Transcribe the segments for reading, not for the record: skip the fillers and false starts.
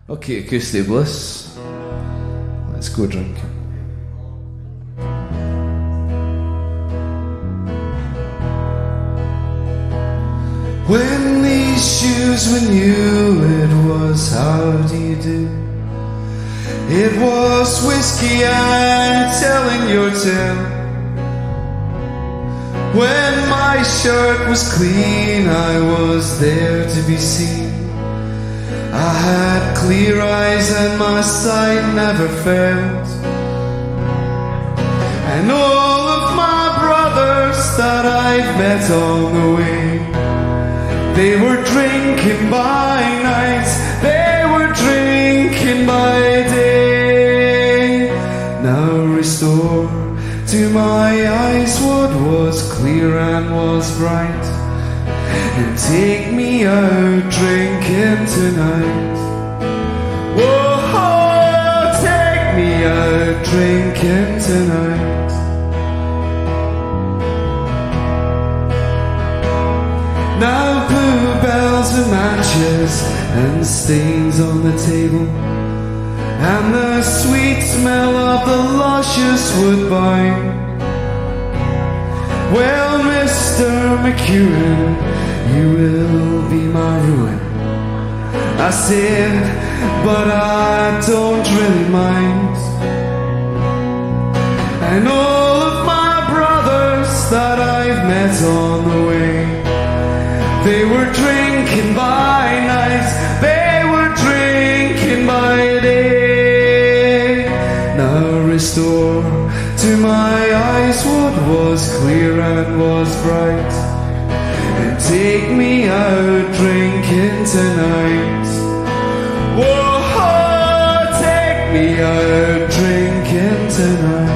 Okay, Acoustic Bliss. Let's go drinking. When these shoes were new, it was how do you do? It was whiskey and telling your tale. When my shirt was clean, I was there to be seen. I had clear eyes and my sight never failed. And all of my brothers that I've met on the way, they were drinking by night, they were drinking by day. Now restore to my eyes what was clear and was bright, and take me out drinking tonight. Whoa, take me out drinking tonight. Now bluebells and matches and stains on the table, and the sweet smell of the luscious woodbine. Well, Mr. McEwen, you will be my ruin, I said, but I don't really mind. And all of my brothers that I've met on the way, they were drinking by night, they were drinking by day. Now restore to my eyes what was clear and was bright, and take me out drinking tonight. Whoa, take me out drinking tonight.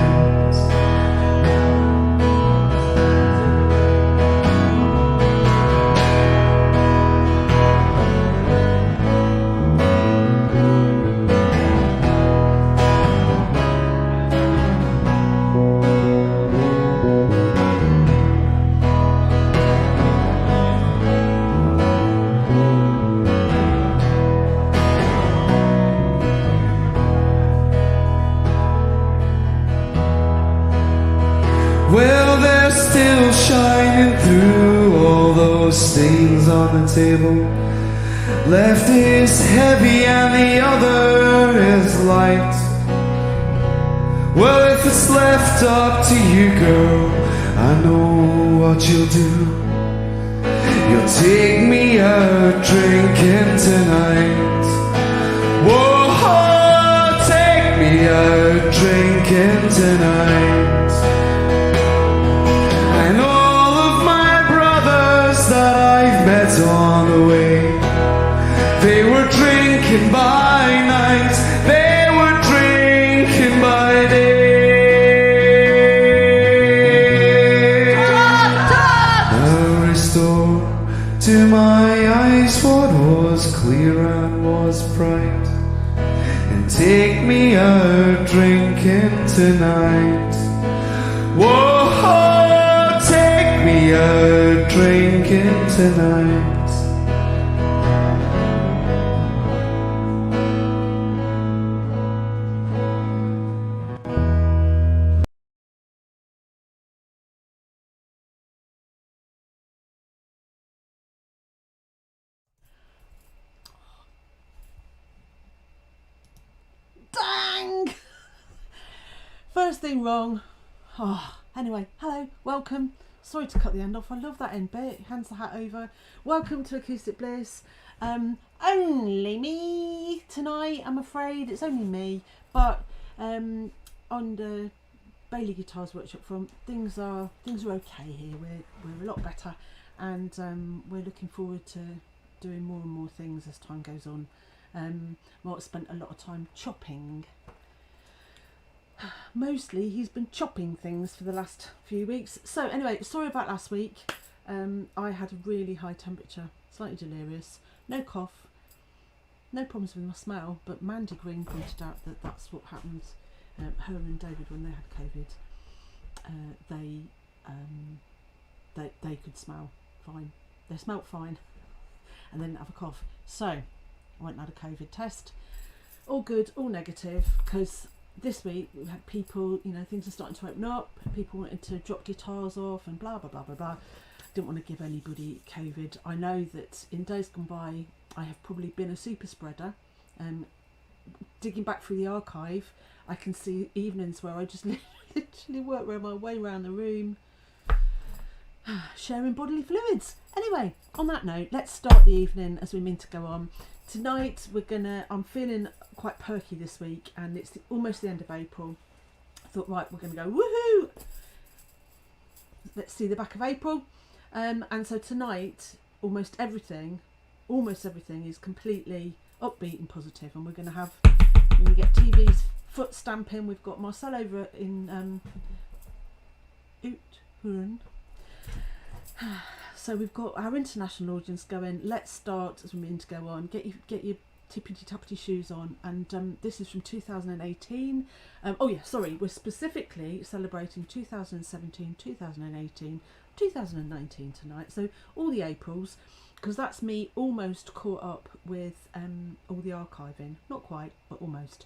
Well, they're still shining through all those stains on the table. Left is heavy and the other is light. Well, if it's left up to you, girl, I know what you'll do. You'll take me out drinking tonight. Whoa, take me out drinking tonight. And all of my brothers that I've met on the way, they were drinking by night, they were drinking by day. Now restore to my eyes what was clear and was bright, and take me out drinking tonight. Whoa, take me out drinking tonight. Dang! First thing wrong. Oh, anyway, hello, welcome. Sorry to cut the end off. I love that end bit. Hands the hat over. Welcome to Acoustic Bliss. Only me tonight, I'm afraid. It's only me. But on the Bailey Guitars Workshop front, things are okay here. We're a lot better, and we're looking forward to doing more and more things as time goes on. Mark spent a lot of time chopping. Mostly he's been chopping things for the last few weeks. So anyway, sorry about last week. I had a really high temperature, slightly delirious, no cough, no problems with my smell, but Mandy Green pointed out that that's what happened. Her and David, when they had COVID, they could smell fine. They smelt fine and they didn't have a cough. So I went and had a COVID test. All good, all negative, because this week we had people, you know, things are starting to open up, people wanted to drop guitars off and blah, blah, blah, blah, blah. Didn't want to give anybody COVID. I know that in days gone by, I have probably been a super spreader. Digging back through the archive, I can see evenings where I just literally work my way around the room, sharing bodily fluids. Anyway, on that note, let's start the evening as we mean to go on. Tonight I'm feeling quite perky this week, and it's almost the end of April. I thought, right, we're going to go woohoo! Let's see the back of April. And so tonight, almost everything is completely upbeat and positive, and we're going to get TV's foot stamping. We've got Marcel over in Utrecht. So we've got our international audience going. Let's start as we mean to go on. Get your tippity tappity shoes on, and this is from 2018. We're specifically celebrating 2017, 2018, 2019 tonight. So all the Aprils, because that's me almost caught up with all the archiving. Not quite, but almost.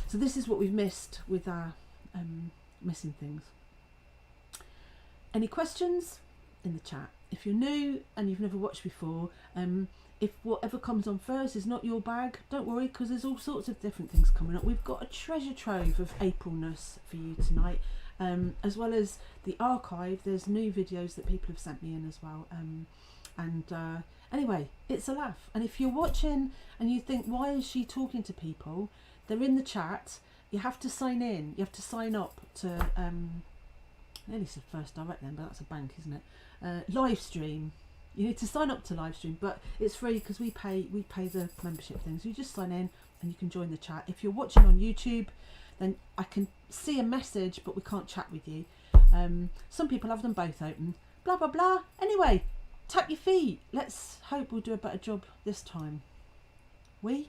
So this is what we've missed with our missing things. Any questions? In the chat. If you're new and you've never watched before, if whatever comes on first is not your bag, don't worry, because there's all sorts of different things coming up. We've got a treasure trove of Aprilness for you tonight, as well as the archive. There's new videos that people have sent me in as well. Anyway, it's a laugh. And if you're watching and you think, why is she talking to people? They're in the chat. You have to sign in. You have to sign up to nearly said First Direct then, but that's a bank, isn't it? Live stream. You need to sign up to live stream, but it's free because we pay the membership thing. So you just sign in and you can join the chat. If you're watching on YouTube, then I can see a message, but we can't chat with you. Some people have them both open. Blah blah blah. Anyway, tap your feet. Let's hope we'll do a better job this time. Me.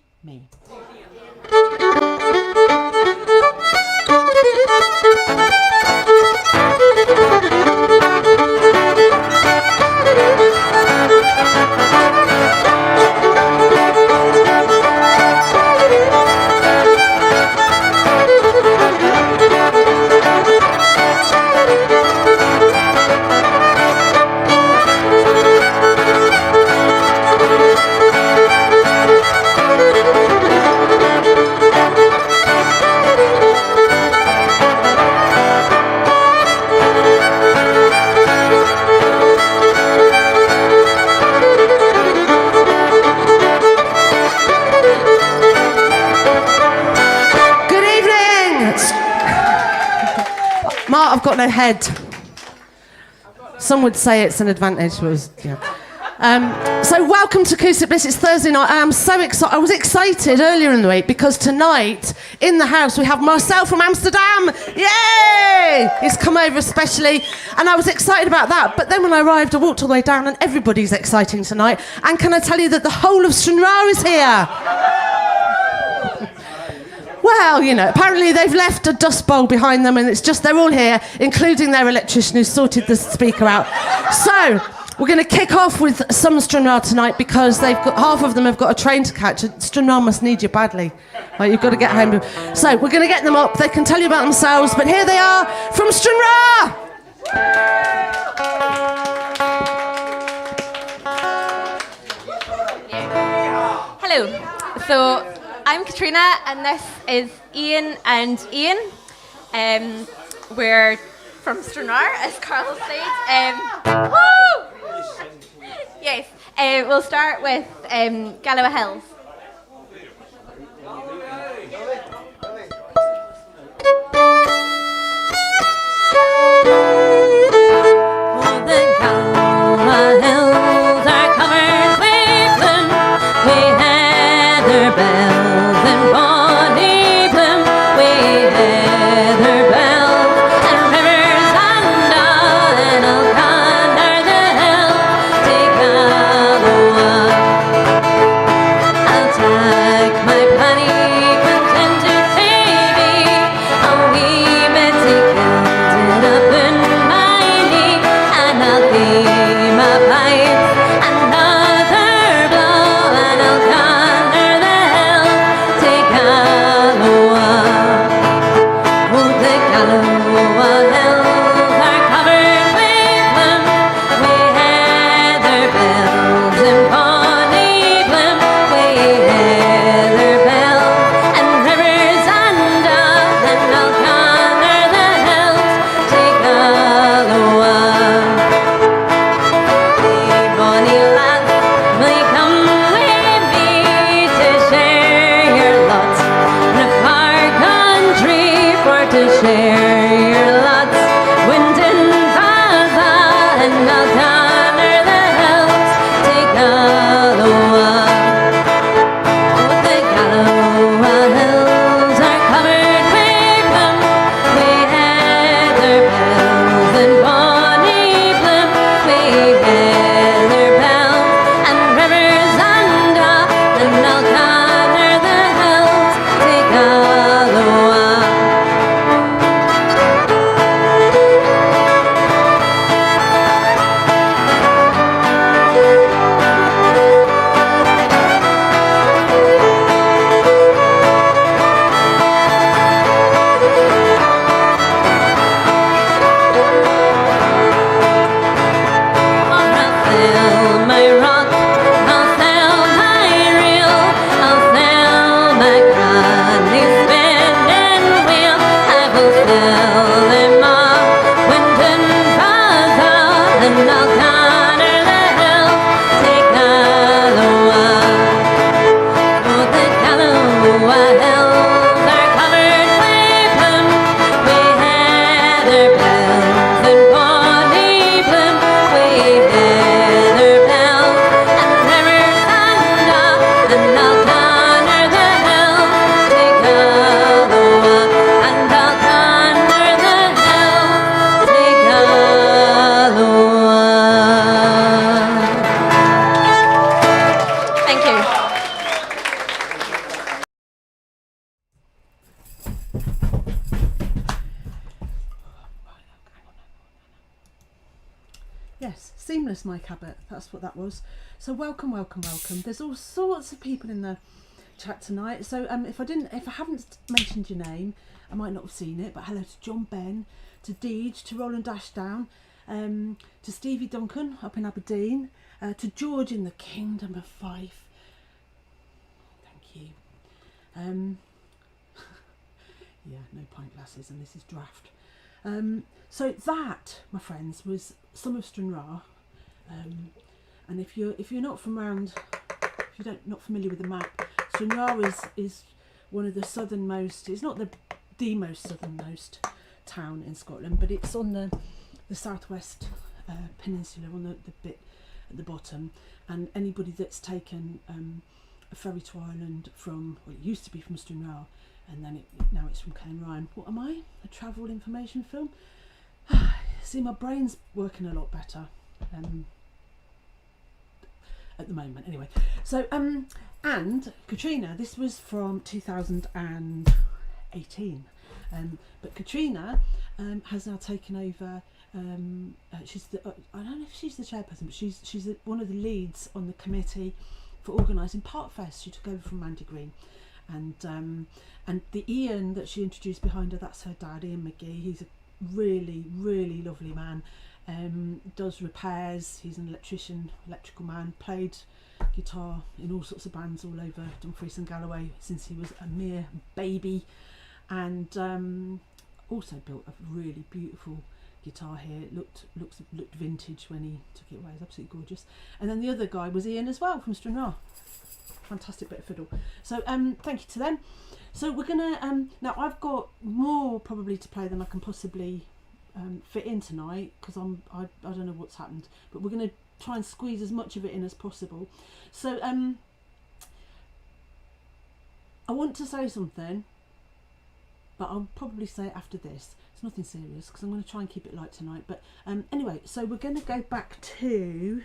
I've got no head. Some would say it's an advantage. So welcome to Acoustic Bliss. It's Thursday night. I am so excited. I was excited earlier in the week because tonight in the house we have Marcel from Amsterdam. Yay! He's come over especially, and I was excited about that. But then when I arrived, I walked all the way down, and everybody's exciting tonight. And can I tell you that the whole of Stranraer is here? Well, you know, apparently they've left a dust bowl behind them, and it's just they're all here, including their electrician who sorted the speaker out. So we're going to kick off with some Stranraer tonight because half of them have got a train to catch. Stranraer must need you badly. Right, you've got to get home. So we're going to get them up. They can tell you about themselves, but here they are from Stranraer. Hello. So I'm Katrina, and this is Ian and Ian. We're from Stranraer, as Carl said. Woo! Yes. We'll start with Galloway Hills. Oh, the Galloway Hills are covered with bloom. We had their bells and bonny bloom. We had their bells and rivers under, and I'll under the hill to Galloway. I'll take my penny contented TV, a wee bit tilted up in my knee, and I'll be my pipes another blow, and I'll conquer sell my rock, I'll sell my reel, I'll sell my granny spinning wheel. I will sell them all, Winton Bazaar, and I'll corner the hill, take Galloway. Oh, the Galloway hills are covered with bloom, we heather bells and bonny bloom, we heather bells and river thunder, and I'll corner the hill, take Galloway, and I'll corner the hill, take Galloway. Thank you. Yes, seamless Mike Abbott, that's what that was. So welcome, welcome, welcome. There's all sorts of people in the chat tonight. So if I haven't mentioned your name, I might not have seen it, but hello to John Ben, to Deej, to Roland Dashdown, to Stevie Duncan up in Aberdeen, to George in the Kingdom of Fife. Thank you. Yeah, no pint glasses, and this is draft. So that, my friends, was some of Stranraer. And if you're not from around, if you're not familiar with the map, Stranraer is one of the southernmost. It's not the most southernmost town in Scotland, but it's on the southwest peninsula, on the bit at the bottom. And anybody that's taken a ferry to Ireland from, well, it used to be from Stranraer, and then now it's from Cairnryan. What am I? A travel information film? See, my brain's working a lot better at the moment. Anyway, so and Katrina, this was from 2018, but Katrina has now taken over. She's I don't know if she's the chairperson, but she's one of the leads on the committee for organising Parkfest. She took over from Mandy Green. And the Ian that she introduced behind her, that's her dad, Ian McGee. He's a really, really lovely man. Does repairs. He's an electrical man. Played guitar in all sorts of bands all over Dumfries and Galloway since he was a mere baby, and also built a really beautiful guitar here. It looked vintage when he took it away. It's absolutely gorgeous. And then the other guy was Ian as well from Stranraer. Fantastic bit of fiddle. So thank you to them. So we're gonna now I've got more probably to play than I can possibly fit in tonight, because I don't know what's happened, but we're gonna try and squeeze as much of it in as possible. So I want to say something, but I'll probably say it after this. It's nothing serious, because I'm going to try and keep it light tonight. But anyway, so we're going to go back to,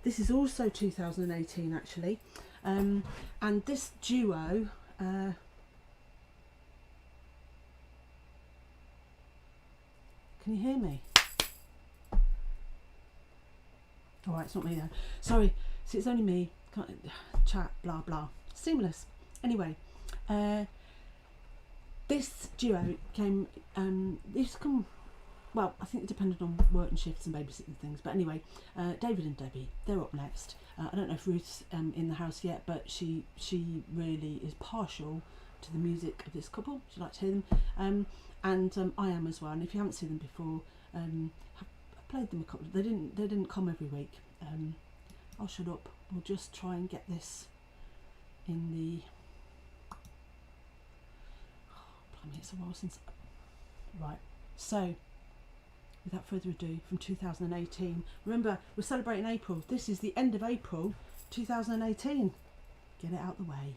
this is also 2018 actually, and this duo, can you hear me? Alright, it's not me then. Sorry, see, it's only me. Can't chat, blah blah. Seamless. Anyway, this duo came, well, I think it depended on work and shifts and babysitting things, but anyway, David and Debbie, they're up next. I don't know if Ruth's in the house yet, but she really is partial to the music of this couple. She'd like to hear them, and I am as well. And if you haven't seen them before, I've played them a couple. They didn't come every week. I'll shut up. We'll just try and get this in the. It's a while since. Right, so without further ado, from 2018. Remember, we're celebrating April. This is the end of April 2018. Get it out the way.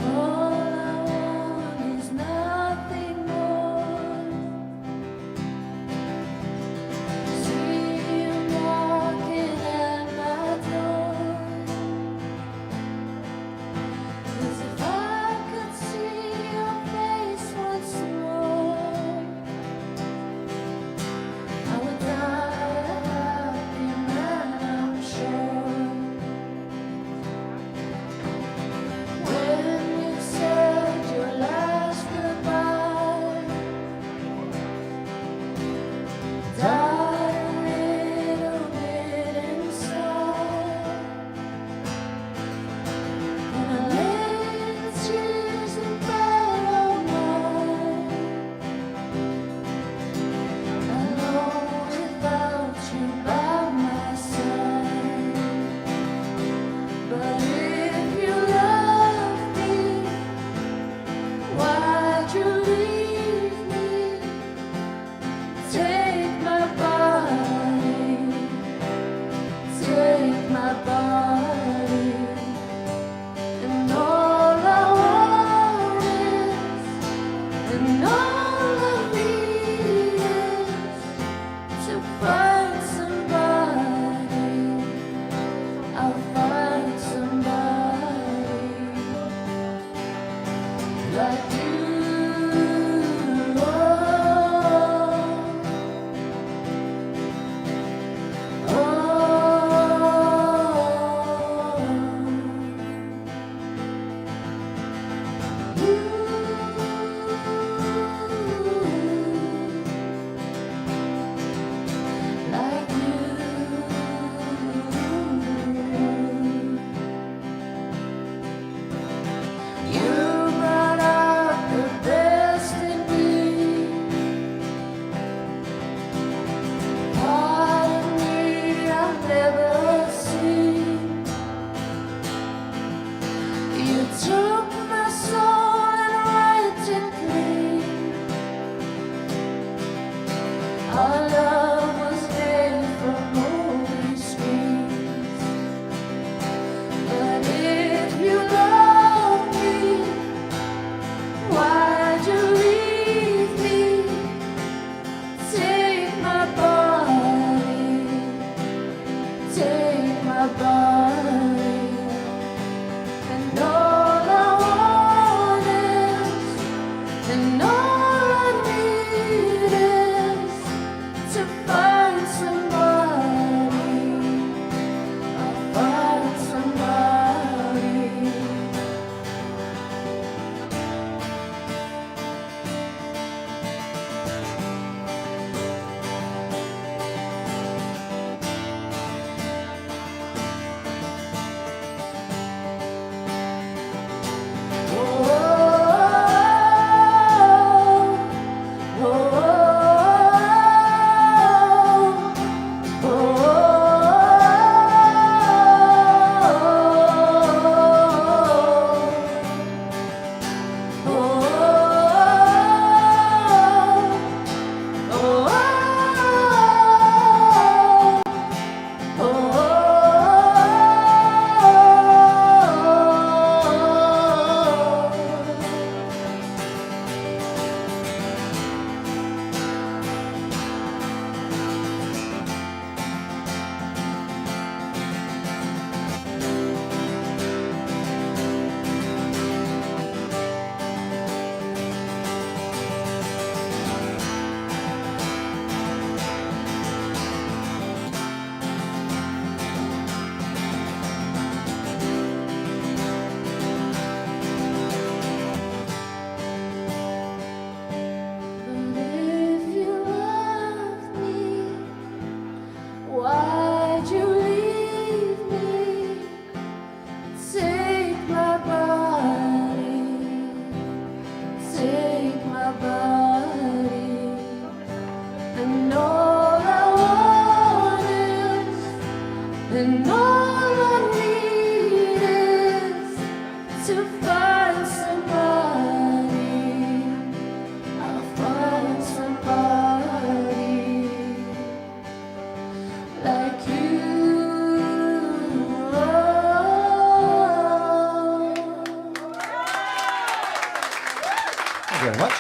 All I And all I need is to find somebody. I'll find somebody like you. Thank you very much.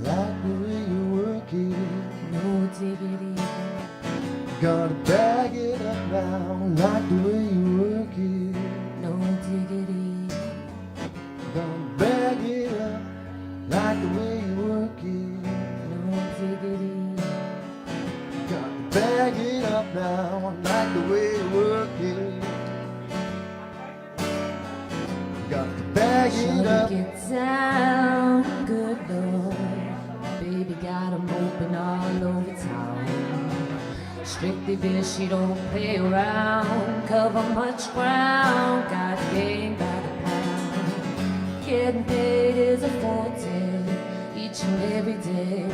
Like the way you work it, No diggity, gotta bag it up now. Like the way you work it, no diggity, gonna bag it up. Like the way you work it, no diggity, gotta bag it up now. Like the way you work it, got to bag it Shorty up. get down, good Lord. Baby got 'em open all over town. Strictly bitch, she don't play around. Cover much ground, got game by the pound. Getting paid is a forte, each and every day.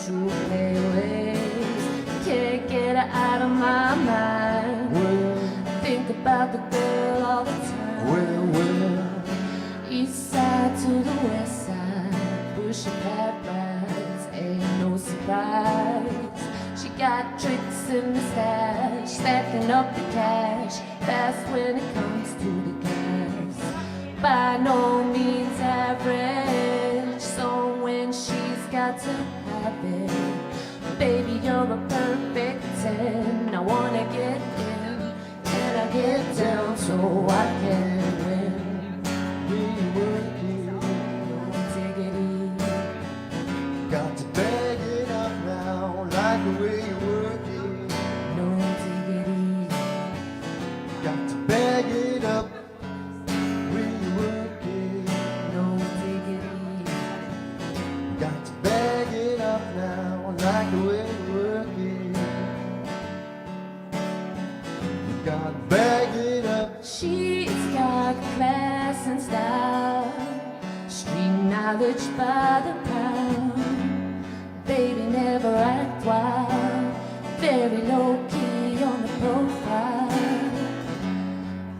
True play ways, can't get her out of my mind. Well, Think about the girl all the time. well, East side to the west side, pushing pad rides, ain't no surprise. She got tricks in the stash, stacking up the cash, fast when it comes to the gas. By no means average, so when she's got to have it, baby you're a perfect 10. I wanna get in, can I get down so I can win? we work it, No diggity, got to bag it up now. Like the way you work it, no diggity, got to bag it up. When you work it, no diggity, got to bag it up now. Like the way you work it, you got to bag it up. she's got class and style, street knowledge by the pound. Baby never act wild, very low key on the profile.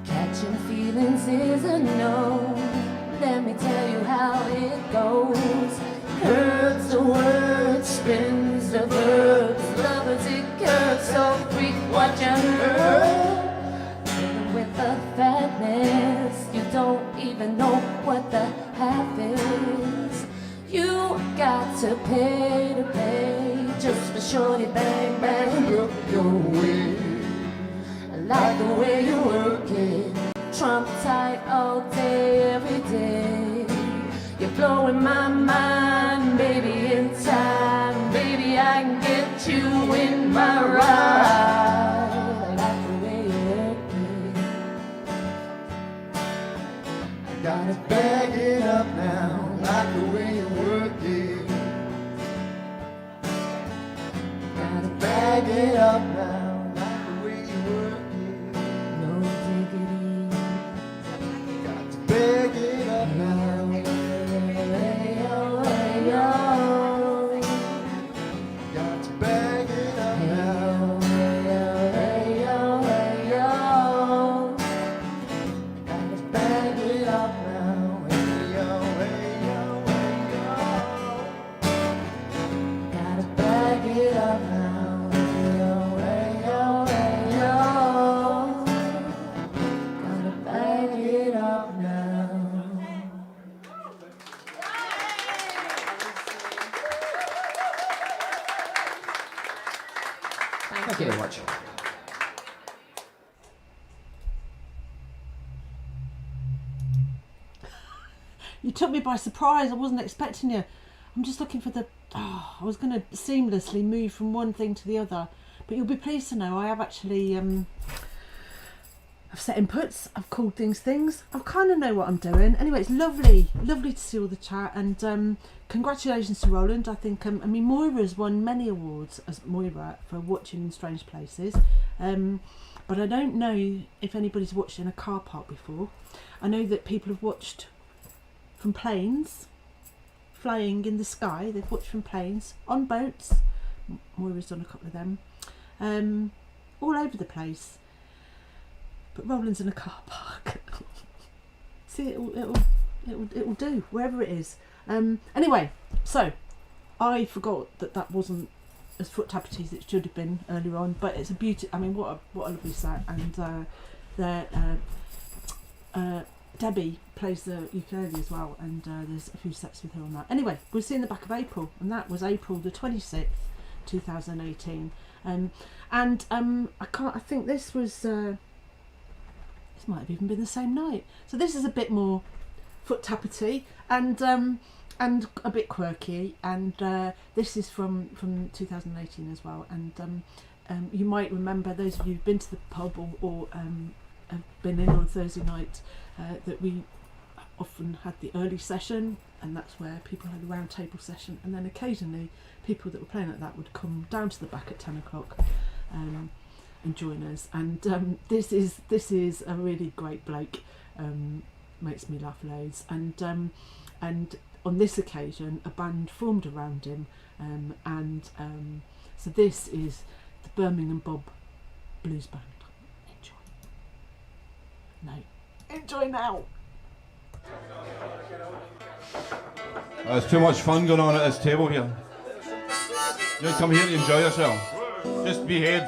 Catching feelings is a no, let me tell you how it goes. Curves the words, spins the verbs, lovers it curves, so freak what you heard. With the fatness, you don't even know what the half is. You got to pay just for shorty bang bang. Look your way, I like the way you work it, trump tight all day, every day. You're blowing my mind, baby, in time. Baby, I can get you in my ride. I like the way you work it. gotta bag it up now. Like the way you work it, gotta bag it up now. Like the way you work it, No diggity, got to bag it up now. Got to bag it up now. Gotta bag it up now. Hey yo, hey yo, hey yo. Gotta bag it up now. Hey yo, hey yo, hey yo. Gotta bag it up now. Thank you very much. You took me by surprise. I wasn't expecting you. I'm just looking for the... Oh, I was going to seamlessly move from one thing to the other. But you'll be pleased to know I have actually I've set inputs, I've called things. I kind of know what I'm doing. Anyway, it's lovely to see all the chat, and congratulations to Roland. I think, I mean, Moira's won many awards as Moira for watching in strange places, but I don't know if anybody's watched in a car park before. I know that people have watched from planes, flying in the sky. They've watched from planes, on boats. Moira's done a couple of them, all over the place. But Roland's in a car park. See, it'll do wherever it is. Anyway, so I forgot that wasn't as foot tappity as it should have been earlier on. But it's a beauty. I mean, what a lovely set. And Debbie plays the ukulele as well. And there's a few sets with her on that. Anyway, we'll see in the back of April, and that was April the 26th, 2018. I think this was. This might have even been the same night. So this is a bit more foot tappity and a bit quirky. And this is from 2018 as well. And you might remember, those of you who've been to the pub or have been in on Thursday night, that we often had the early session, and that's where people had a round table session. And then occasionally people that were playing at that would come down to the back at 10 o'clock. And join us, and this is a really great bloke, makes me laugh loads, and on this occasion a band formed around him, so this is the Birmingham Bob Blues Band. Enjoy now. There's too much fun going on at this table here. You come here to enjoy yourself. Just behave.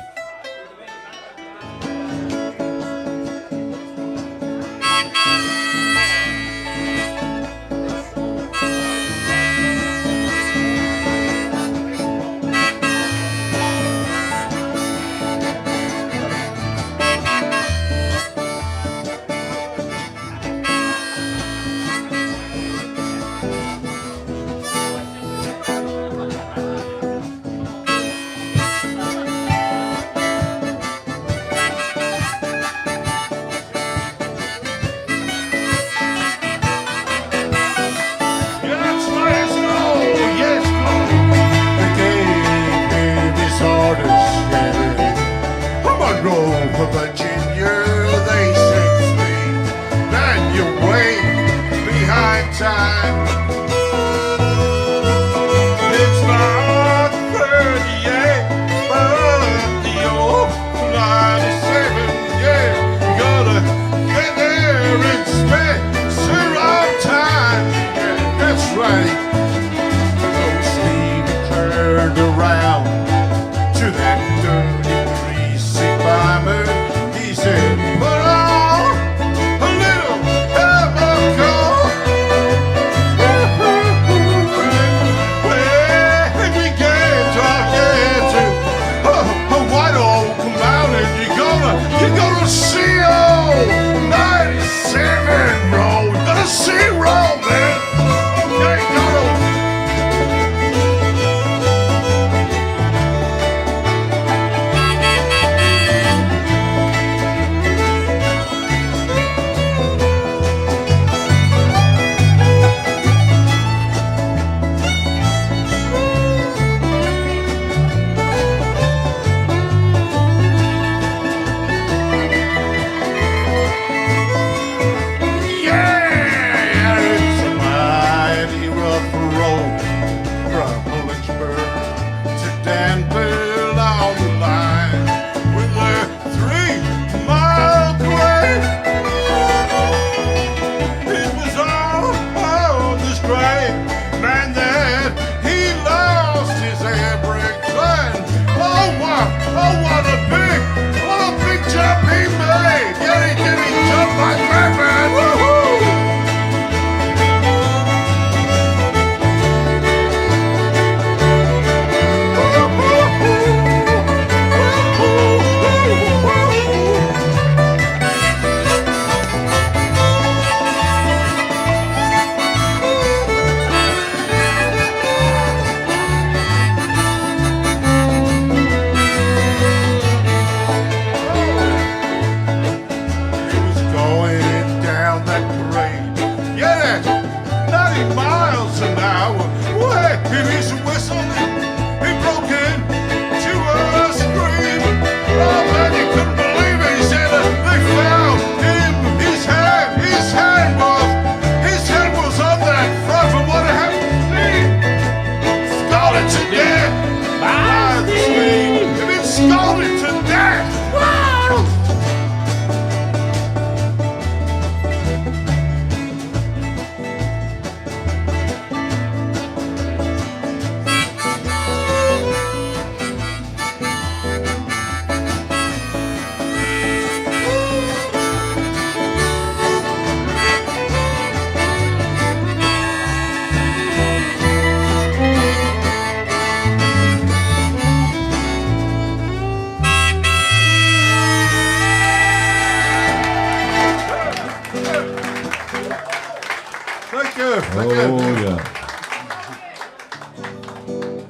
Thank you. yeah.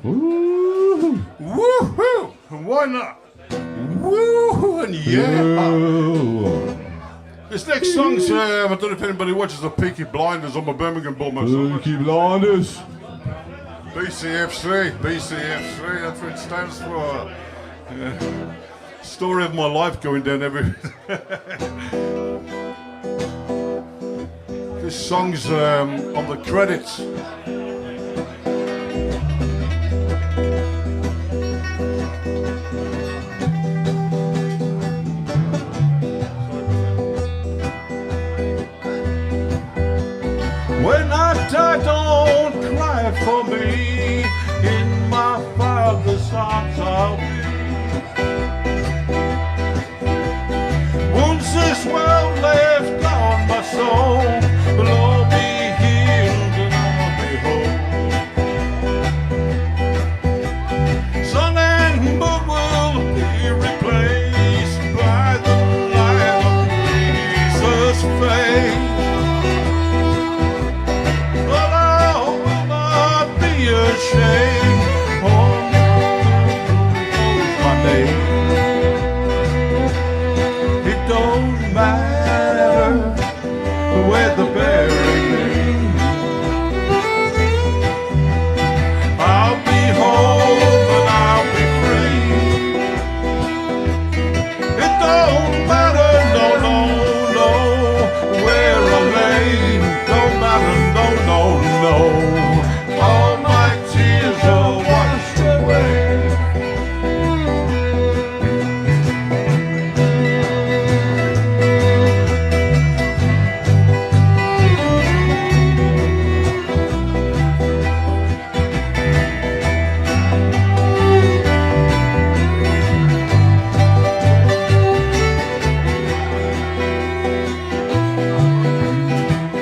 Woo! Woohoo! Why not? Woo! And yeah. Woo. This next song's, I don't know if anybody watches the Peaky Blinders. I'm a Birmingham bull myself. Peaky Blinders. BCF3, that's what it stands for. Story of my life going down every... This song's on the credits. When I die, don't cry for me. In my Father's arms I'll be. Once this world left on my soul, will all be healed and I'll be whole. Sun and moon will be replaced by the light of Jesus' face. Ashamed, oh, knows my name. It don't matter where the bury me. I'll be home and I'll be free. It don't matter, no, where I lay. Don't matter, no. All my tears are washed away.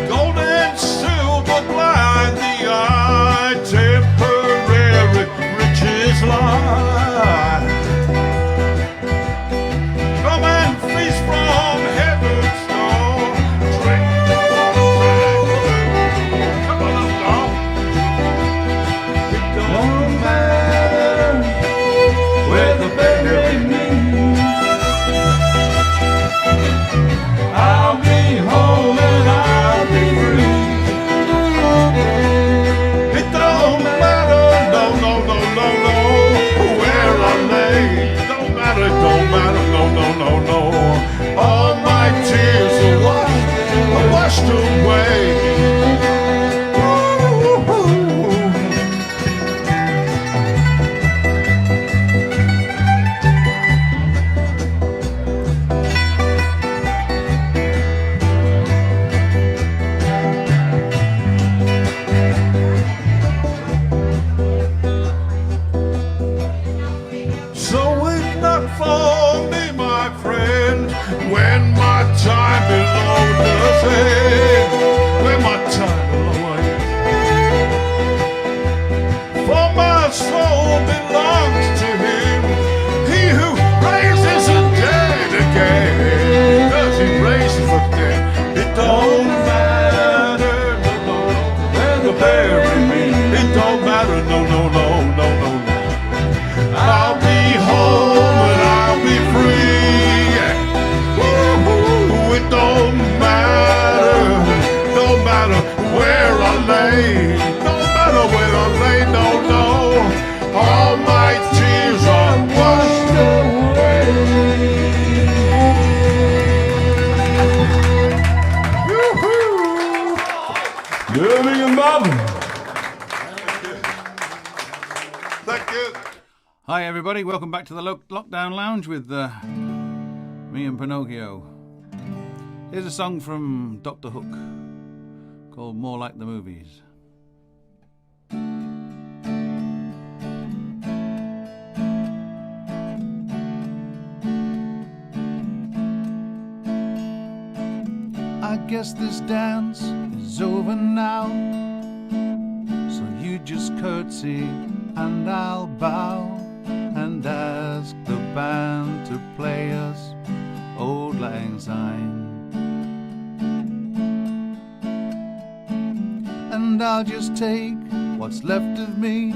Gold and silver blind the eye, temporary riches lie. Come and feast from heaven's door. Drink the water. Come on, dog. It don't matter where the bury me. I'll be home and I'll be free. It don't matter, no, where I lay. Don't matter, no. All my tears are washed away. So it's not for me, my friend, when my time below does end. When my time below ends. For my soul belongs to him, he who raises the dead again. Does he raise the dead? It don't matter, no, where the bury me. It don't matter, no. I'll be home and I'll be free. Ooh, it don't matter where I lay. Don't matter where I lay, no. All my tears are washed away. Woo-hoo. Living and Bob. Thank you. Hi everybody, welcome back to the Lockdown Lounge with me and Pinocchio. Here's a song from Dr. Hook called More Like the Movies. I guess this dance is over now, so you just curtsy and I'll bow and ask the band to play us Auld Lang Syne. And and I'll just take what's left of me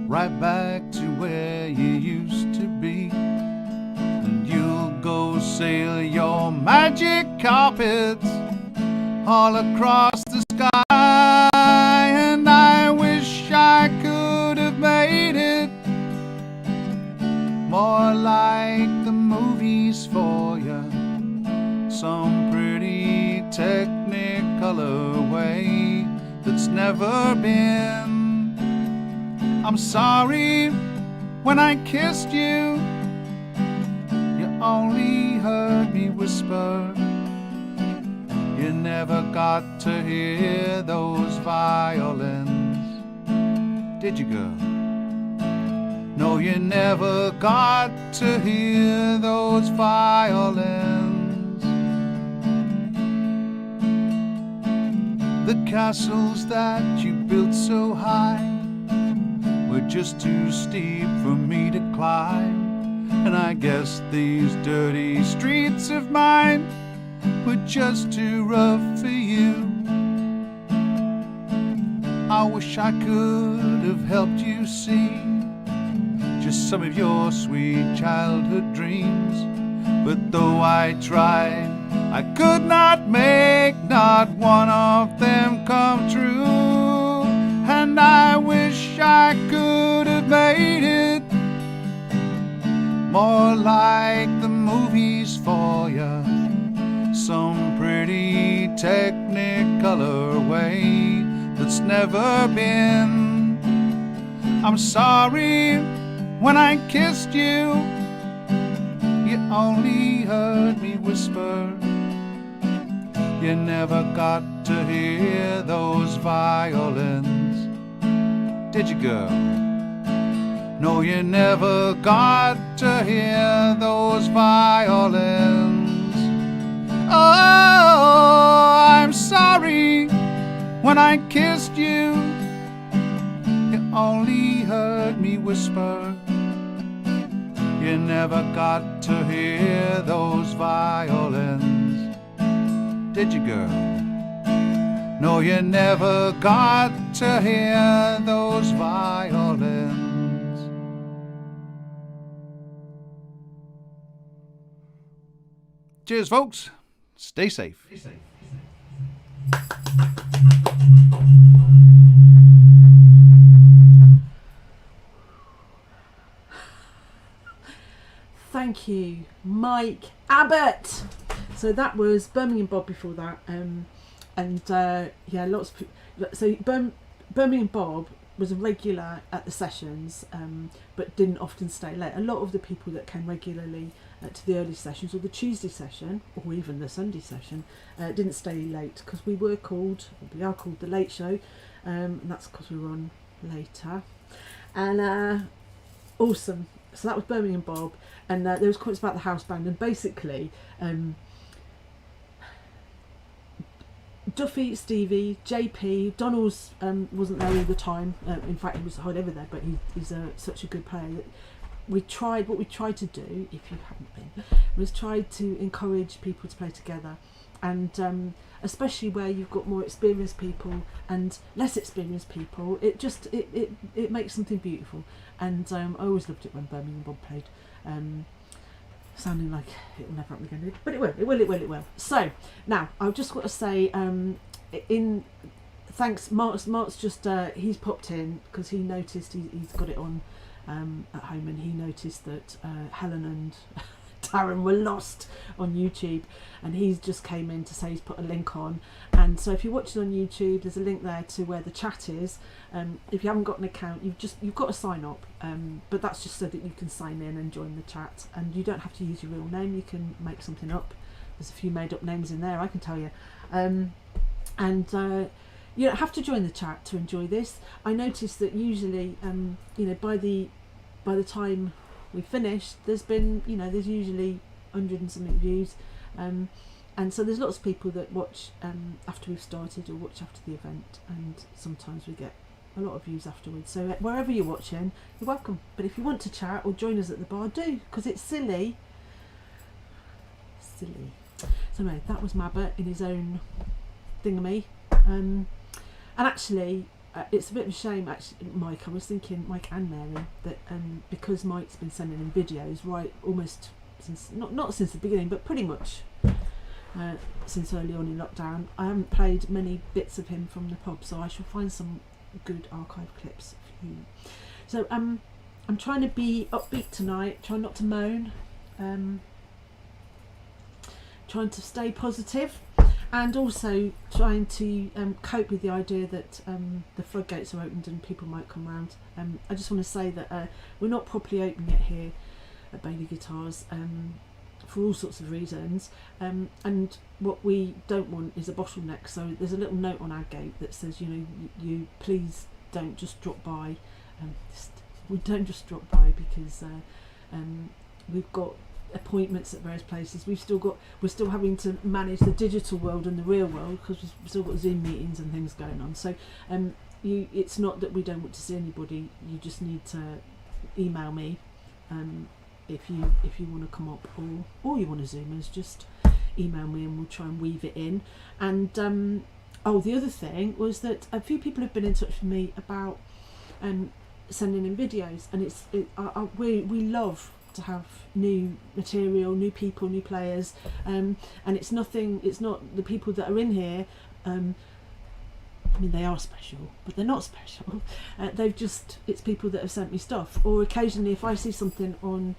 right back to where you used to be. And you'll go sail your magic carpets all across the sky. And I wish I could have made it more like the movies for you, some pretty technicolor way that's never been. I'm sorry when I kissed you, you only heard me whisper. You never got to hear those violins, did you, girl? No, you never got to hear those violins. The castles that you built so high were just too steep for me to climb. And I guess these dirty streets of mine were just too rough for you. I wish I could have helped you see just some of your sweet childhood dreams. But though I tried, I could not make not one of them come true. And I wish I could have made it more like the movies for you, some pretty technicolor way that's never been. I'm sorry when I kissed you, you only heard me whisper. You never got to hear those violins, did you, girl? No, you never got to hear those violins. Oh, I'm sorry when I kissed you, you only heard me whisper. You never got to hear those violins, did you, girl? No, you never got to hear those violins. Cheers, folks. Stay safe. Thank you, Mike Abbott. So that was Birmingham Bob before that, yeah, lots of people. So Birmingham Bob was a regular at the sessions, but didn't often stay late. A lot of the people that came regularly to the early sessions, or the Tuesday session, or even the Sunday session, didn't stay late because we are called the Late Show, and that's because we were on later. And awesome. So that was Birmingham Bob, and there was quotes about the house band, and basically Duffy, Stevie, JP, Donald's wasn't there all the time. In fact, he was hardly ever there, but he's such a good player. What we tried to do, if you haven't been, was tried to encourage people to play together, and especially where you've got more experienced people and less experienced people, it makes something beautiful. And I always loved it when Birmingham Bob played, sounding like it will never happen again, but it will. So now I've just got to say, thanks, Mark's just he's popped in because he noticed he's got it on at home, and he noticed that Helen and Darren were lost on YouTube, and he's just came in to say he's put a link on. And so if you're watching on YouTube, there's a link there to where the chat is. If you haven't got an account, you've got to sign up, but that's just so that you can sign in and join the chat, and you don't have to use your real name. You can make something up. There's a few made up names in there, I can tell you. And you don't have to join the chat to enjoy this. I noticed that usually, by the time we finished, there's usually 100 and something views, and so there's lots of people that watch after we've started, or watch after the event, and sometimes we get a lot of views afterwards. So wherever you're watching, you're welcome. But if you want to chat or join us at the bar, do, because it's silly. So anyway, that was Mabbott in his own thingamy. And actually, it's a bit of a shame, actually, Mike. I was thinking, Mike and Mary, that because Mike's been sending in videos right almost since, not since the beginning, but pretty much since early on in lockdown, I haven't played many bits of him from the pub, so I shall find some good archive clips for you. So I'm trying to be upbeat tonight, trying not to moan, trying to stay positive, and also trying to cope with the idea that the floodgates are opened and people might come round. I just want to say that we're not properly open yet here at Bailey Guitars for all sorts of reasons, and what we don't want is a bottleneck. So there's a little note on our gate that says, you know, you please don't just drop by. We don't just drop by because we've got appointments at various places. We're still having to manage the digital world and the real world because we've still got Zoom meetings and things going on. So it's not that we don't want to see anybody. You just need to email me if you want to come up, or you want to Zoom us. Just email me and we'll try and weave it in. And the other thing was that a few people have been in touch with me about sending in videos, and we love to have new material, new people, new players, and it's not the people that are in here. I mean, they are special, but they're not special. It's people that have sent me stuff, or occasionally if I see something on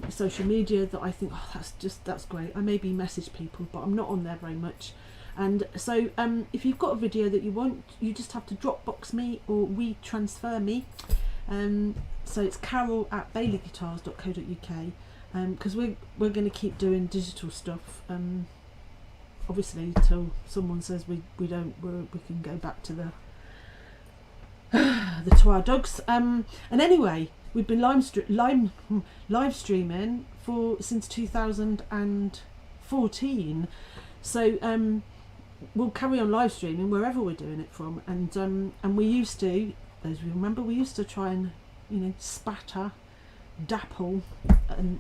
social media that I think, oh, that's great, I maybe message people, but I'm not on there very much. And so if you've got a video that you want, you just have to Dropbox me or WeTransfer me. So it's carol@baileyguitars.co.uk, because we're going to keep doing digital stuff, obviously till someone says we can go back to to our dogs. And anyway, we've been live streaming since 2014. So we'll carry on live streaming wherever we're doing it from, and we used to, as we remember, we used to try and, you know, spatter, dapple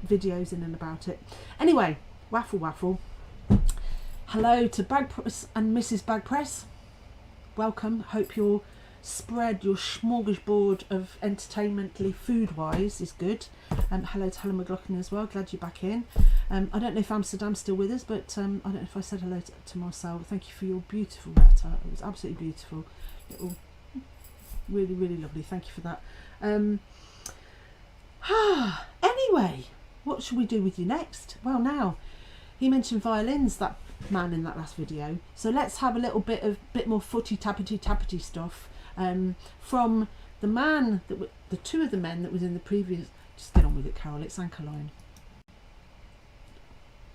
videos in and about it. Anyway, waffle. Hello to Bagpress and Mrs. Bagpress. Welcome. Hope your smorgasbord of entertainmentally food-wise is good. Hello to Helen McLaughlin as well. Glad you're back in. I don't know if Amsterdam's still with us, but I don't know if I said hello to Marcel. Thank you for your beautiful letter. It was absolutely beautiful. Really, really lovely. Thank you for that. Anyway, what should we do with you next? Well, now, he mentioned violins, that man in that last video. So let's have a little bit more footy tappity stuff from the man the two of the men that was in the previous. Just get on with it, Carol. It's Ancholine.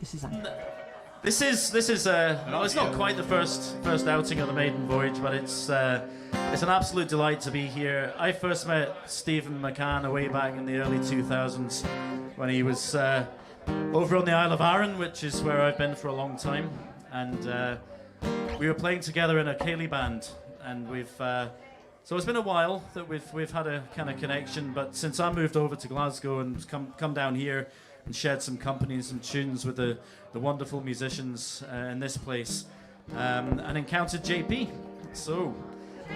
This is Ancholine. This is well, it's not quite the first outing of the maiden voyage, but it's an absolute delight to be here. I first met Stephen McCann way back in the early 2000s when he was over on the Isle of Arran, which is where I've been for a long time, and we were playing together in a Ceilidh band, and so it's been a while that we've had a kind of connection. But since I moved over to Glasgow and come down here and shared some company and some tunes with the wonderful musicians in this place, and encountered JP. So,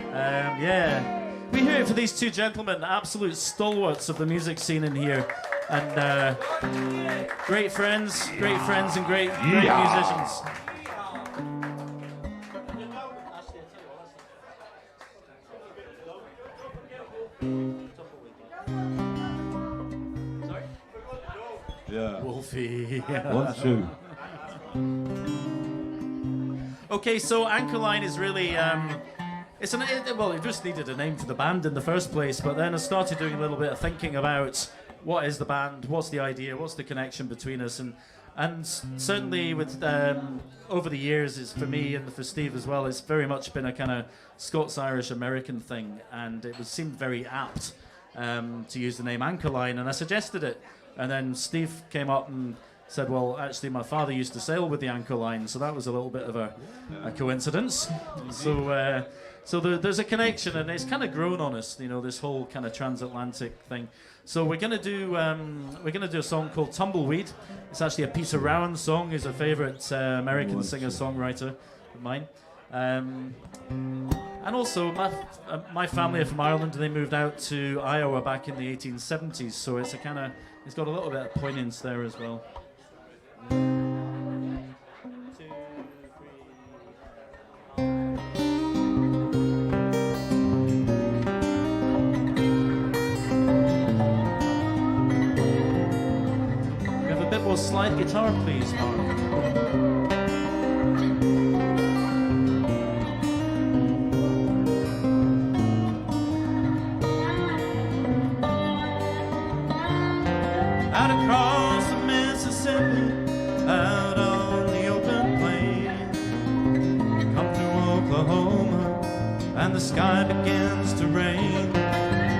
yeah, we hear it for these two gentlemen, absolute stalwarts of the music scene in here, and great friends and great musicians. Yeah. Wolfie. 1, 2. Okay, so Ancholine is really it just needed a name for the band in the first place, but then I started doing a little bit of thinking about what is the band, what's the idea, what's the connection between us, and certainly with over the years, is for me and for Steve as well, it's very much been a kind of Scots-Irish American thing, and it seemed very apt to use the name Ancholine, and I suggested it. And then Steve came up and said, well, actually, my father used to sail with the Anchor Line, so that was a little bit of a coincidence. So there's a connection, and it's kind of grown on us, you know, this whole kind of transatlantic thing. So we're gonna do a song called Tumbleweed. It's actually a Peter Rowan song. He's a favourite American singer-songwriter of mine. And And also, my family are from Ireland, and they moved out to Iowa back in the 1870s. So it's it's got a little bit of poignance there as well. Slide guitar, please, Mark. Out across the Mississippi, out on the open plain, come through Oklahoma, and the sky begins to rain.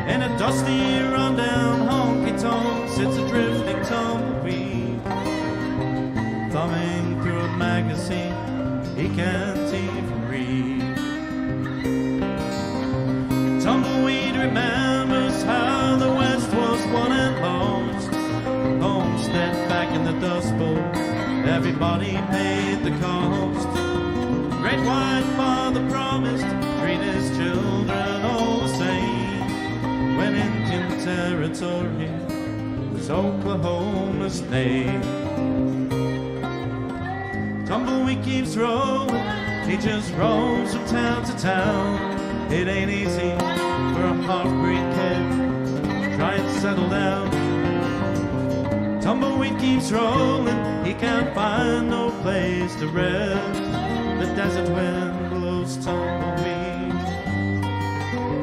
In a dusty, rundown honky-tonk sits a drifting tumbleweed, thumbing through a magazine he can't even read. Tumbleweed remembers how the West was won and lost. Homestead back in the Dust Bowl, everybody paid the cost. Great White Father promised treat his children all the same, when Indian Territory was Oklahoma's name. Tumbleweed keeps rolling, he just rolls from town to town. It ain't easy for a half-breed kid to try and settle down. Tumbleweed keeps rolling, he can't find no place to rest. The desert wind blows tumbleweed,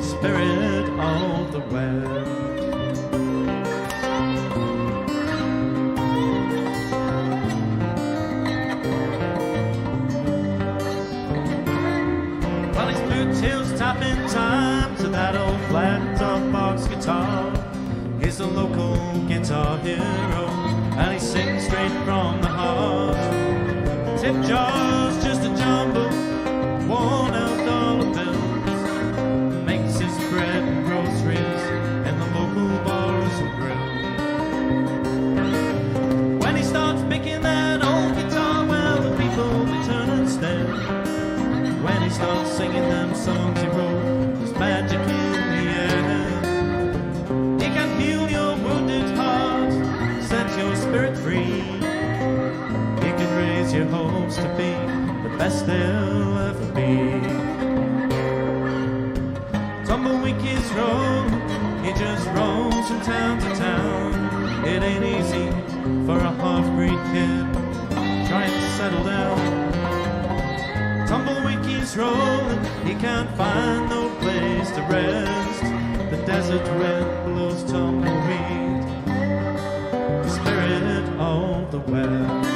spirit of the West. He'll stop in time to that old flat top box guitar. He's a local guitar hero, and he sings straight from the heart. Tip jar's just a jumble, worn out dollar bills. Makes his bread and groceries in the local bars and grill. When he starts picking that old guitar, well, the people they turn and stare. When he starts singing them songs he wrote, there's magic in the air. He can heal your wounded heart, set your spirit free. He can raise your hopes to be the best they'll ever be. Tumbleweed keeps rolling, he just rolls from town to town. It ain't easy for a half-breed kid trying to settle down. Tumbleweed keeps rolling, he can't find no place to rest. The desert wind blows tumbleweed, the spirit of the West.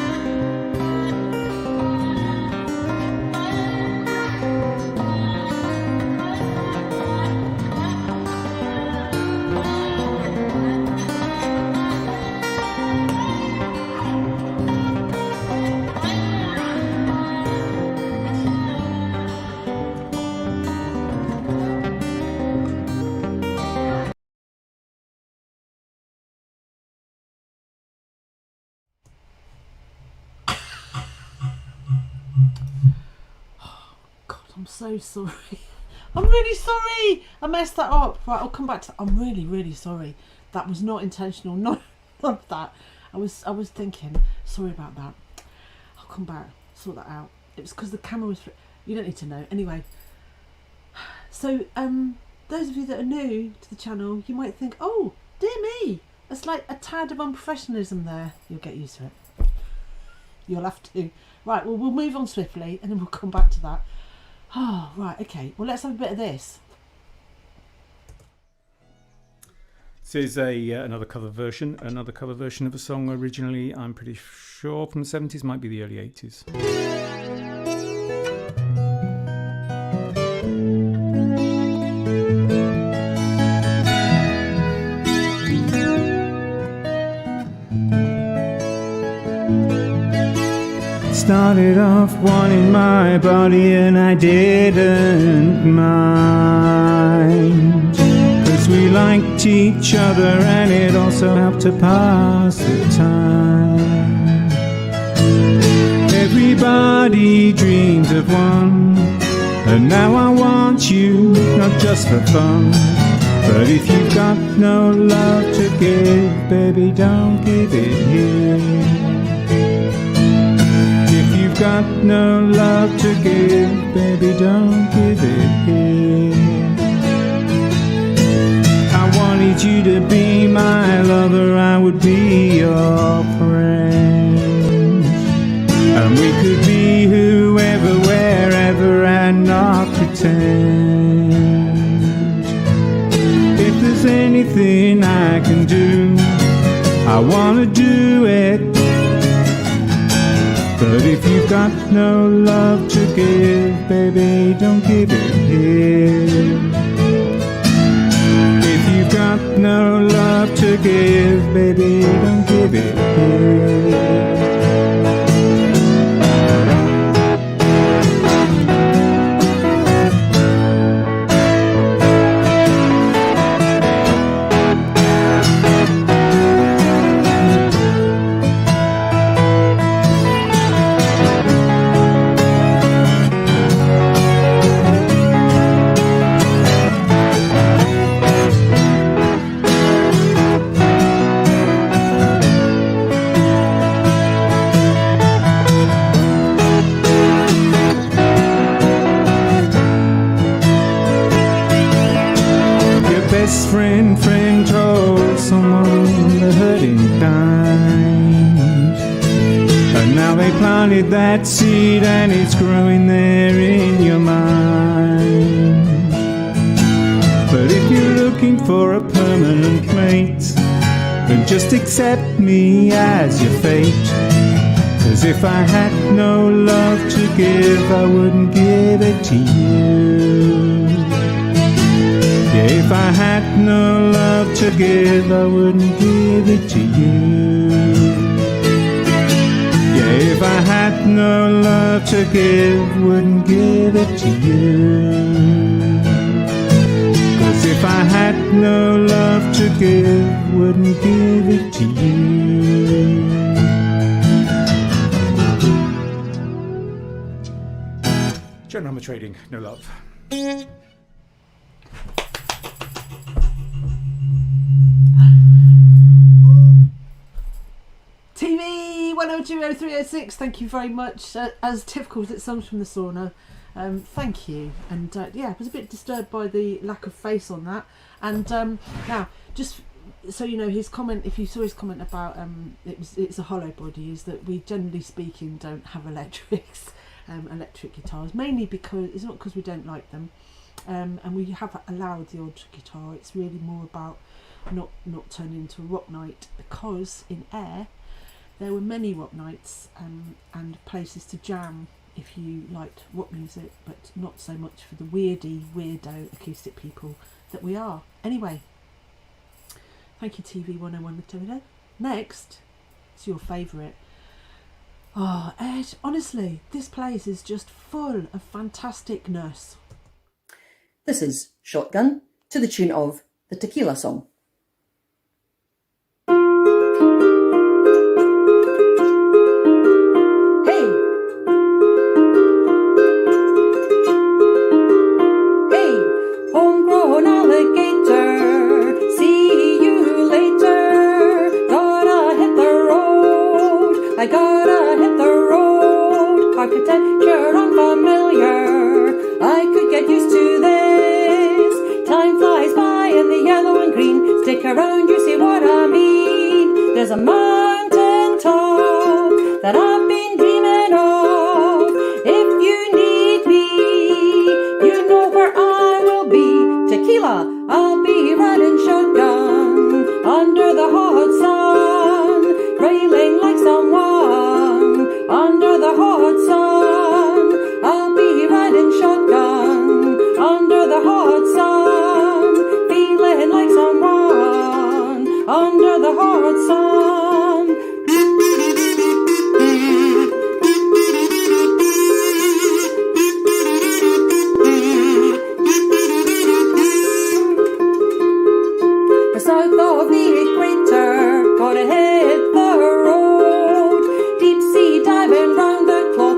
I'm so sorry. I'm really sorry. I messed that up. Right, I'll come back to that. I'm really, really sorry. That was not intentional. None of that. I was thinking. Sorry about that. I'll come back. Sort that out. It was because the camera was. You don't need to know. Anyway. So, those of you that are new to the channel, you might think, oh, dear me, there's like a tad of unprofessionalism there. You'll get used to it. You'll have to. Right, well, we'll move on swiftly and then we'll come back to that. Oh, right, okay. Well, let's have a bit of this. This is another cover version of a song originally, I'm pretty sure, from the 70s, might be the early 80s. Started off wanting my body and I didn't mind, 'cause we liked each other and it also helped to pass the time. Everybody dreams of one, And now I want you, not just for fun. But if you've got no love to give, baby, don't give it here. If you've got no love to give, baby, don't give it here. I wanted you to be my lover, I would be your friend. And we could be whoever, wherever, and not pretend. If there's anything I can do, I wanna do it. But if you've got no love to give, baby, don't give it here. If you've got no love to give, baby, don't give it here. Friend told someone the hurting kind, and now they planted that seed and it's growing there in your mind. But if you're looking for a permanent mate, then just accept me as your fate. 'Cause if I had no love to give, I wouldn't give it to you. If I had no love to give, I wouldn't give it to you. Yeah, if I had no love to give, wouldn't give it to you. 'Cause if I had no love to give, wouldn't give it to you. John Hummer Trading, no love. TV 1020-306, thank you very much. As Tiff calls it, songs from the sauna. Thank you. And yeah, I was a bit disturbed by the lack of face on that. And now, just so you know, his comment, if you saw his comment about it's a hollow body, is that we generally speaking don't have electrics, electric guitars, mainly because it's not because we don't like them, and we have allowed the odd guitar. It's really more about not turning into a rock night, because in Ayr there were many rock nights and places to jam if you liked rock music, but not so much for the weirdo acoustic people that we are. Anyway, thank you TV 101 Toledo. Next, it's your favourite. Oh, Ed, honestly, this place is just full of fantasticness. This is Shotgun to the tune of the Tequila Song. I gotta hit the road, architecture unfamiliar. I could get used to this. Time flies by in the yellow and green. Stick around, you see what I mean. There's a mountain top that I've been dreaming of. If you need me, you know where I will be. Tequila, I'll be riding shotgun under the hot sun, railing like someone under the hot sun. I'll be riding shotgun under the hot sun, feeling like someone under the hot sun. South of the equator, gotta hit the road. Deep sea diving round the clock,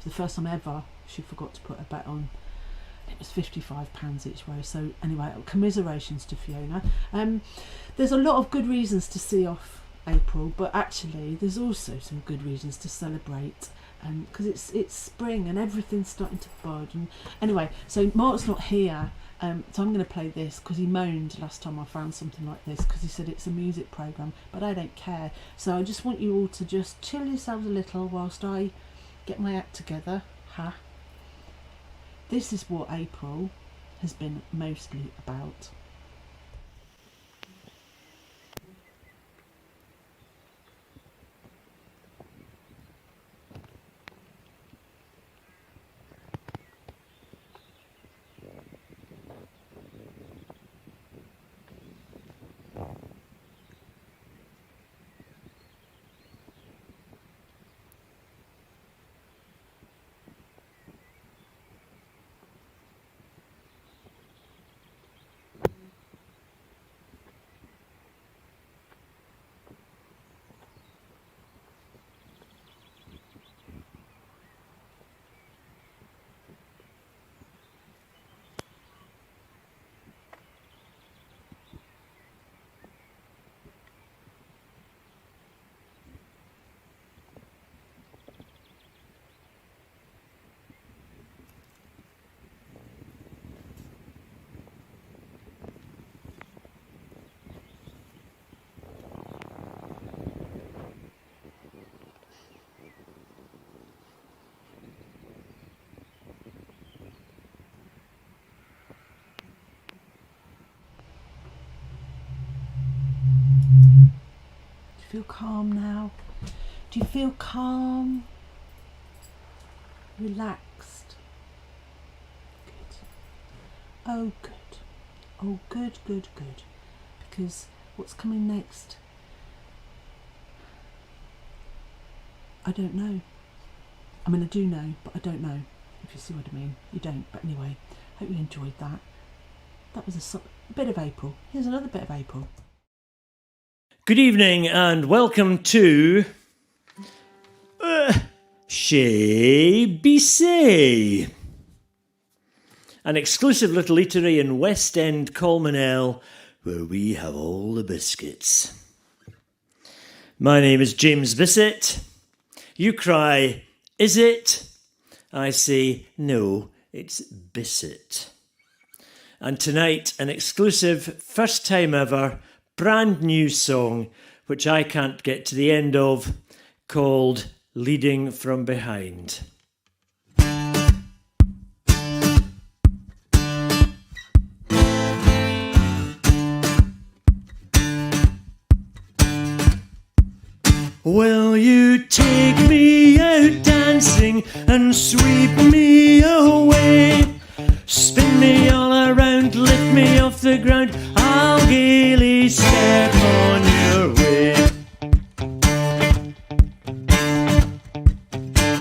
It's the first time ever she forgot to put a bet on. It was £55 each way. So anyway, commiserations to Fiona. There's a lot of good reasons to see off April, but actually there's also some good reasons to celebrate, because it's spring and everything's starting to bud. And anyway, so Mark's not here, so I'm going to play this because he moaned last time I found something like this, because he said it's a music programme, but I don't care. So I just want you all to just chill yourselves a little whilst I get my act together. This is what April has been mostly about. Feel calm now? Do you feel calm? Relaxed? Good. Oh, good. Oh, good, good, good. Because what's coming next? I don't know. I mean, I do know, but I don't know. If you see what I mean. You don't. But anyway, hope you enjoyed that. That was a bit of April. Here's another bit of April. Good evening and welcome to Chez Bisset, an exclusive little eatery in West End Colmanel where we have all the biscuits. My name is James Bissett. You cry, is it? I say, no, it's Bissett. And tonight, an exclusive, first time ever, brand new song, which I can't get to the end of, called Leading From Behind. Will you take me out dancing and sweep me away? Spin me all around, lift me off the ground, I'll gaily step on your way.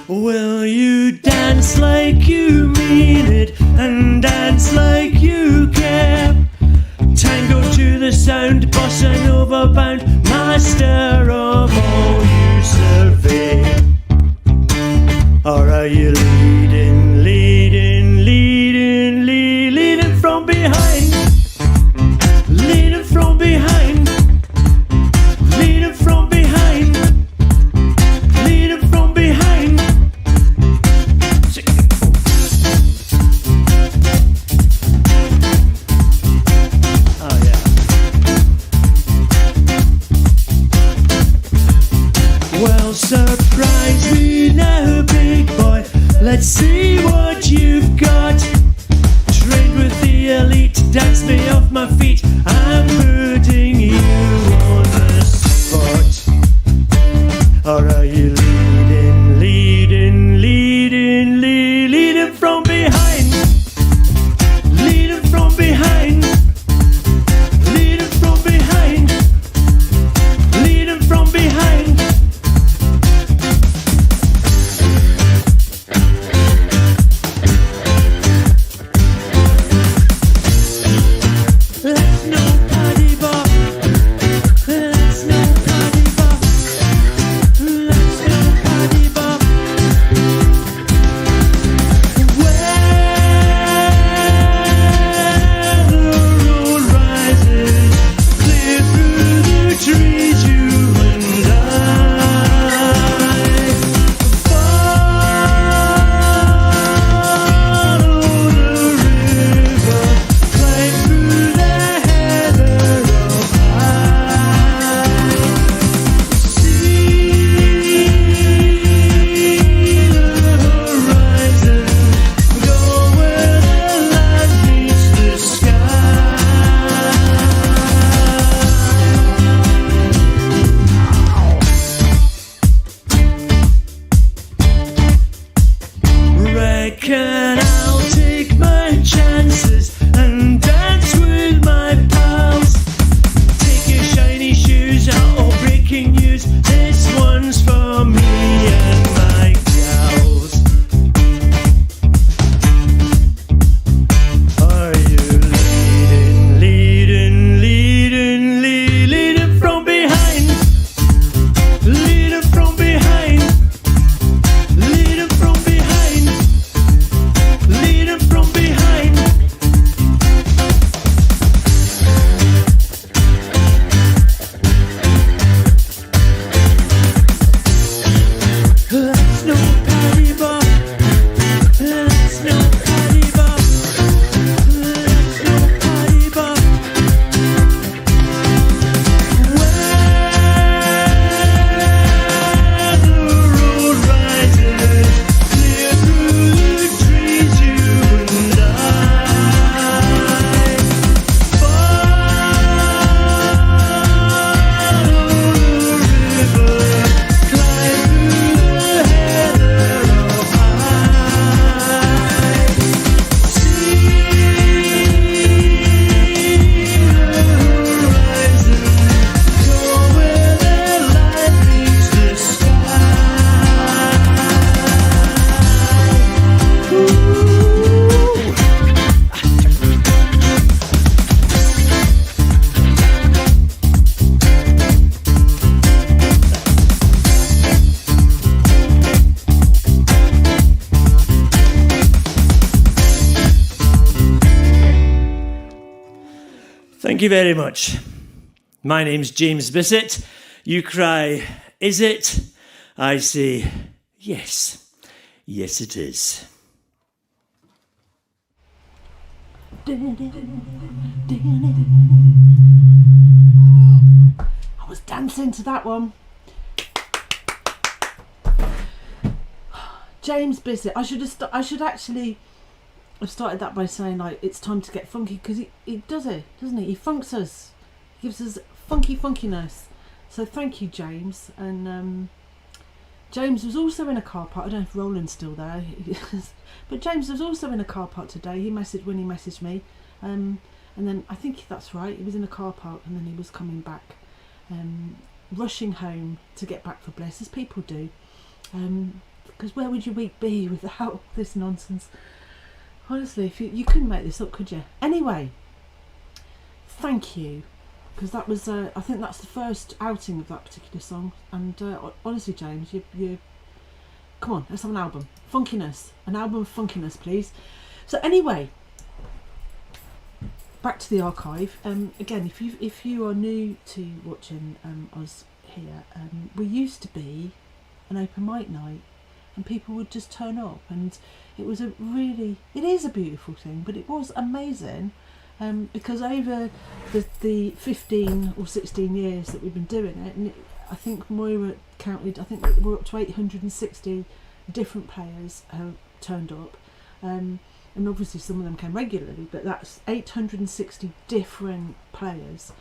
Will you dance like you mean it and dance like you care? Tango to the sound, bossa nova bound, master of all you survey. Or are you leading, leading, leading, leading from behind? Leading from behind. Leading from behind. Leading from behind. Oh yeah. Thank you very much. My name's James Bissett. You cry, is it? I say, yes. Yes, it is. I was dancing to that one. James Bissett. I should actually have started that by saying like it's time to get funky, because he does it, doesn't he? He funks us. He gives us funkiness. So thank you, James. And James was also in a car park. I don't know if Roland's still there, but James was also in a car park today. He messaged me, and then I think that's right. He was in a car park, and then he was coming back, rushing home to get back for Bliss, as people do. Because where would your week be without this nonsense? Honestly, if you couldn't make this up, could you? Anyway, thank you, because that was I think that's the first outing of that particular song. And honestly, James, you come on, let's have an album, funkiness, an album of funkiness, please. So anyway, back to the archive. Again, if you are new to watching us here, we used to be an open mic night, and people would just turn up, and it is a beautiful thing, but it was amazing, because over the 15 or 16 years that we've been doing it, and I think Moira counted, I think we're up to 860 different players have turned up, and obviously some of them came regularly, but that's 860 different players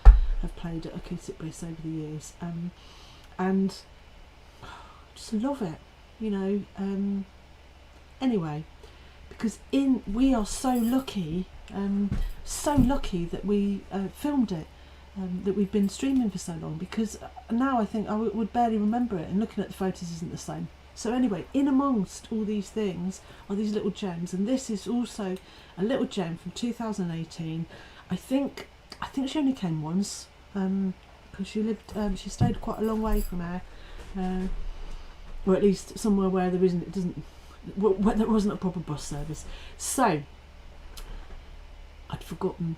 have played at Acoustic Bliss over the years, and just love it, you know. Anyway, because we are so lucky that we filmed it, that we've been streaming for so long, because now I think I would barely remember it, and looking at the photos isn't the same. So anyway, in amongst all these things are these little gems, and this is also a little gem from 2018. I think she only came once, because she stayed quite a long way from here, or at least somewhere where there wasn't a proper bus service. So I've forgotten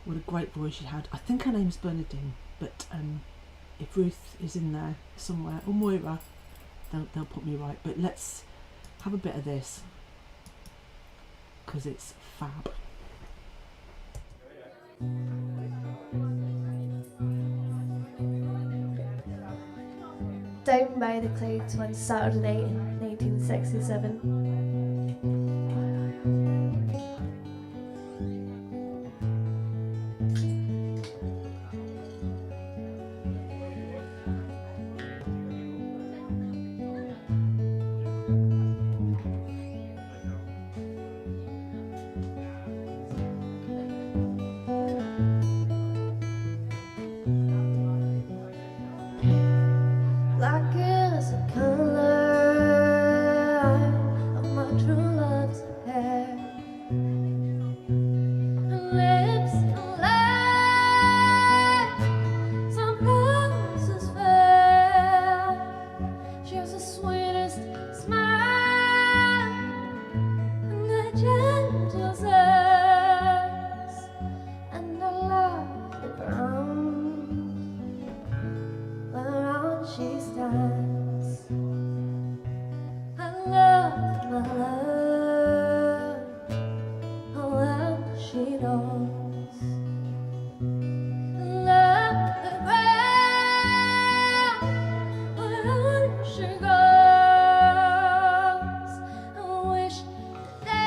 what a great voice she had. I think her name's Bernadine, but if Ruth is in there somewhere, or Moira, they'll put me right. But let's have a bit of this, because it's fab. Down by the Clouds one Saturday night in 1967. Black is the color of my true love's hair. Her lips are like some roses fair. She has the sweetest smile and the gentlest eyes, and I love the ground whereon she stands. I love my love, how well she knows. I love the ground whereon she goes. I wish the day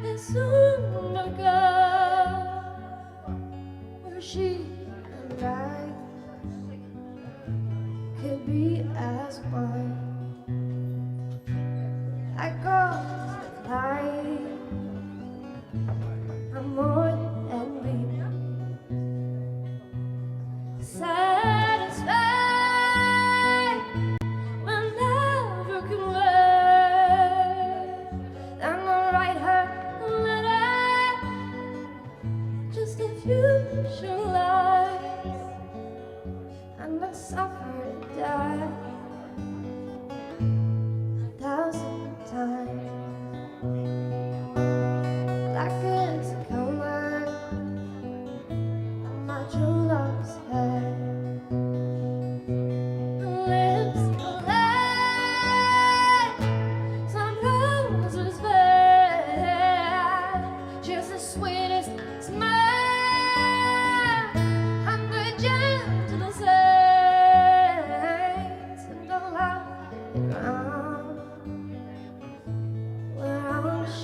is soon to go, where she and I could be as one. I go to light, I'm more than envy, satisfied, but never can wait. Then I'll write her a letter, just a few short lines, and I suffer to die 1,000 times.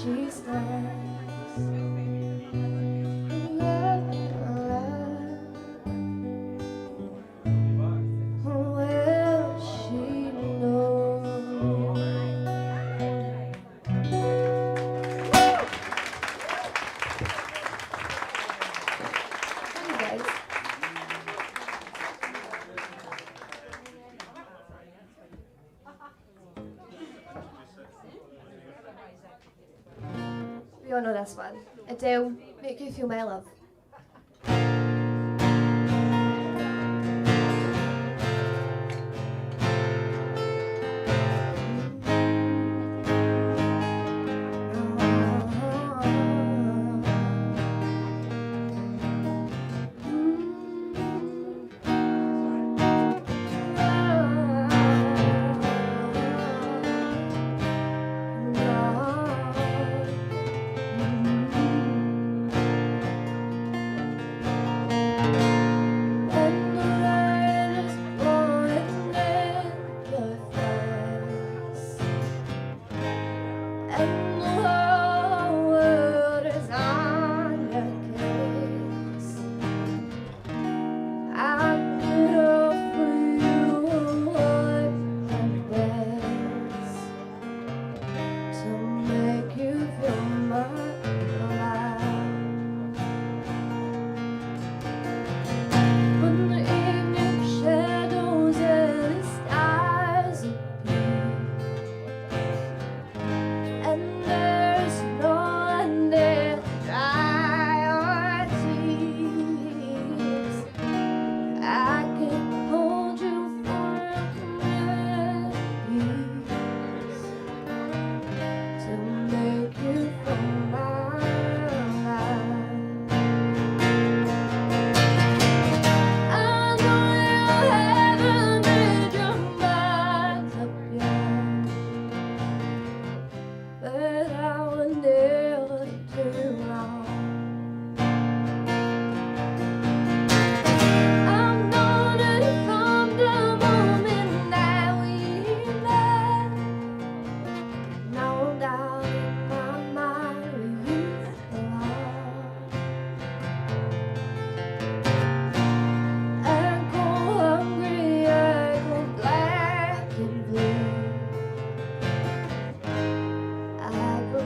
she stays. Will she know? Hey guys. We all know this one. Adele, Make You Feel My Love. I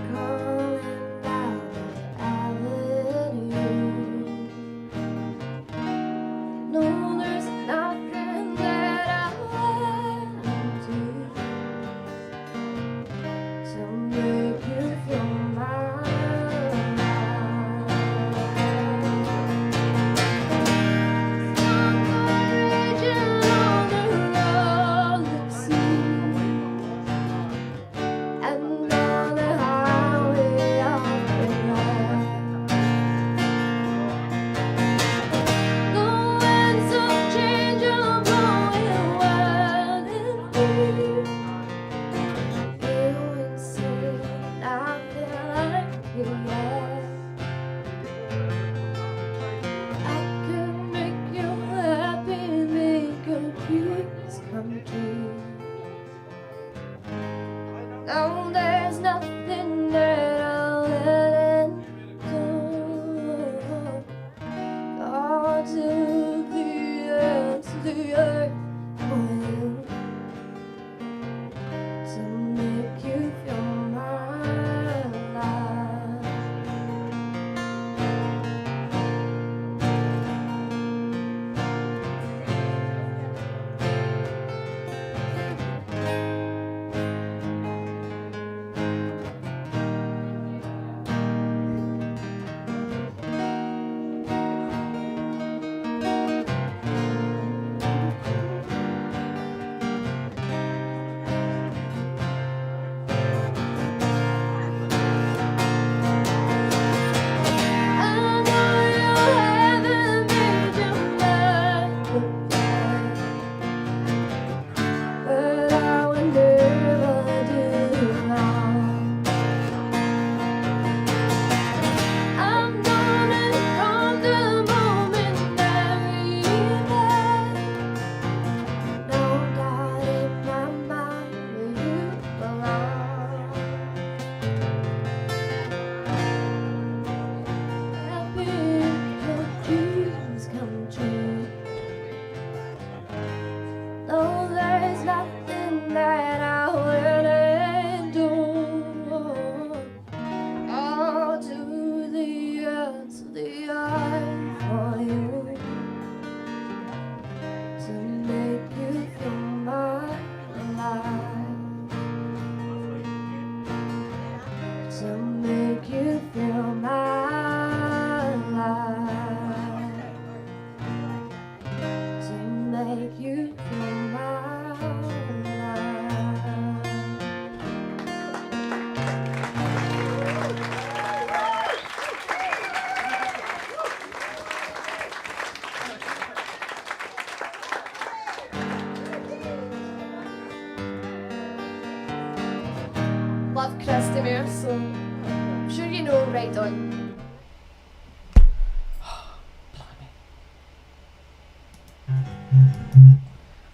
crusty mouse, so I'm sure you know right on.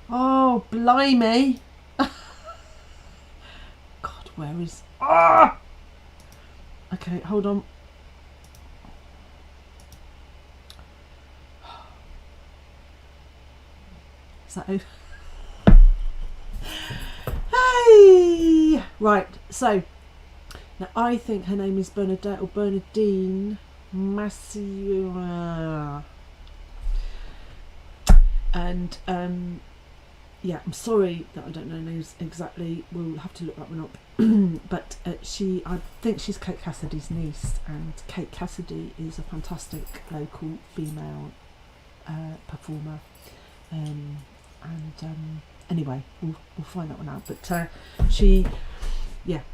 Oh, blimey. God, where is... Ah! Okay, hold on. Is that over? Hey! Right, so now I think her name is Bernadette or Bernadine Massieu. And yeah, I'm sorry that I don't know names exactly. We'll have to look that one up. But I think she's Kate Cassidy's niece, and Kate Cassidy is a fantastic local female performer. Anyway, we'll find that one out. But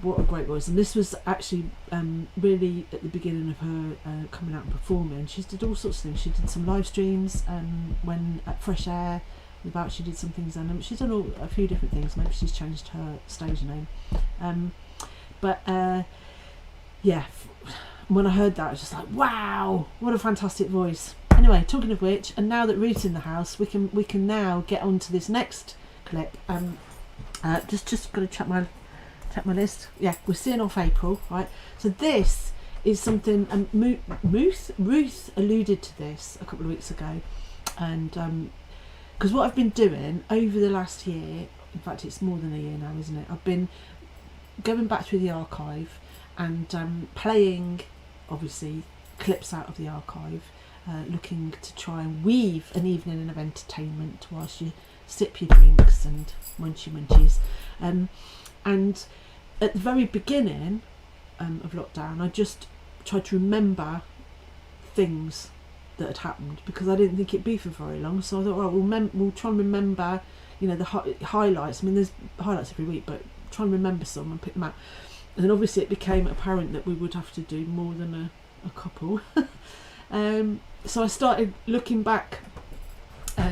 what a great voice. And this was actually really at the beginning of her coming out and performing. She did all sorts of things. She did some live streams when at Fresh Air. She did some things, and she's done a few different things. Maybe she's changed her stage name. When I heard that, I was just like, wow, what a fantastic voice. Anyway, talking of which, and now that Ruth's in the house, we can now get on to this next clip. Just got to check my list. Yeah, we're seeing off April, right? So this is something. Ruth alluded to this a couple of weeks ago, and because what I've been doing over the last year, in fact it's more than a year now, isn't it? I've been going back through the archive and playing, obviously, clips out of the archive, looking to try and weave an evening of entertainment whilst you sip your drinks and munchies. And at the very beginning of lockdown, I just tried to remember things that had happened, because I didn't think it'd be for very long. So I thought, well, we'll try and remember, the highlights. I mean, there's highlights every week, but try and remember some and pick them out. And then obviously it became apparent that we would have to do more than a couple. So I started looking back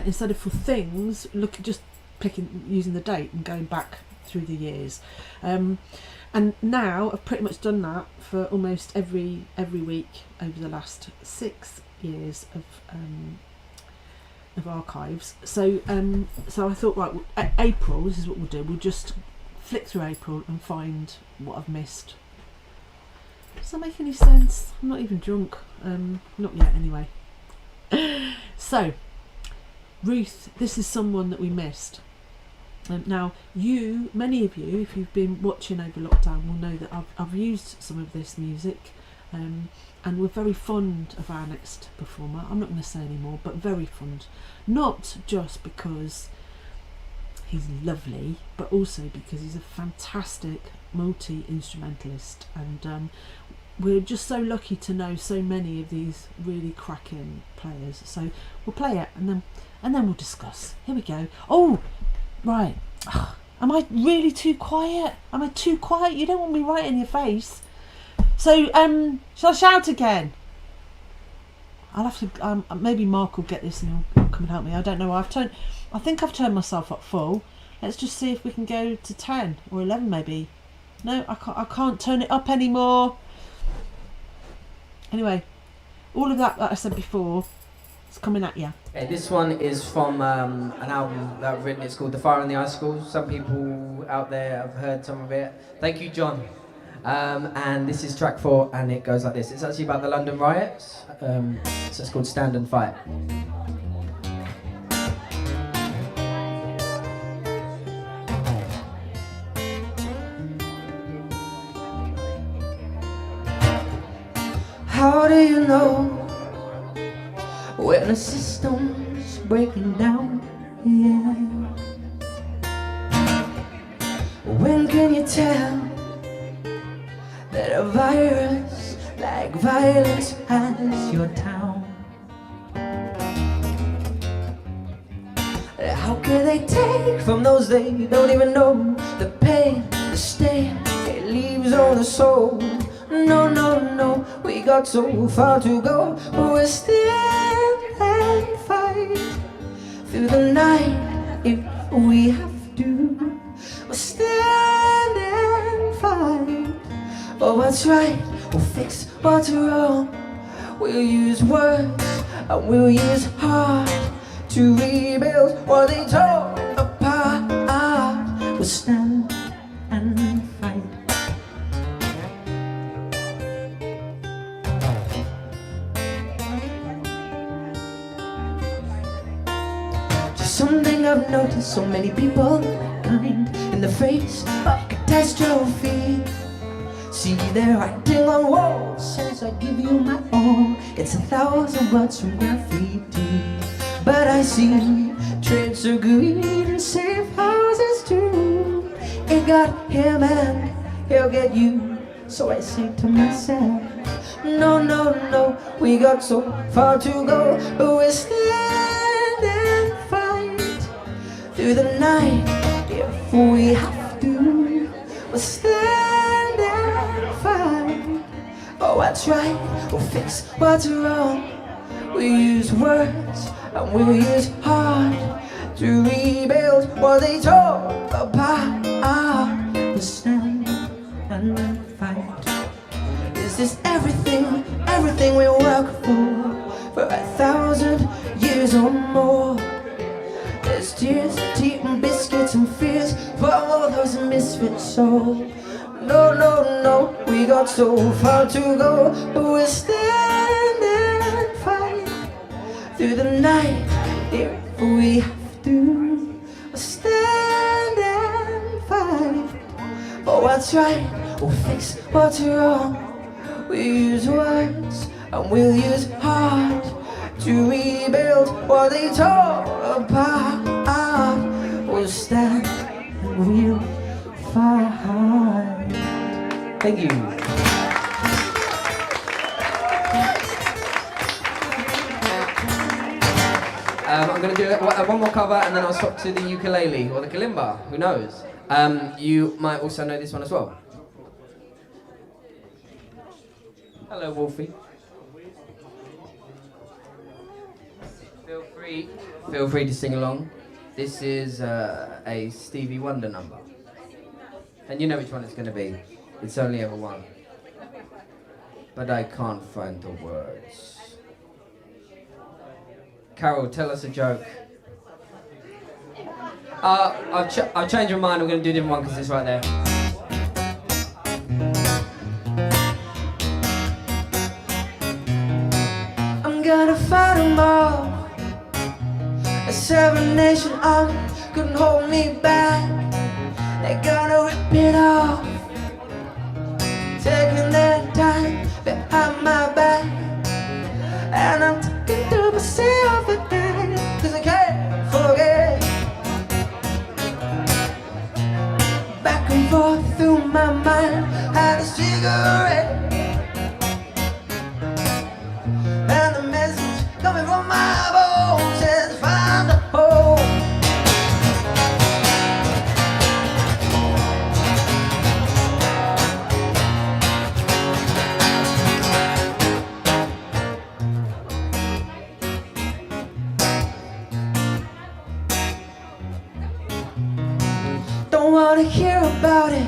instead of for things, using the date and going back through the years. And now I've pretty much done that for almost every week over the last 6 years of archives. So I thought, right, April, this is what we'll do. We'll just flick through April and find what I've missed. Does that make any sense? I'm not even drunk. Not yet, anyway. So, Ruth, this is someone that we missed. Now, many of you, if you've been watching over lockdown, will know that I've used some of this music, and we're very fond of our next performer. I'm not going to say any more, but very fond. Not just because he's lovely, but also because he's a fantastic multi-instrumentalist, and we're just so lucky to know so many of these really cracking players. So we'll play it and then we'll discuss. Here we go. Oh, right. Am I really too quiet? Am I too quiet? You don't want me right in your face. So shall I shout again? I'll have to. Maybe Mark will get this and he'll come and help me. I don't know. I think I've turned myself up full. Let's just see if we can go to 10 or 11 maybe. No, I can't turn it up anymore. Anyway, all of that I said before, it's coming at you. Okay, this one is from an album that I've written. It's called The Fire in the Icicle. Some people out there have heard some of it. Thank you, John. And this is track 4, and it goes like this. It's actually about the London riots, so it's called Stand and Fight. How do you know when a system's breaking down? Yeah. When can you tell that a virus like violence has your town? How can they take from those they don't even know the pain, the stain it leaves on the soul? No, no, no, we got so far to go, but we'll stand and fight through the night if we have to. We'll stand and fight Oh, what's right will fix what's wrong. We'll use words and we'll use heart to rebuild what they tore apart. We'll stand and fight. Just something I've noticed, so many people kind in the face of catastrophe. See, they're writing on walls, says I give you my all. It's 1,000 words from graffiti. But I see traits of greed and safe houses too. It got him and he'll get you. So I say to myself, no, no, no, we got so far to go. But we'll stand and fight through the night if we have to. We'll stand and fight. Oh, that's right, we'll fix what's wrong. We use words and we'll use heart to rebuild what they tore apart. We'll stand and fight. Is this everything, everything we work for 1,000 years or more? There's tears, tea and biscuits and fears for all those misfit souls. No, no, no, we got so far to go, but we'll stand and fight through the night if we have to. We'll stand and fight for what's right, we'll fix what's wrong. We use words and we'll use heart to rebuild what they tore apart. We'll stand and we'll fight. Thank you. I'm going to do one more cover and then I'll swap to the ukulele or the kalimba, who knows. You might also know this one as well. Hello, Wolfie. Feel free to sing along. This is a Stevie Wonder number. And you know which one it's going to be. It's only ever one. But I can't find the words. Carol, tell us a joke. I've changed my mind. I'm going to do a different one because it's right there. I'm gonna fight them all. A 7-nation army couldn't hold me back. They're gonna rip it off, taking their time behind my back. And I'm talking to myself again, cause I can't forget. Back and forth through my mind, had a cigarette. And the message coming from my bones says find a home. Don't wanna hear about it.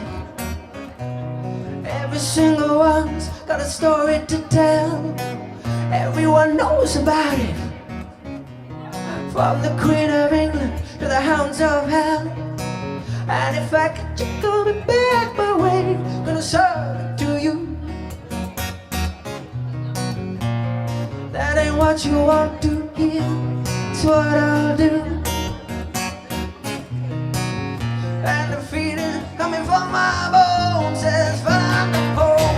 Every single one's got a story to tell. Everyone knows about it. From the Queen of England to the hounds of hell. And if I catch you coming back my way, gonna serve it to you. That ain't what you want to hear, it's what I'll do. And the feeling coming from my bones says find a home.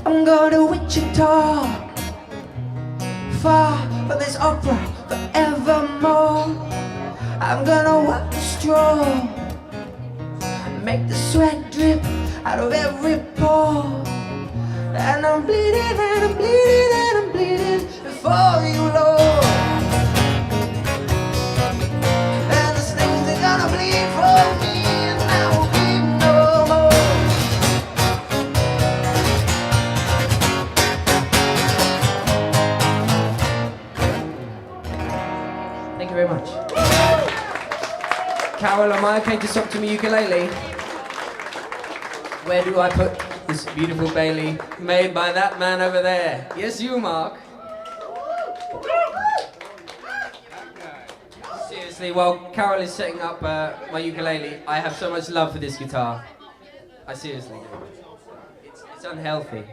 I'm going to Wichita, far from this opera forevermore. I'm gonna wipe the straw, make the sweat drip out of every pore. And I'm bleeding and I'm bleeding and I'm bleeding before you, Lord. And the things are gonna bleed for me and I will bleed no more. much. Carol, am I okay to stop to my ukulele? Where do I put this beautiful Bailey made by that man over there? Yes, you, Mark. Seriously, while Carol is setting up my ukulele, I have so much love for this guitar. I seriously do. It's unhealthy.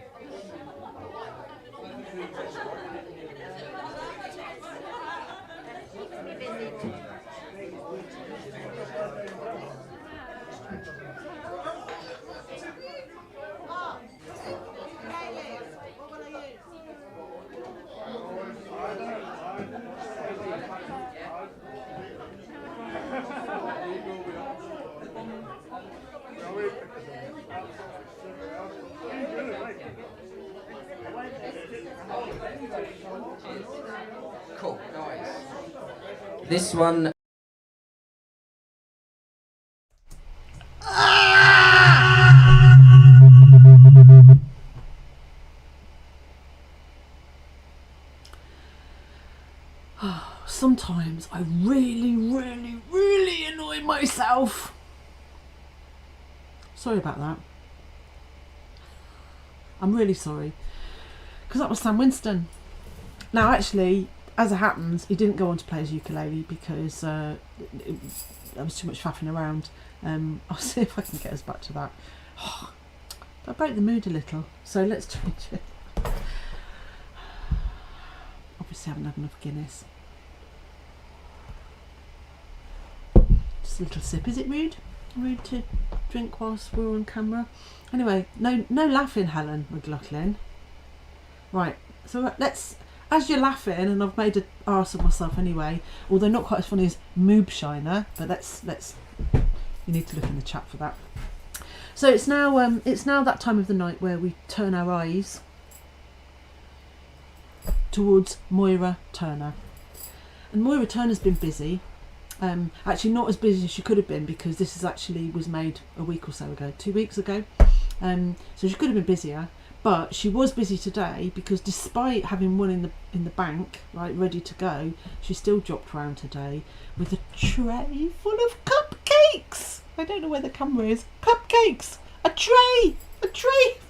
Cool, no worries. This one. Sometimes I really annoy myself. Sorry about that. I'm really sorry. Because that was Sam Winston. Now actually, as it happens, he didn't go on to play his ukulele because there was too much faffing around. I'll see if I can get us back to that. I broke the mood a little, so let's change it. Obviously I haven't had enough Guinness. Just a little sip. Is it rude? Rude to drink whilst we're on camera? Anyway, no laughing, Helen McLaughlin. Right, so let's, as you're laughing, and I've made an arse of myself anyway, although not quite as funny as Moob Shiner, but let's you need to look in the chat for that. So it's now that time of the night where we turn our eyes towards Moira Turner. And Moira Turner's been busy. Actually not as busy as she could have been, because this is actually was made a week or so ago, 2 weeks ago. So she could have been busier, but she was busy today because despite having one in the bank, right, ready to go, she still dropped around today with a tray full of cupcakes. I don't know where the camera is. Cupcakes! A tray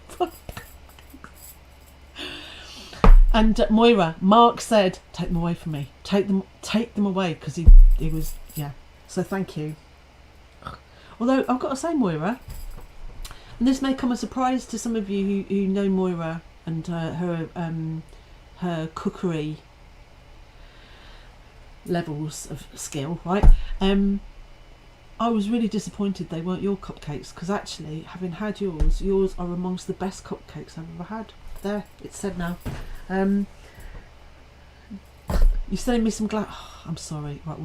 full of cupcakes. And Moira, Mark said, take them away from me. Take them away, because he was, yeah. So thank you. Although I've got to say, Moira, and this may come as a surprise to some of you who know Moira and her cookery levels of skill, right? I was really disappointed they weren't your cupcakes, because actually, having had yours are amongst the best cupcakes I've ever had. There, it's said now. You're sending me some glass. Oh, I'm sorry. Right,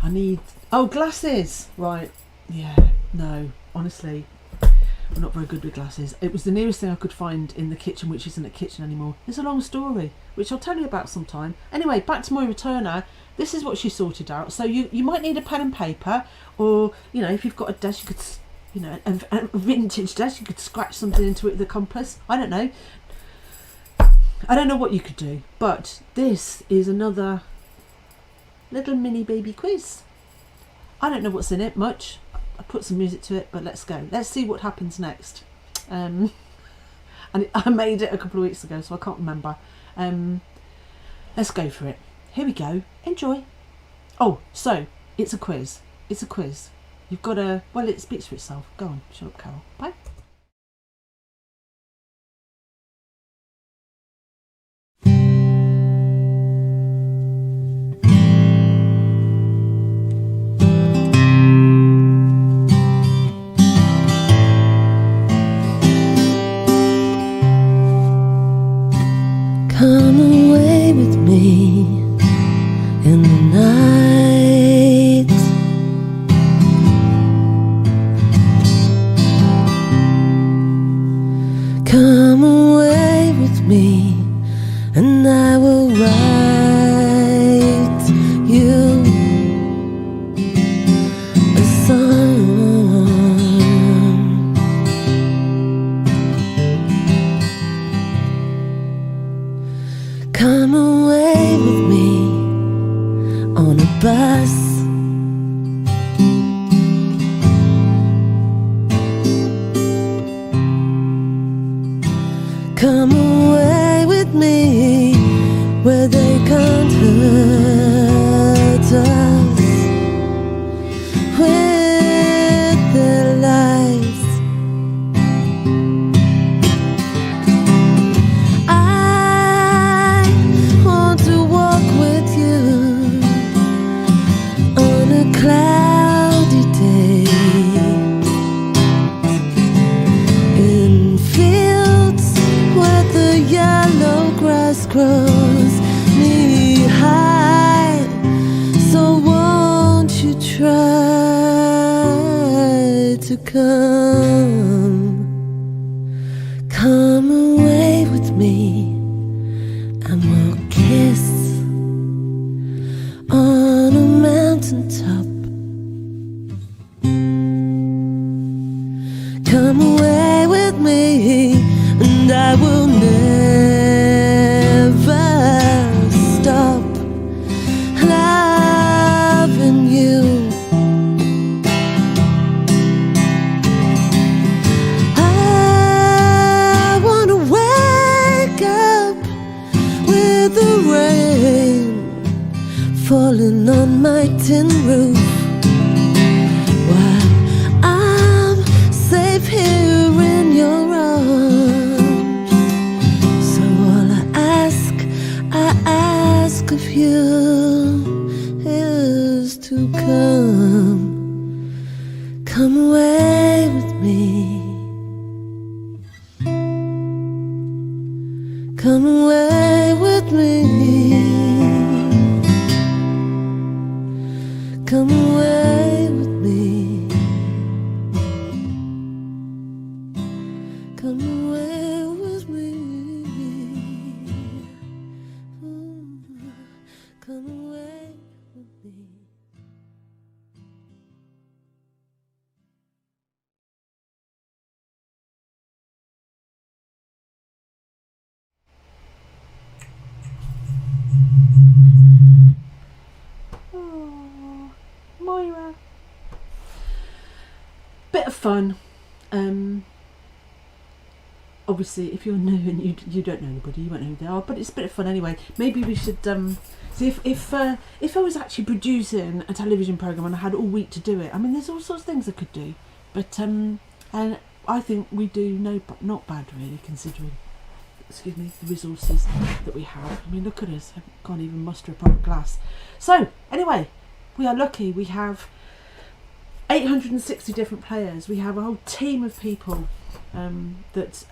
I need. Oh, glasses. Right. Yeah. No. Honestly, I'm not very good with glasses. It was the nearest thing I could find in the kitchen, which isn't a kitchen anymore. It's a long story, which I'll tell you about sometime. Anyway, back to Moira Turner. This is what she sorted out. So you might need a pen and paper, or if you've got a desk, you could, a vintage desk, you could scratch something into it with a compass. I don't know. I don't know what you could do, but this is another little mini baby quiz. I don't know what's in it much. I put some music to it, but let's go. Let's see what happens next. And I made it a couple of weeks ago, so I can't remember. Let's go for it. Here we go. Enjoy. Oh, so it's a quiz. It's a quiz. You've got to, well, it speaks for itself. Go on, shut up, Carol. Bye. Come away with me in the night. Come away with me, and I will write you a song. Come away with me on a bus. Come away with me where they can't hurt us with their lies. I want to walk with you on a cloudy day in fields where the yellow grass grows knee high. So won't you try to come away with me, and we'll kiss on a mountaintop. Come away with me, and I will never stop loving you. I wanna wake up with the rain falling on my tin roof, while I'm safe here in your arms. So all I ask of you is to come away with me. Come away with me. Come away with me. Come away with me. Come away with me. Oh, Moira. Bit of fun. Obviously, if you're new and you don't know anybody, you won't know who they are. But it's a bit of fun anyway. Maybe we should see if I was actually producing a television program and I had all week to do it. I mean, there's all sorts of things I could do, but and I think we do not bad really, considering the resources that we have. I mean, look at us. I can't even muster a proper glass. So anyway, we are lucky. We have 860 different players. We have a whole team of people that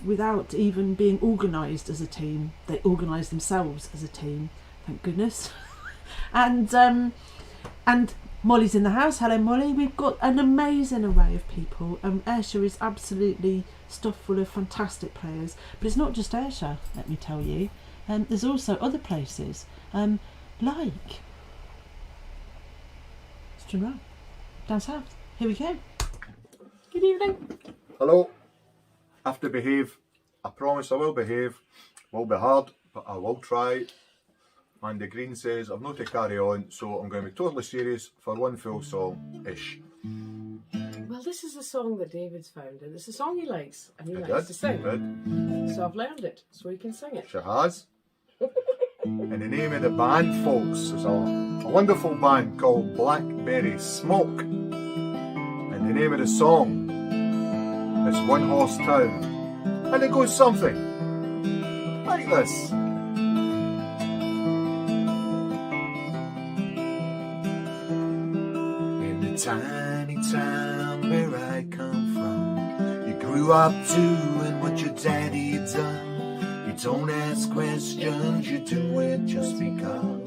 without even being organised as a team, they organise themselves as a team. Thank goodness. and Molly's in the house. Hello, Molly. We've got an amazing array of people. Ayrshire is absolutely stuffed full of fantastic players, but it's not just Ayrshire, let me tell you. There's also other places like Stranraer, down south. Here we go. Good evening. Hello. Have to behave. I promise I will behave. Will be hard, but I will try. And the green says I'm not to carry on, so I'm going to be totally serious for one full song-ish. Well, this is a song that David's found, and it's a song he likes, and he He likes did, to sing. he did. So I've learned it, so he can sing it. She has. And the name of the band, folks, is a wonderful band called Blackberry Smoke. And the name of the song is One Horse Town. And it goes something like this. In the tiny town where I come from, you grew up doing what your daddy done. You don't ask questions, you do it just because.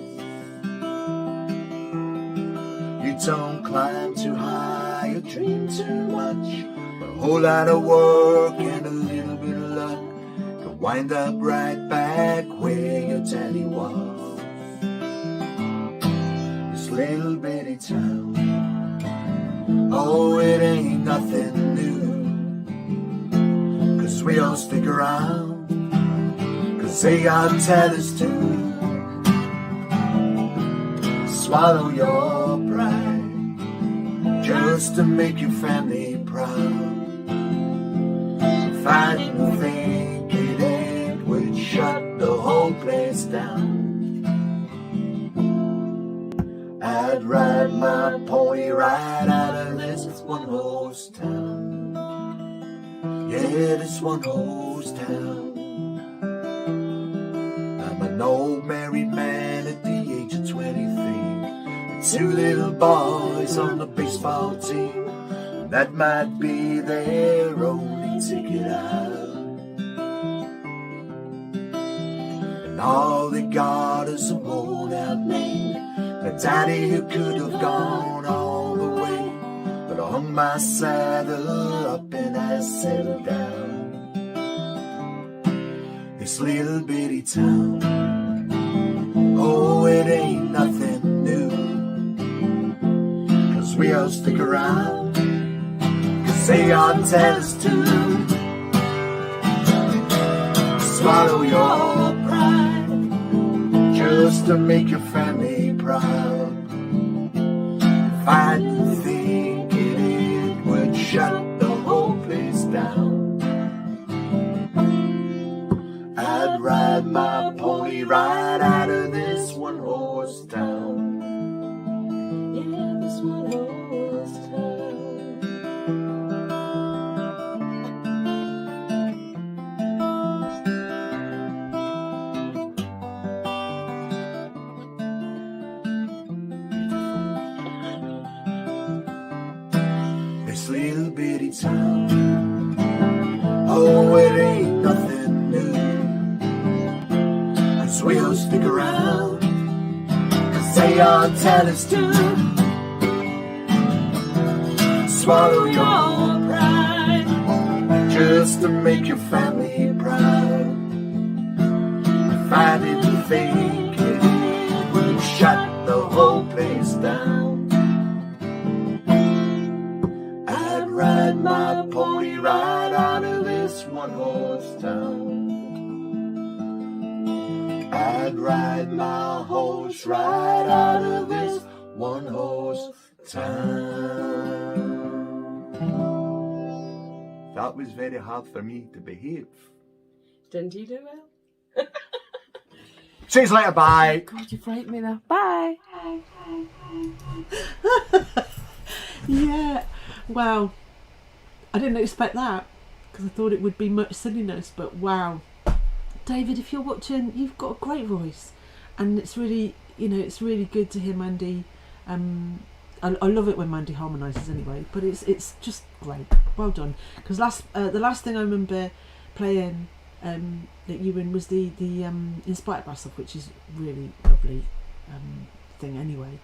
You don't climb too high or dream too much, but a whole lot of work and a little bit of luck can wind up right back where your daddy was. This little bitty town, oh, it ain't nothing new, 'cause we all stick around, 'cause they all tell us to. swallow your pride just to make your family proud. If I didn't think it would shut the whole place down, I'd ride my pony right out of this one-horse town. Yeah, this one-horse town. I'm an old married man at the age of 23, 2 little boys on the baseball team. That might be their only ticket out, and all they got is a worn-out name. A daddy who could have gone all the way, but I hung my saddle up and I settled down. This little bitty town, oh, it ain't nothing new, 'cause we all stick around, 'cause they all tell us to. Swallow your pride just to make your family proud. If I didn't think it would shut the whole place down, I'd ride my pony right out of this one-horse town. Yeah, this one-horse town. This little bitty town, oh, it ain't nothing new, 'cause we'll stick around, 'cause they all tell us to. Swallow your pride just to make your family proud. If I didn't think it would shut the whole place down, ride my pony right out of this one-horse town. I'd ride my horse right out of this one-horse town. That was very hard for me to behave. Didn't you do well? See you later, bye. God, you frightened me there. Bye. Yeah, wow. I didn't expect that, because I thought it would be much silliness, but wow. David, if you're watching, you've got a great voice, and it's really, it's really good to hear Mandy. I love it when Mandy harmonises anyway, but it's just great. Well done. Because the last thing I remember playing that you were in was the Inspired by stuff, which is really lovely thing anyway.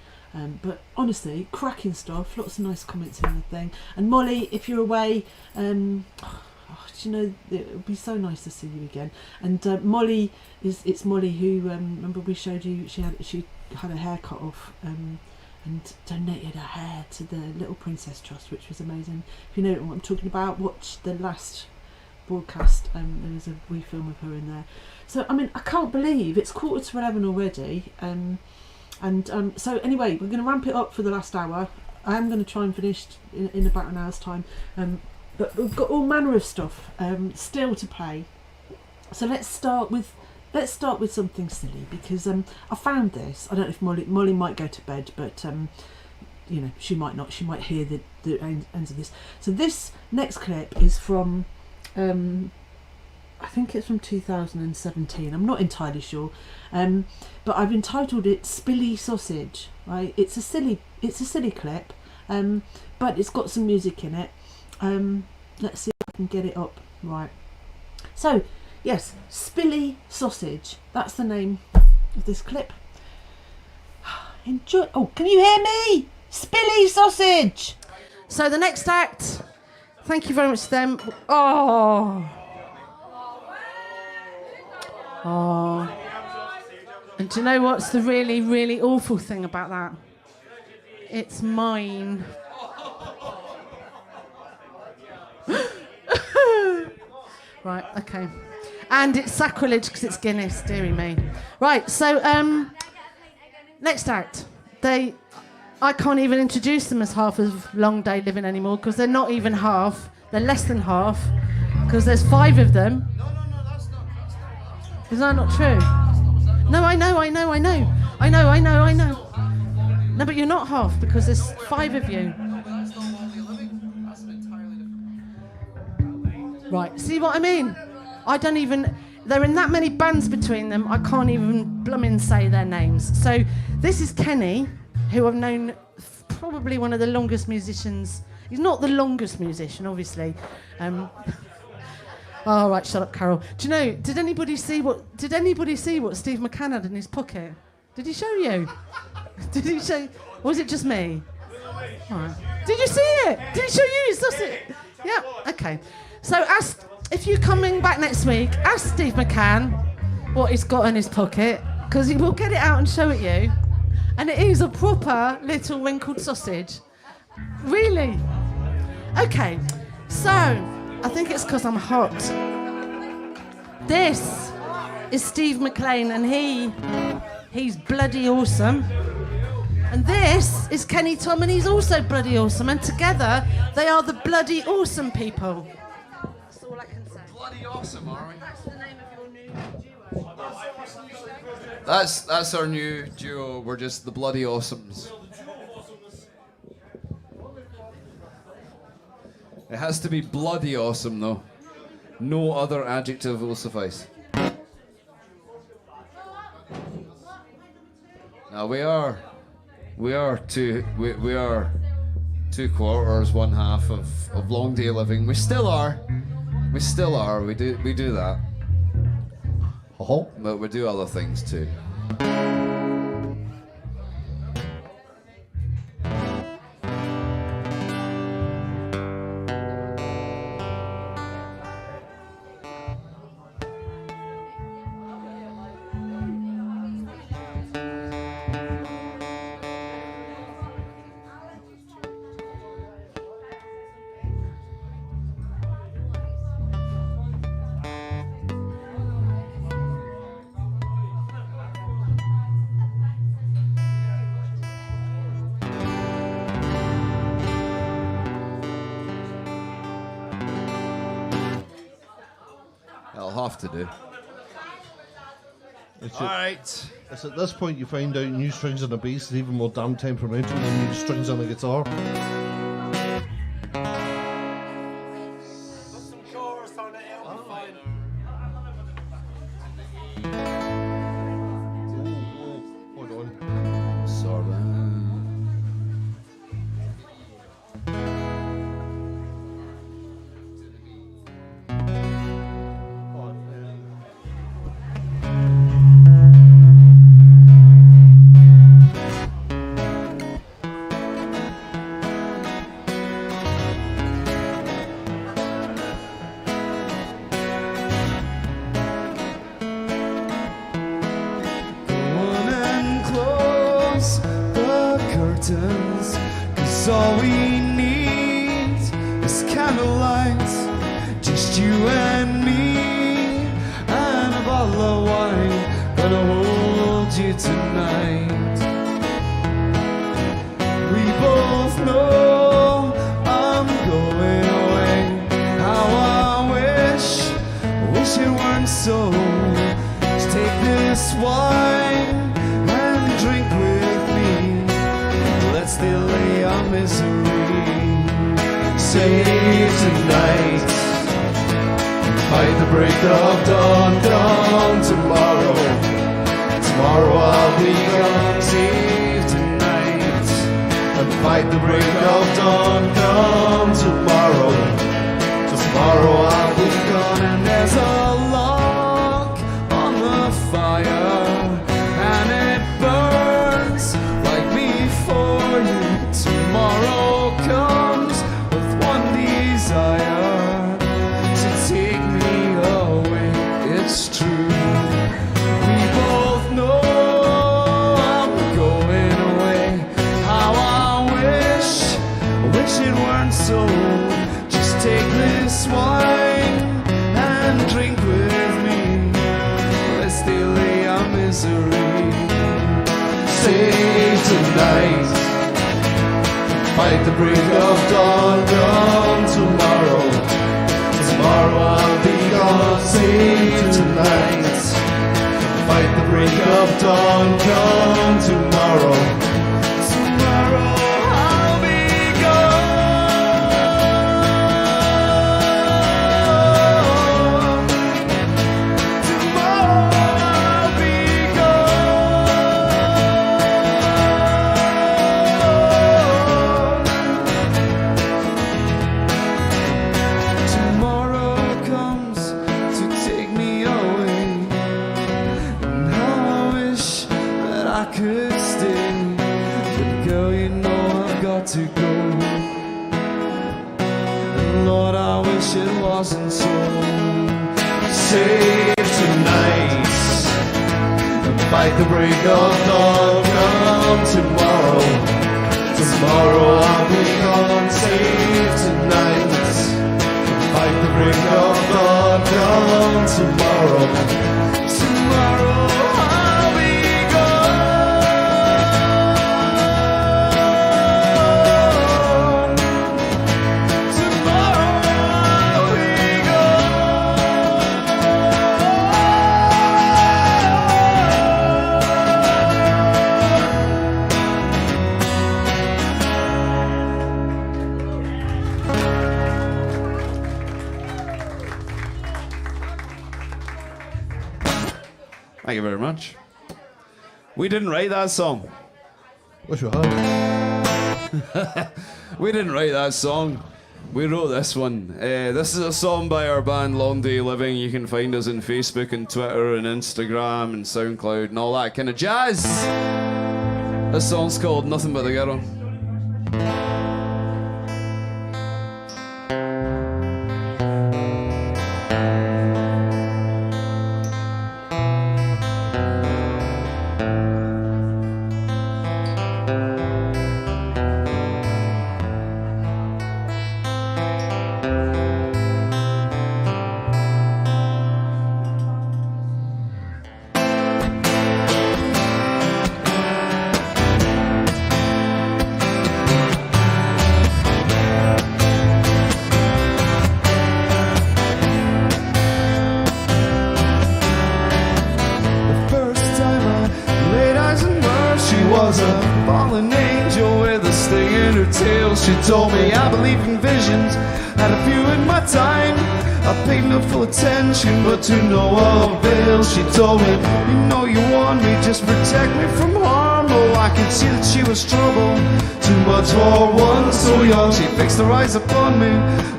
But honestly, cracking stuff, lots of nice comments in the thing. And Molly, if you're away, it would be so nice to see you again. And Molly, it's Molly who, remember we showed you, she had her hair cut off and donated her hair to the Little Princess Trust, which was amazing. If you know what I'm talking about, watch the last broadcast. There was a wee film of her in there. So, I mean, I can't believe it's 11:15 already. So anyway, we're going to ramp it up for the last hour. I am going to try and finish in about an hour's time, but we've got all manner of stuff still to play. So let's start with something silly, because I found this. I don't know if Molly might go to bed, but she might not. She might hear the ends of this. So this next clip is from I think it's from 2017. I'm not entirely sure, but I've entitled it "Spilly Sausage." Right? It's a silly clip, but it's got some music in it. Let's see if I can get it up right. So, yes, "Spilly Sausage." That's the name of this clip. Enjoy. Oh, can you hear me? Spilly Sausage. So the next act. Thank you very much to them. Oh. And do you know what's the really, really awful thing about that? It's mine. Right, okay. And it's sacrilege because it's Guinness, dearie me. Right, so next act. I can't even introduce them as half of Long Day Living anymore because they're not even half. They're less than half because there's 5 of them. No, that's not. Is that not true? No, I know. No, but you're not half because there's 5 of you. Right, see what I mean? They're in that many bands between them, I can't even blummin' say their names. So this is Kenny, who I've known probably one of the longest musicians. He's not the longest musician, obviously. Oh, right, shut up, Carol. Do you know, did anybody see what Steve McCann had in his pocket? Did he show you? Did he show, or was it just me? All right. Did you see it? Did he show you his sausage? Yeah, okay. So if you're coming back next week, ask Steve McCann what he's got in his pocket, because he will get it out and show it you. And it is a proper little wrinkled sausage. Really? Okay, so I think it's because I'm hot. This is Steve McLean, and he's bloody awesome. And this is Kenny Tom, and he's also bloody awesome. And together, they are the Bloody Awesome People. That's all I can say. Bloody awesome, are we? That's the name of your new duo. That's our new duo. We're just the Bloody Awesomes. It has to be bloody awesome, though. No other adjective will suffice. Now we are 2/4, 1/2 of Long Day Living. We still are. We do that. But we do other things too. Have to do. Alright. It's at this point you find out new strings on a bass is even more damn temperamental than new strings on a guitar. Hold on. Sorry. Cause all we need is candlelight, just you and me, and a bottle of wine, gonna hold you tonight. We both know I'm going away. How I wish it weren't so. Just take this wine and drink with me. Let's delay our misery. Save tonight, fight the break of dawn tomorrow. Tomorrow I'll be gone. Save tonight, and fight the break of dawn tomorrow. Tomorrow I'll be gone. And there's a log on the fire, and it burns like me for you. Tomorrow comes with one desire, to take me away. It's true. We both know I'm going away. How I wish it weren't so. Just take this wine and drink with me. Let's delay our misery. save tonight. Fight the break of dawn, come tomorrow. Tomorrow I'll be gone, save tonight. Fight the break of dawn, come tomorrow. Tomorrow I'll be gone. Tomorrow I'll be gone. Tomorrow comes to take me away, and how I wish that I could stay. But girl, you know I've got to go. And Lord, I wish it wasn't so. Save tonight and fight the break of dawn, come tomorrow. Tomorrow I'll be gone, save tonight. Fight the break of dawn, come tomorrow. Tomorrow I'll be gone. Tomorrow I'll be Thank you very much. We didn't write that song. Wish we had. We didn't write that song. We wrote this one. This is a song by our band Long Day Living. You can find us on Facebook and Twitter and Instagram and SoundCloud and all that kind of jazz. This song's called Nothing But the Girl. was a fallen angel with a sting in her tail. She told me I believe in visions, had a few in my time. I paid no full attention, but to no avail. She told me, you know you want me, just protect me from harm. Oh, I could see that she was trouble, too much for one so young. She fixed her eyes upon me,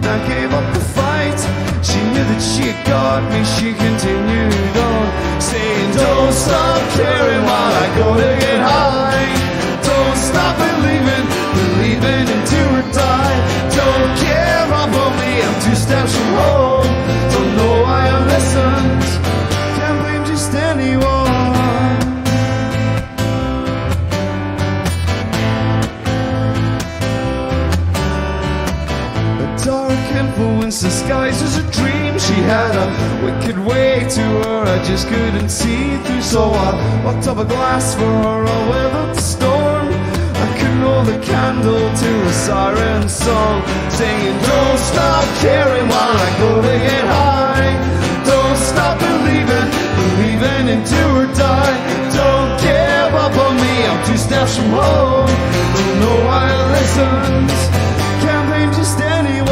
now gave up the fight. She knew that she had got me, she continued on, saying, don't stop caring while I go to get high. Don't stop believing, believing until we die. Don't care about me, I'm 2 steps from home. Don't know why I listened, can't blame just anyone. A dark influence disguised as a dream. She had a wicked way to her I just couldn't see through. So I walked up a glass for her, I'll weather the storm. I couldn't hold a candle to a siren song, saying don't stop caring while I go to get high. Don't stop believing, believing until we die. Don't care about me, I'm 2 steps from home. Don't know why I listened, can't blame just anyone.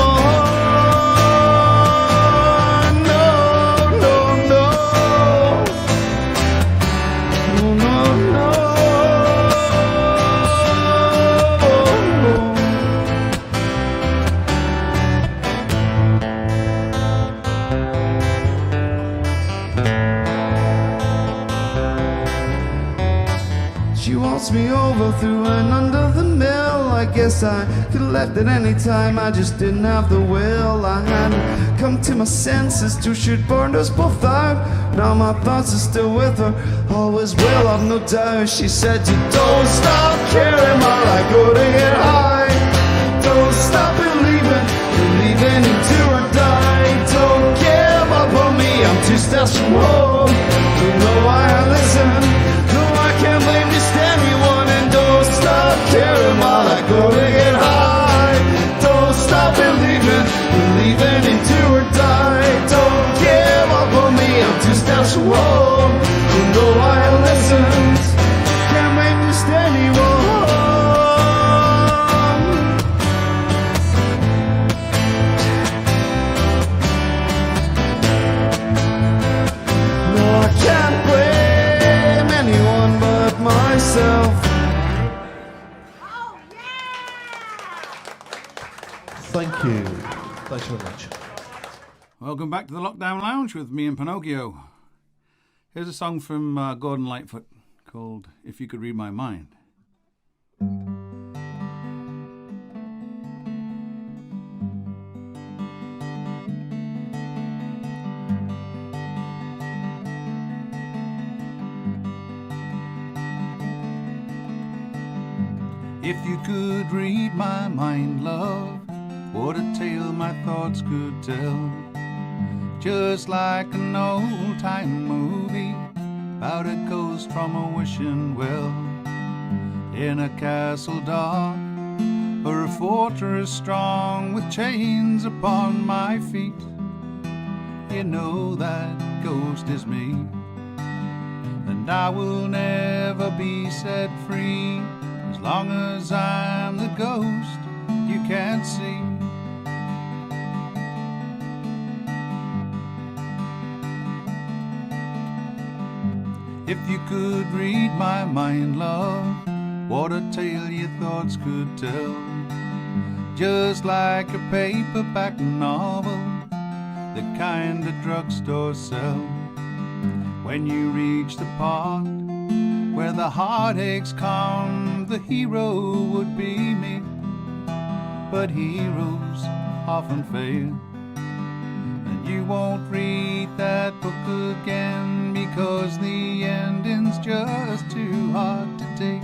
She wants me over through and under the mill. I guess I could have left at any time, I just didn't have the will. I hadn't come to my senses till she'd burned us both out. Now my thoughts are still with her, always will, I've no doubt. She said you don't stop caring while I go to get high. Don't stop believing, believing until I die. Don't care about me, I'm 2 steps from home. Don't know why I listen, no I can't blame just anyone. you. Thanks very much. Welcome back to the Lockdown Lounge with me and Pinocchio. Here's a song from Gordon Lightfoot called If You Could Read My Mind. If you could read my mind, love, what a tale my thoughts could tell. Just like an old-time movie about a ghost from a wishing well. In a castle dark or a fortress strong with chains upon my feet, you know that ghost is me, and I will never be set free as long as I'm the ghost you can't see. If you could read my mind, love, what a tale your thoughts could tell. Just like a paperback novel, the kind that drugstores sell. When you reach the part where the heartaches come, the hero would be me. But heroes often fail, and you won't read that book again because the ending's just too hard to take.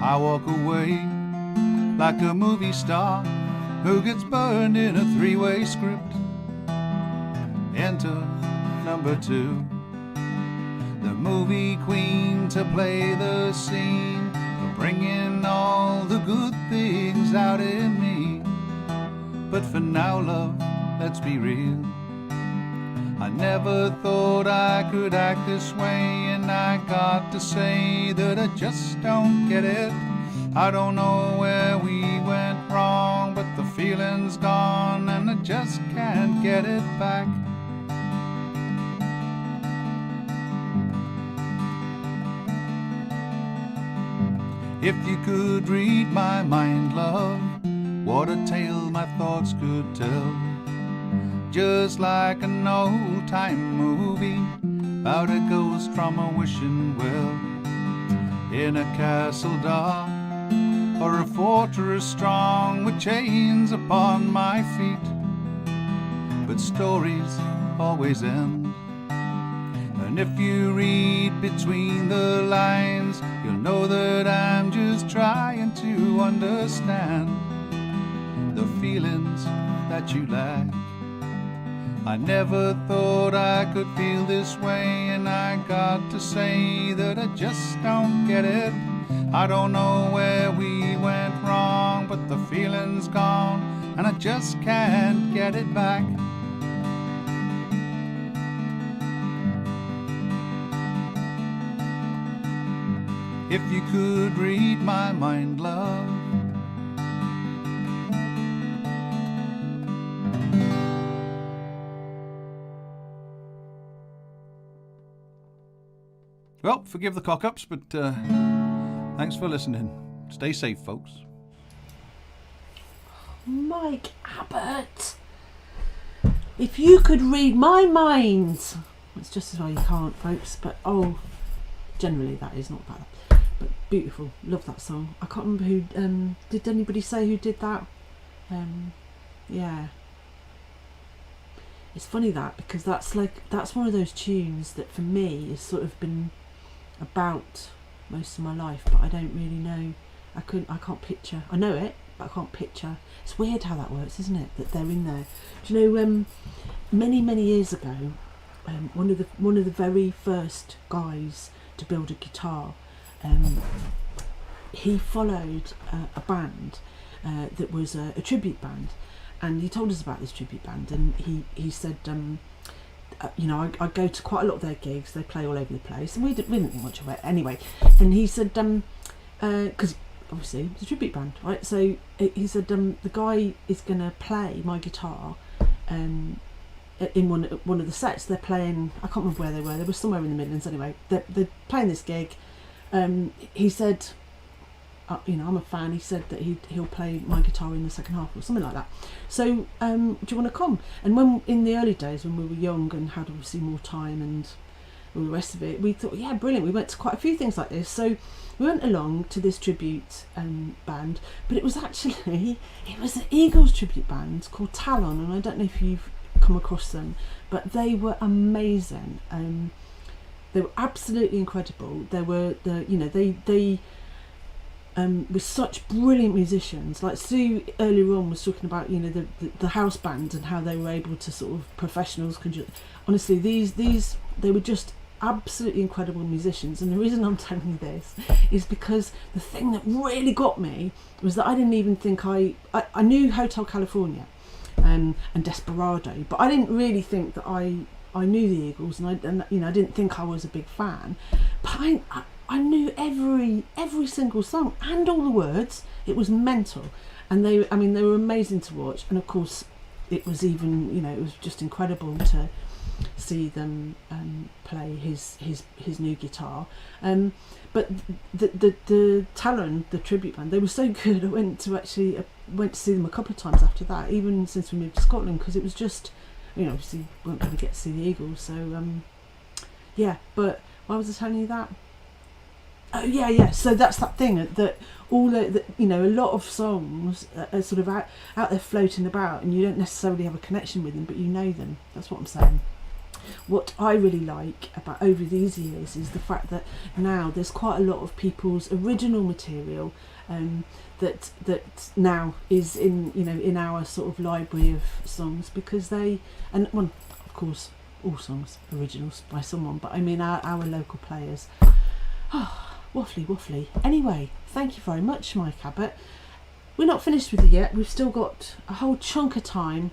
I walk away like a movie star who gets burned in a three-way script. Enter number 2, the movie queen to play the scene, for bringing all the good things out in me. But for now, love, let's be real. I never thought I could act this way, and I got to say that I just don't get it. I don't know where we went wrong, but the feeling's gone and I just can't get it back. If you could read my mind, love, what a tale my thoughts could tell. Just like an old-time movie about a ghost from a wishing well. In a castle dark or a fortress strong with chains upon my feet. But stories always end, and if you read between the lines, you'll know that I'm just trying to understand the feelings that you lack. I never thought I could feel this way, and I got to say that I just don't get it. I don't know where we went wrong, but the feeling's gone and I just can't get it back. If you could read my mind, love. Well, forgive the cock-ups, but thanks for listening. Stay safe, folks. Mike Abbott, if you could read my mind. It's just as well you can't, folks, but generally that is not bad. But beautiful, love that song. I can't remember who, did anybody say who did that? Yeah. It's funny that, because that's one of those tunes that for me has sort of been about most of my life, but I don't really know. I can't picture. I know it, but I can't picture. It's weird how that works, isn't it? That they're in there. Do you know? Many years ago, one of the very first guys to build a guitar, he followed a band that was a tribute band, and he told us about this tribute band, and he said, I go to quite a lot of their gigs. They play all over the place, and we didn't think much of it anyway. And he said, because obviously it's a tribute band, right? So he said, the guy is going to play my guitar in one of the sets. They're playing, I can't remember where they were somewhere in the Midlands anyway. They're playing this gig, he said, you know, I'm a fan. He said that he'll play my guitar in the second half or something like that. So do you want to come? And when in the early days when we were young and had obviously more time and all the rest of it, we thought, yeah, brilliant. We went to quite a few things like this. So we went along to this tribute band, but it was an Eagles tribute band called Talon, and I don't know if you've come across them, but they were amazing. They were absolutely incredible. They were they were such brilliant musicians. Like Sue earlier on was talking about, you know, the house band and how they were able to sort of professionals. Honestly, these they were just absolutely incredible musicians. And the reason I'm telling you this is because the thing that really got me was that I didn't even think I knew Hotel California and Desperado, but I didn't really think that I knew the Eagles, and you know, I didn't think I was a big fan, but I knew every single song and all the words. It was mental, and they were amazing to watch. And of course, it was even, you know, it was just incredible to see them play his new guitar. But the Talon, the tribute band, they were so good. I went to see them a couple of times after that, even since we moved to Scotland, because it was just, you know, obviously we weren't going to get to see the Eagles. So yeah. But why was I telling you that? Oh yeah. So that's that thing that all the you know, a lot of songs are sort of out there floating about, and you don't necessarily have a connection with them, but you know them. That's what I'm saying. What I really like about over these years is the fact that now there's quite a lot of people's original material that now is in, you know, in our sort of library of songs, because of course all songs originals by someone, but I mean our local players. Waffly. Anyway, thank you very much, Mike Abbott. We're not finished with you yet. We've still got a whole chunk of time,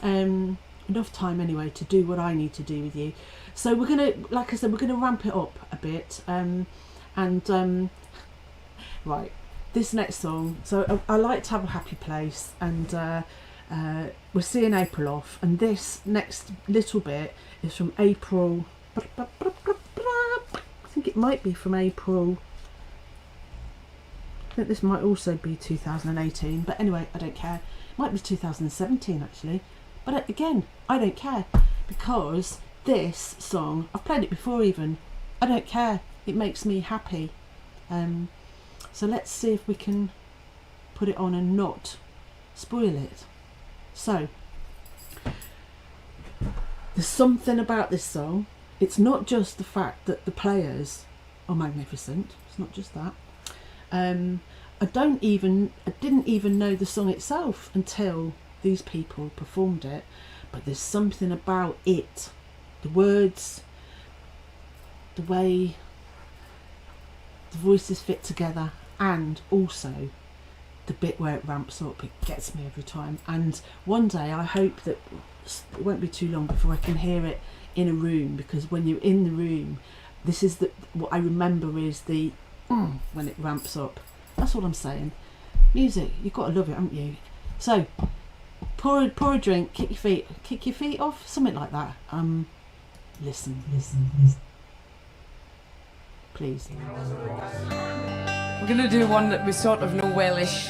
enough time anyway to do what I need to do with you. So we're gonna, like I said, we're gonna ramp it up a bit, right, this next song. So I like to have a happy place, and we're seeing April off, and this next little bit is from April. I think it might be from April. I think this might also be 2018, but anyway, I don't care. It might be 2017 actually, but again, I don't care, because this song, I've played it before even, I don't care, it makes me happy. So let's see if we can put it on and not spoil it. So, there's something about this song. It's not just the fact that the players are magnificent. It's not just that. I didn't even know the song itself until these people performed it. But there's something about it, the words, the way the voices fit together, and also the bit where it ramps up. It gets me every time. And one day I hope that it won't be too long before I can hear it in a room, because when you're in the room, this is what I remember is the when it ramps up. That's what I'm saying. Music, you've got to love it, haven't you? So pour a drink, kick your feet off, something like that. Listen, please. We're gonna do one that we sort of know wellish,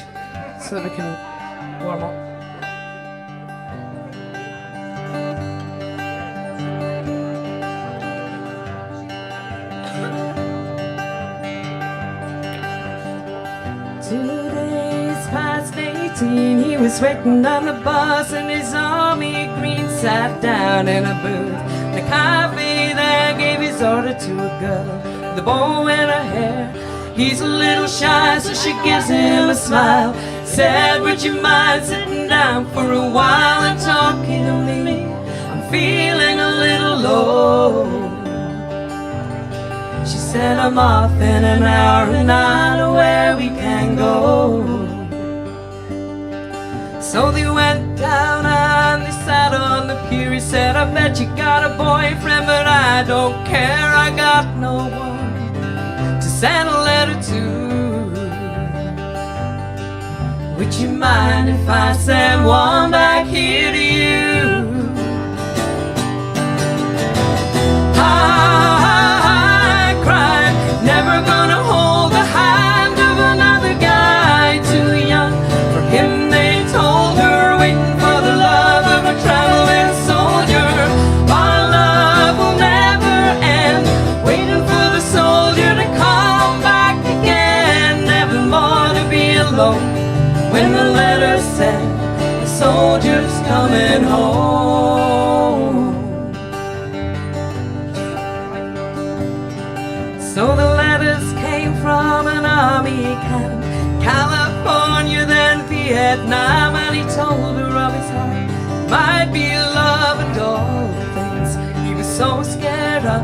so that we can warm up. Past 18, he was sweating on the bus, and his army green sat down in a booth. The cafe there gave his order to a girl, the bow in her hair. He's a little shy, so she gives him a smile. Said, would you mind sitting down for a while and talking to me? I'm feeling a little low. She said, I'm off in an hour and I know where we can go. So they went down and they sat on the pier. He said, I bet you got a boyfriend, but I don't care. I got no one to send a letter to. Would you mind if I send one back here to you? I cried, never gonna soldiers coming home. So the letters came from an army camp, California, then Vietnam, and he told her of his heart might be love and all the things he was so scared of.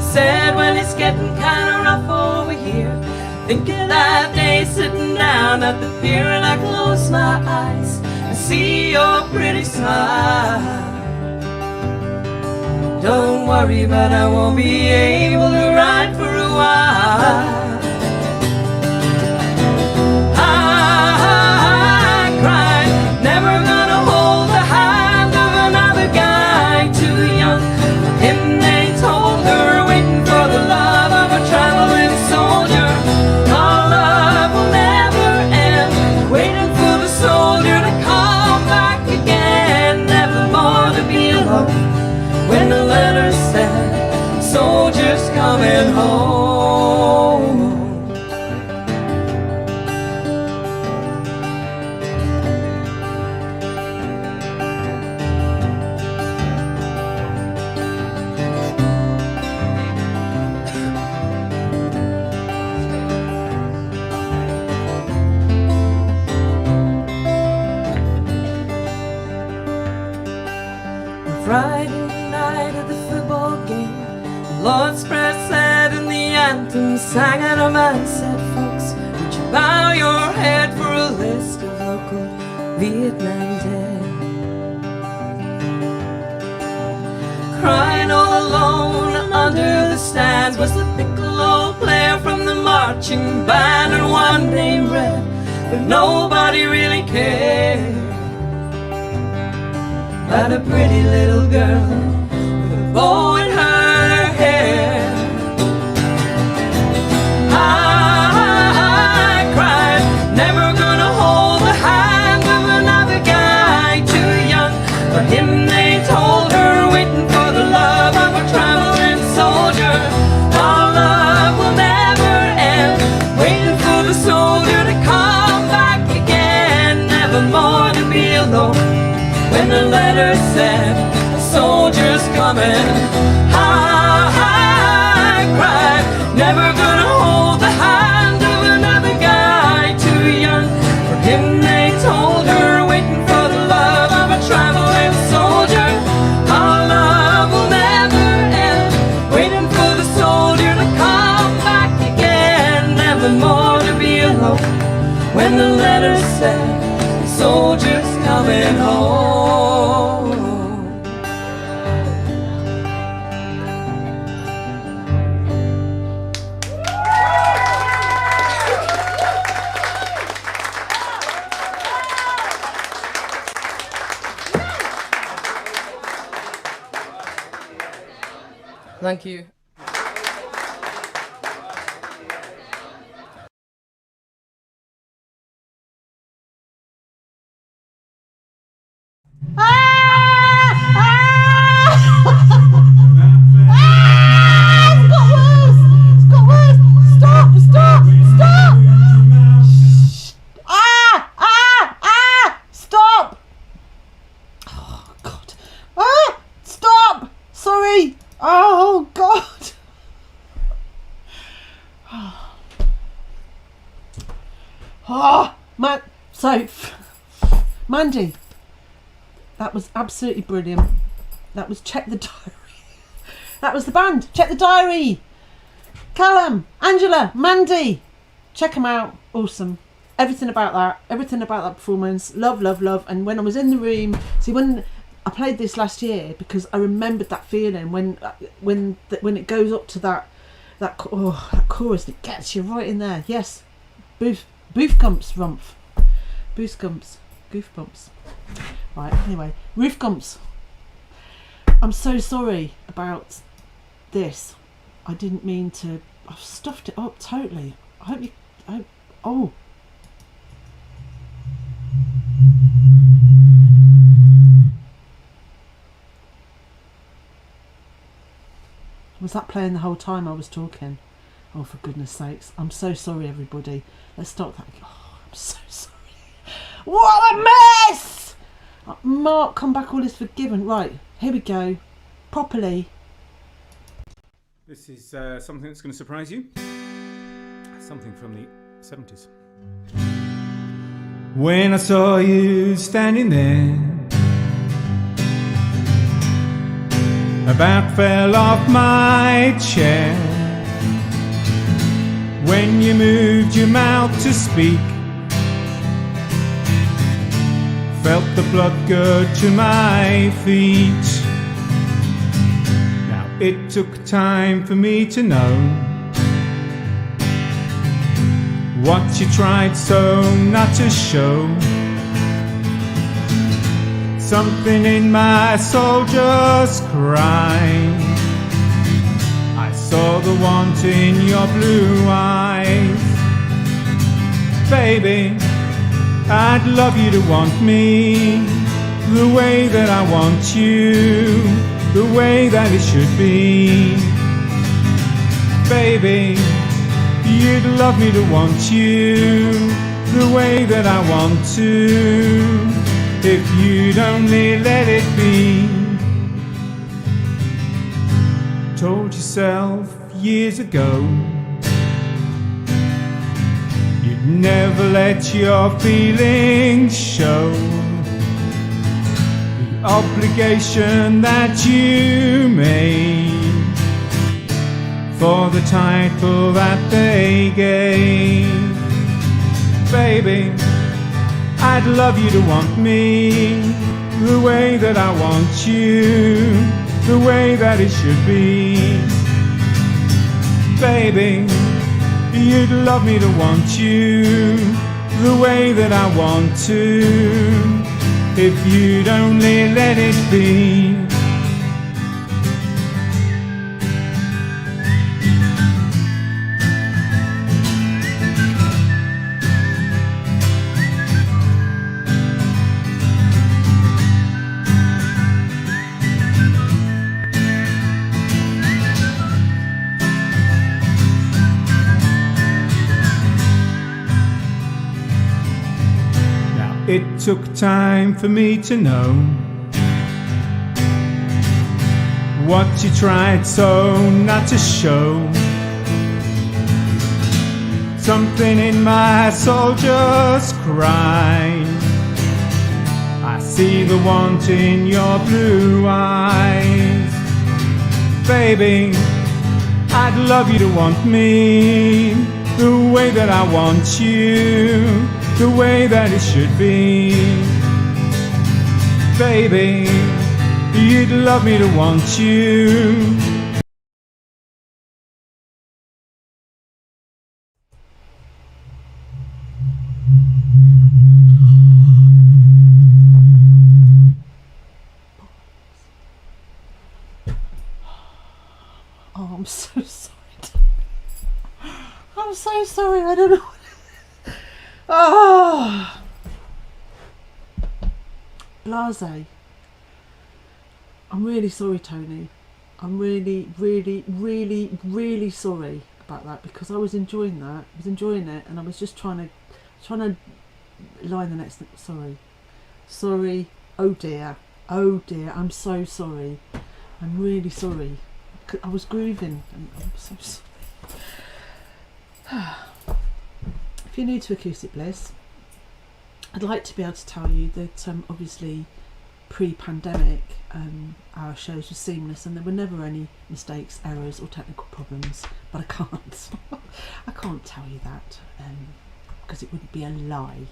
Said when it's getting kinda rough over here, think of that day sitting down at the pier, and I close my eyes and see your pretty smile. Don't worry, but I won't be able to ride for a while. I cried, never gonna hold the hand of another guy too young. Him they told her, waiting for the love of a traveling soldier. Our love will never end, waiting for the soldier to come back again, never more to be alone. When the letter said, soldiers coming home. Friday night at the football game, Lord's Prayer said and the anthem sang, and a man said, folks, would you bow your head for a list of local Vietnam dead? Crying all alone under the stands was the piccolo player from the marching band, and one named Red, but nobody really cared about a pretty little girl with a bow in her hair. I cried, never gonna hold the hand of another guy too young. For him they told her, waiting for the love of a traveling soldier. Our love will never end, waiting for the soldier to come back again, never more to be alone. When the letter said, soldiers coming, I cried, never gonna hold the hand of another guy too young. For him they told her, waiting for the love of a traveling soldier. Our love will never end, waiting for the soldier to come back again, never more to be alone. When the letter said, soldiers coming home. Thank you. Mandy, that was absolutely brilliant. That was Check the Diary. That was the band, Check the Diary. Callum, Angela, Mandy, check them out. Awesome. Everything about that performance. Love, love, love. And when I was in the room, see, when I played this last year, because I remembered that feeling when it goes up to that chorus that gets you right in there. Yes, boofgumps, rumph, boofgumps, goofbumps. Right. Anyway, roofgumps. I'm so sorry about this. I didn't mean to. I've stuffed it up totally. I hope you. Oh. Was that playing the whole time I was talking? Oh, for goodness sakes. I'm so sorry, everybody. Let's start that again. Oh, I'm so sorry. What a mess! Mark, come back, all is forgiven. Right, here we go. Properly. This is something that's going to surprise you. Something from the 70s. When I saw you standing there, about fell off my chair. When you moved your mouth to speak, felt the blood go to my feet. Now it took time for me to know what you tried so not to show. Something in my soul just cried. I saw the want in your blue eyes. Baby, I'd love you to want me the way that I want you, the way that it should be. Baby, you'd love me to want you the way that I want to, if you'd only let it be. Told yourself years ago you'd never let your feelings show the obligation that you made for the title that they gave. Baby, I'd love you to want me the way that I want you, the way that it should be. Baby, you'd love me to want you the way that I want to, if you'd only let it be. It took time for me to know what you tried so not to show. Something in my soul just cried. I see the want in your blue eyes. Baby, I'd love you to want me the way that I want you, the way that it should be. Baby, you'd love me to want you. Oh, I'm so sorry. I'm so sorry, I don't know. Oh, blase. I'm really sorry, Tony. I'm really, really, really, really sorry about that, because I was enjoying that. I was enjoying it, and I was just trying to line the next. Sorry. Oh dear. I'm so sorry. I'm really sorry. I was grooving, and I'm so sorry. If you're new to Acoustic Bliss, I'd like to be able to tell you that obviously pre-pandemic our shows were seamless and there were never any mistakes, errors or technical problems, but I can't. I can't tell you that because it wouldn't be a lie.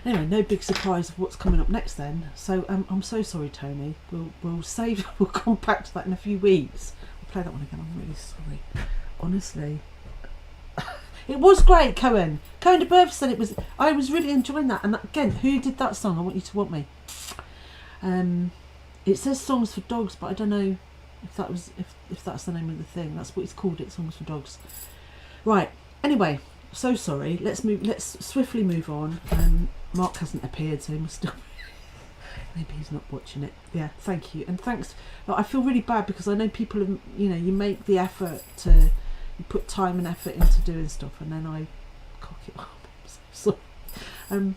Anyway, no big surprise of what's coming up next then. So I'm so sorry, Tony. We'll save. We'll come back to that in a few weeks. I'll play that one again. I'm really sorry. Honestly. It was great, Cohen. Cohen de Boeuf said it was. I was really enjoying that. And that, again, who did that song? I Want You to Want Me. It says Songs for Dogs, but I don't know if that was if that's the name of the thing. That's what it's called. It Songs for Dogs. Right. Anyway, so sorry. Let's swiftly move on. Mark hasn't appeared, so he must still. Maybe he's not watching it. Yeah. Thank you, and thanks. I feel really bad because I know people have. You know, you make the effort to. You put time and effort into doing stuff, and then I cock it up. I'm so sorry.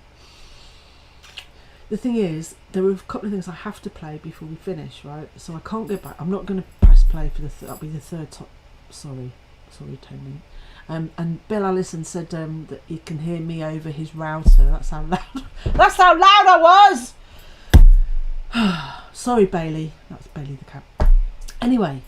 the thing is, there are a couple of things I have to play before we finish, right? So I can't go back. I'm not going to press play for that'll be the third top. Sorry, Tony. And Bill Allison said that he can hear me over his router. That's how loud. That's how loud I was. Sorry, Bailey. That's Bailey the cat. Anyway,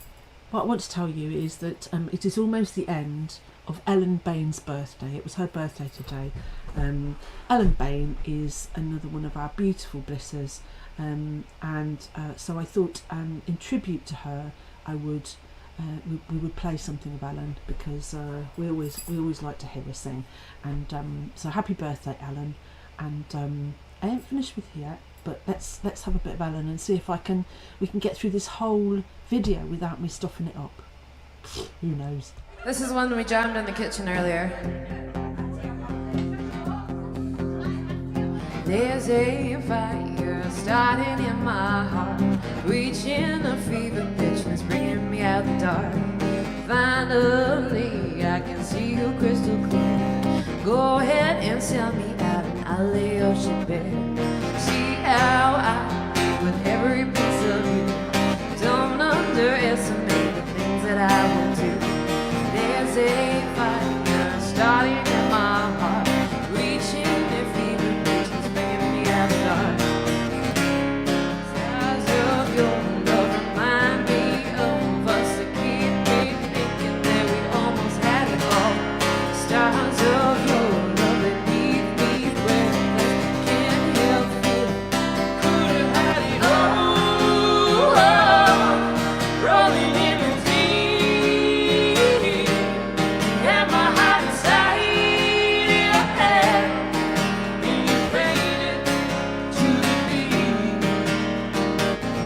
what I want to tell you is that it is almost the end of Ellen Bain's birthday. It was her birthday today. Ellen Bain is another one of our beautiful blissers, and so I thought in tribute to her I would we would play something of Ellen, because we always like to hear her sing. And so happy birthday, Ellen. And I ain't finished with you yet, but let's have a bit of Ellen and see if we can get through this whole video without me stuffing it up. Who knows? This is one we jammed in the kitchen earlier. There's a fire starting in my heart, reaching a fever pitch and it's bringing me out the dark. Finally, I can see you crystal clear. Go ahead and sell me out and I'll lay your shit bare. See how I, with every piece of you, don't underestimate the things that I will do. There's a fire starting in my heart, reaching a fever pitch and it's bringing me out the dark. Stars of your love remind me of us that keep me thinking that we almost had it all. Stars of your love that leave me breathless, can't help feeling could have had it all. Rolling in the deep, had my heart inside your head, and you played it to the beat.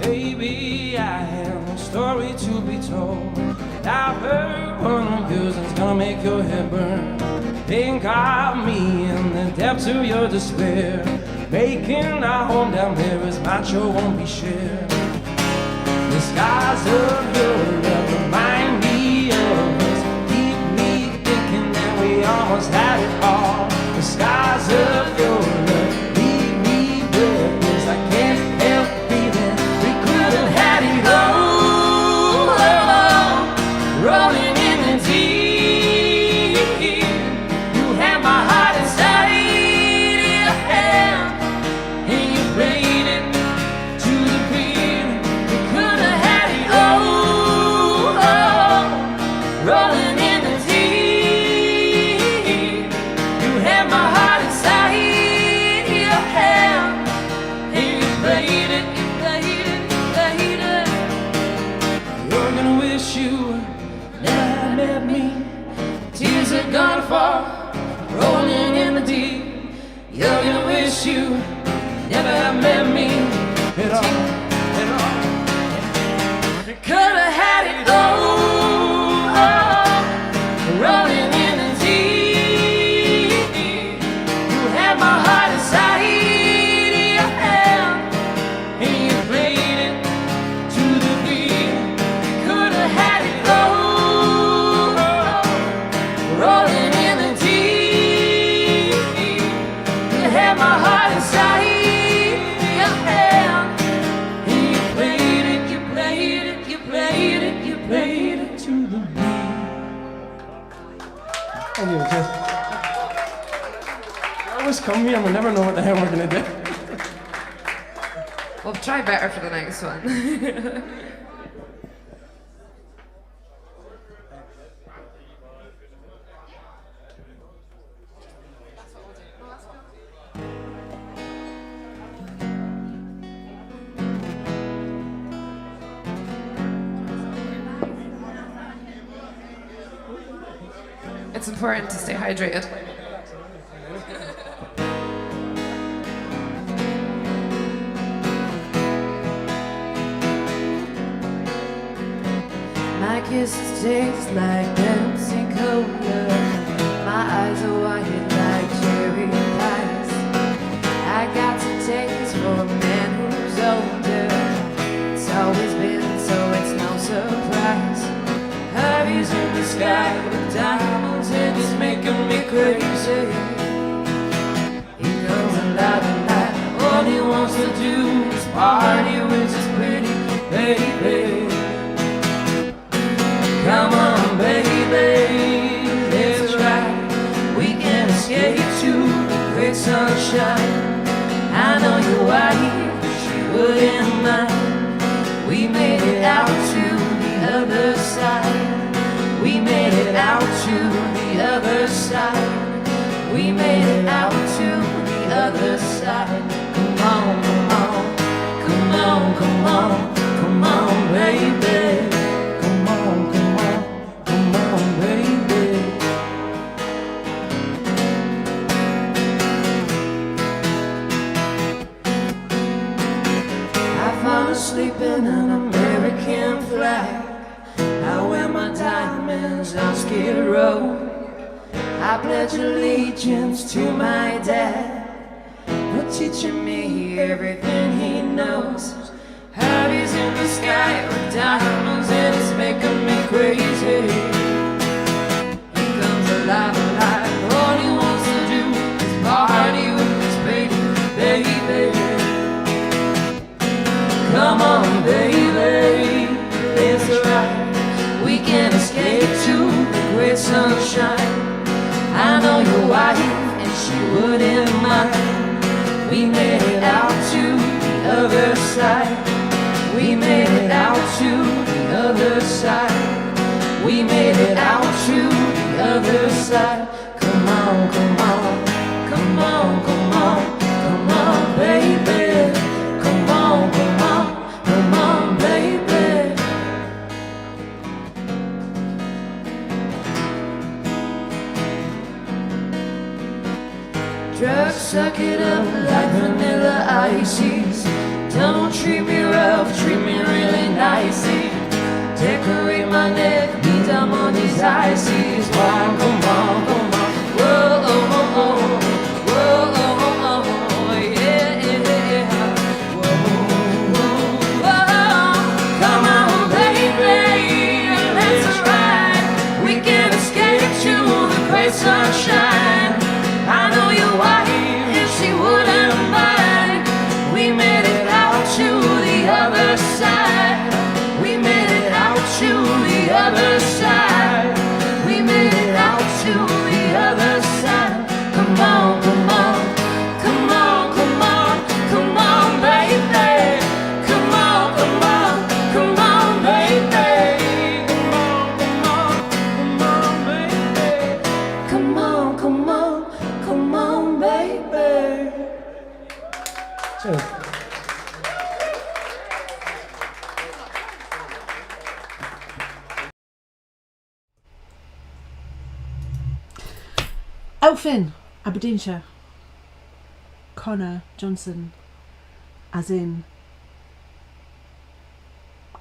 Baby, I have a story to be told. I've heard one of yours that's gonna make your head burn. Think of me in the depths of your despair, making our home down there as macho won't be shared. The skies of your love remind me of us, keep me thinking that we almost had it all. The skies of your love leave me breathless, I can't help feeling we could have had it all. Rolling in the deep, you had my heart inside your hand, and you played it to the beat. We could have had it all. Rolling in the deep, you had my heart inside your hand, and you played it, you played it, you played it. You're gonna wish you never met me. Tears are gonna fall, rolling in the deep. You're gonna wish you never have met me at all, at all. You could have had it all, rolling in the deep. You had my heart inside your hand, and you played it to the beat. You could have had it all, rolling in the deep. You had my heart inside your hand, and you played it, you played it, you played it, you played it to the beat. Anyway, just we always come here and we never know what the hell we're gonna do. We'll try better for the next one. It's important to stay hydrated. My kisses taste like Pepsi Cola. My eyes are white like cherry pies. I got to take this for a man who's older. It's always been so, it's no surprise. Harvey's in the sky with diamonds and it's making me crazy. He goes a lot of night, all he wants party with this pretty baby. Come on, baby, that's right. We can escape to the great sunshine. I know your wife, she wouldn't mind. We made it out to the other side. We made it out to the other side. We made it out to the other side. Come on, come on, come on, come on, come on, baby. Come on, come on, come on, baby. I fall asleep in an American flag. I wear my diamonds on Skid Row. I pledge allegiance to my dad, for teaching me everything he knows. Harry's in the sky with diamonds and it's making me crazy. He comes alive, alive. All he wants to do is party with his baby. Come on, baby, it's right. We can escape to the great sunshine. I know your wife and she wouldn't mind. We made it out to the other side. We made it out to the other side. We made it out to the other side. Come on, come on, come on, come on, come on, baby. Come on, come on, come on, baby. Drugs suck it up like vanilla ices. Don't treat me rough, treat me really nicey. Decorate my neck, beat down on these ices. Come on, come on. Whoa, oh, oh, oh. Whoa, oh, oh, oh. Yeah, yeah. Whoa, whoa, whoa. Come on, baby, that's right. We can escape to the great sunshine. I know your wife, if she wouldn't mind. We made it out to the other side. We made it out to the other side. We made it out to the other side. Come on, come on, come on, come on, come on, baby. Come on, come on, come on, baby. Come on, come on, baby. Come on, come on. Come on, baby. Elfin, Aberdeenshire. Connor Johnson, as in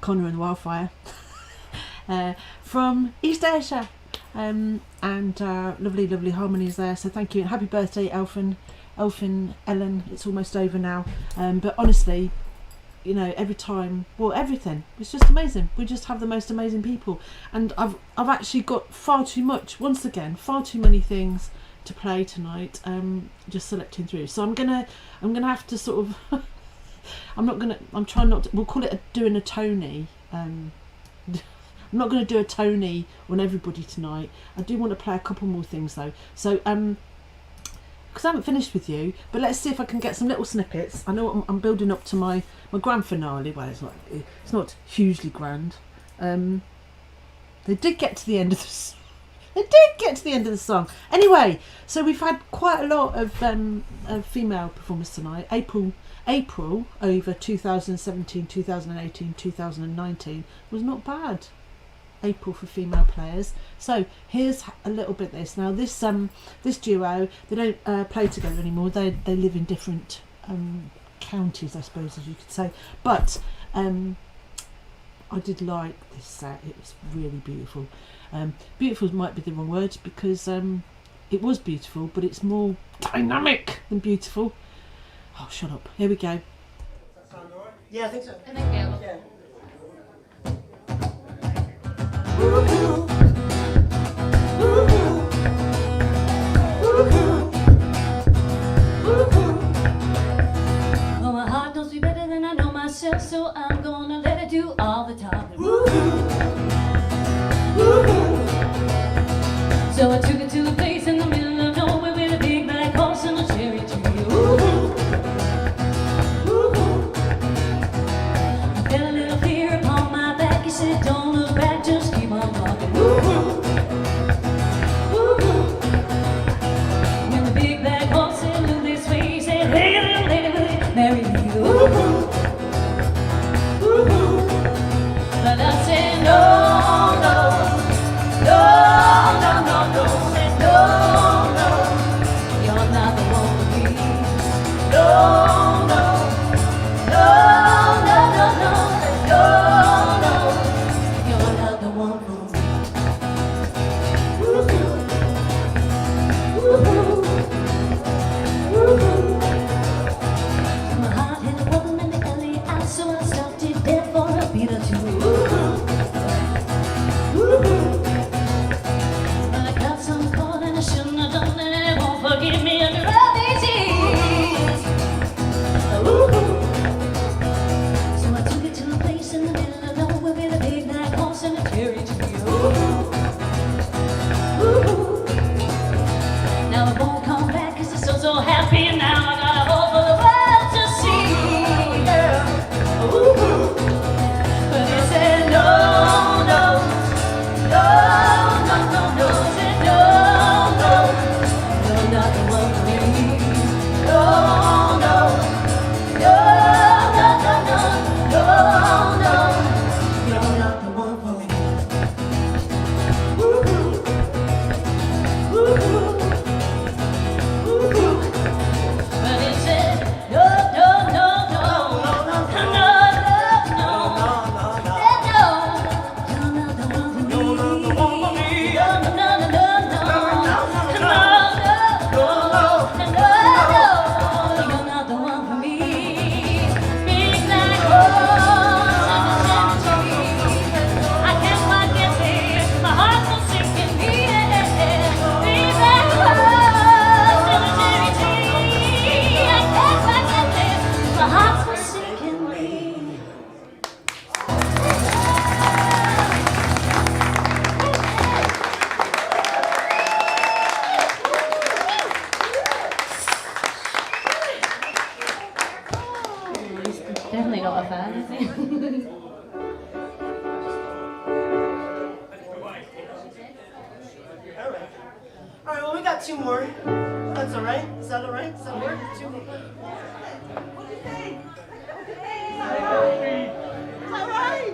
Connor and the Wildfire, from East Ayrshire. And lovely harmonies there, so thank you and happy birthday, Elfin Ellen. It's almost over now, but honestly, you know, every time, well, everything, it's just amazing. We just have the most amazing people, and I've actually got far too many things to play tonight, just selecting through, so I'm gonna have to sort of I'm trying not to, we'll call it doing a Tony. I'm not going to do a Tony on everybody tonight. I do want to play a couple more things though. So, because I haven't finished with you, but let's see if I can get some little snippets. I know I'm building up to my grand finale. Well, it's not hugely grand. They did get to the end of the. They did get to the end of the song. Anyway, so we've had quite a lot of female performers tonight. April over 2017, 2018, 2019 was not bad. April for female players. So here's a little bit of this. Now this duo, they don't play together anymore. They live in different counties, I suppose, as you could say. But I did like this set. It was really beautiful. Beautiful might be the wrong word, because it was beautiful, but it's more dynamic than beautiful. Oh, shut up. Here we go. Yeah, I think so. I think yeah. Yeah. Oh, my heart knows me better than than I know myself, so I'm gonna let it do all the talking. Woo-hoo. Woo-hoo. So I took it to a place in the middle of nowhere with a big black horse and a cherry tree. Woo-hoo. Woo-hoo. I felt a little fear upon my back. He said, don't look back, just keep on walking. Woo-hoo. Woo-hoo. When the big black horse said, look this way, he said, hey, little lady, will you marry me? Woo-hoo. Woo-hoo. But I said, no, no, no, no, no, no. Said, no, no, you're not the one for me. No, no, no, no, no, no. Said, no, no, you're not the one for me. Woo-hoo. Woo-hoo. Woo-hoo. My heart hit a woman in the alley, so I stopped it dead for a beat or two. Woo-hoo. Woo-hoo. But I got some caught and I shouldn't have done it, and it won't forgive me under all these years. Woo-hoo. So I took it to a place in the middle of nowhere with a big black horse and a cherry tree. Woo-hoo. Woo-hoo. Now it won't come back 'cause it's so happy, and now I got a hope for the world to see. Yeah. Woo-hoo. But he said no, no, no, no, no, no. He said no, no, you're not the one for me. No, no, no, no, no, no, no, no, you're not the one for me. Woo-hoo. Woo-hoo. Woo-hoo. But he said no, no, no, no, no, no, no, no, no, said no, you're not the one for me. No, no, no, no, no, no, no, you're not the one for me. Big black horse and a cherry tree. I can't quite get there, my heart's so sick in me. Big black horse and a cherry tree. I can't quite get there, my heart's so sick in me. Definitely not a fan, is he? Alright, well, we got two more. That's alright. Is that alright? Does that work? Two more. What do you think? It's alright.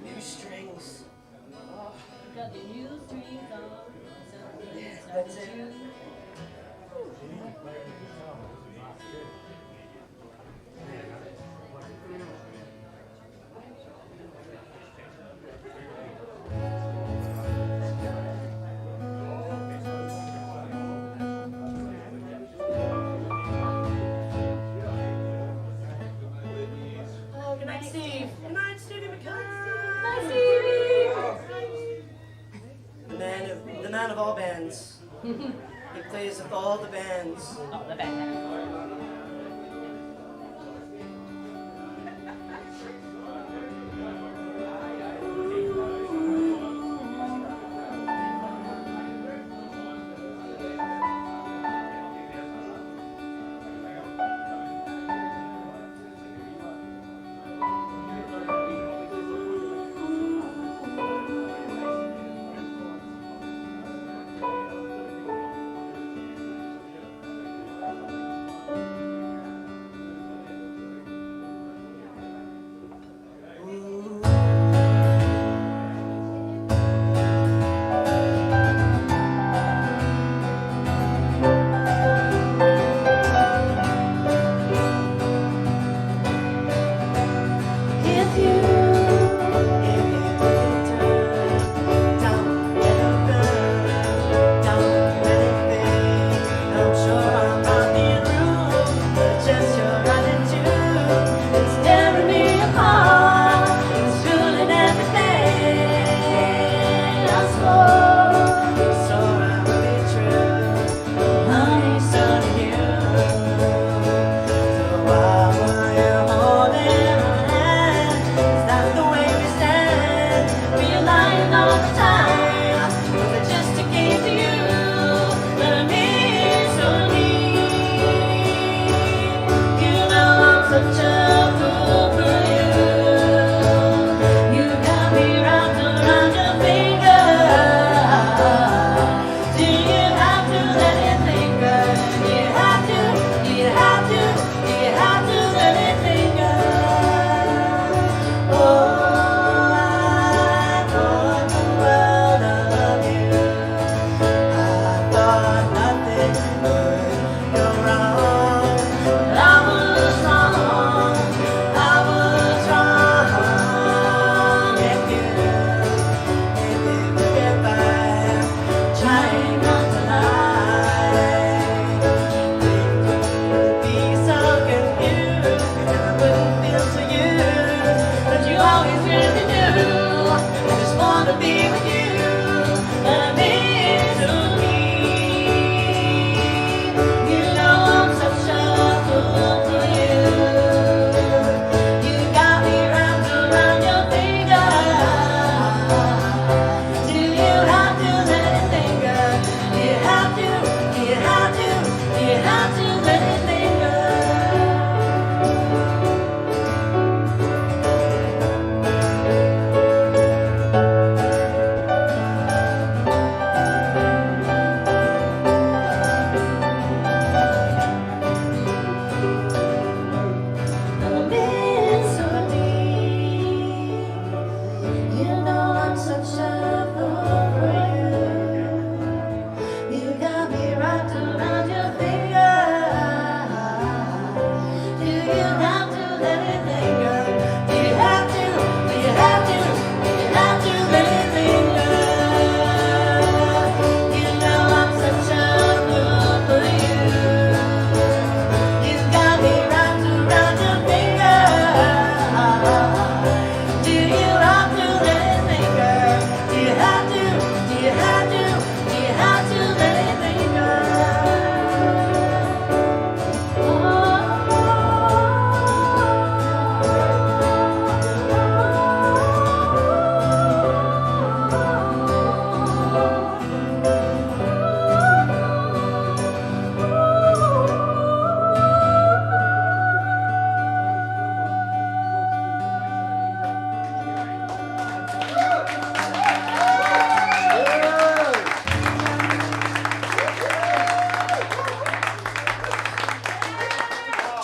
New strings. Got the new strings on. That's it. Oh, good night, Steve. Good night, Stevie McCann. Good night, Stevie. The man of all bands. He plays with all the bands. All the bands.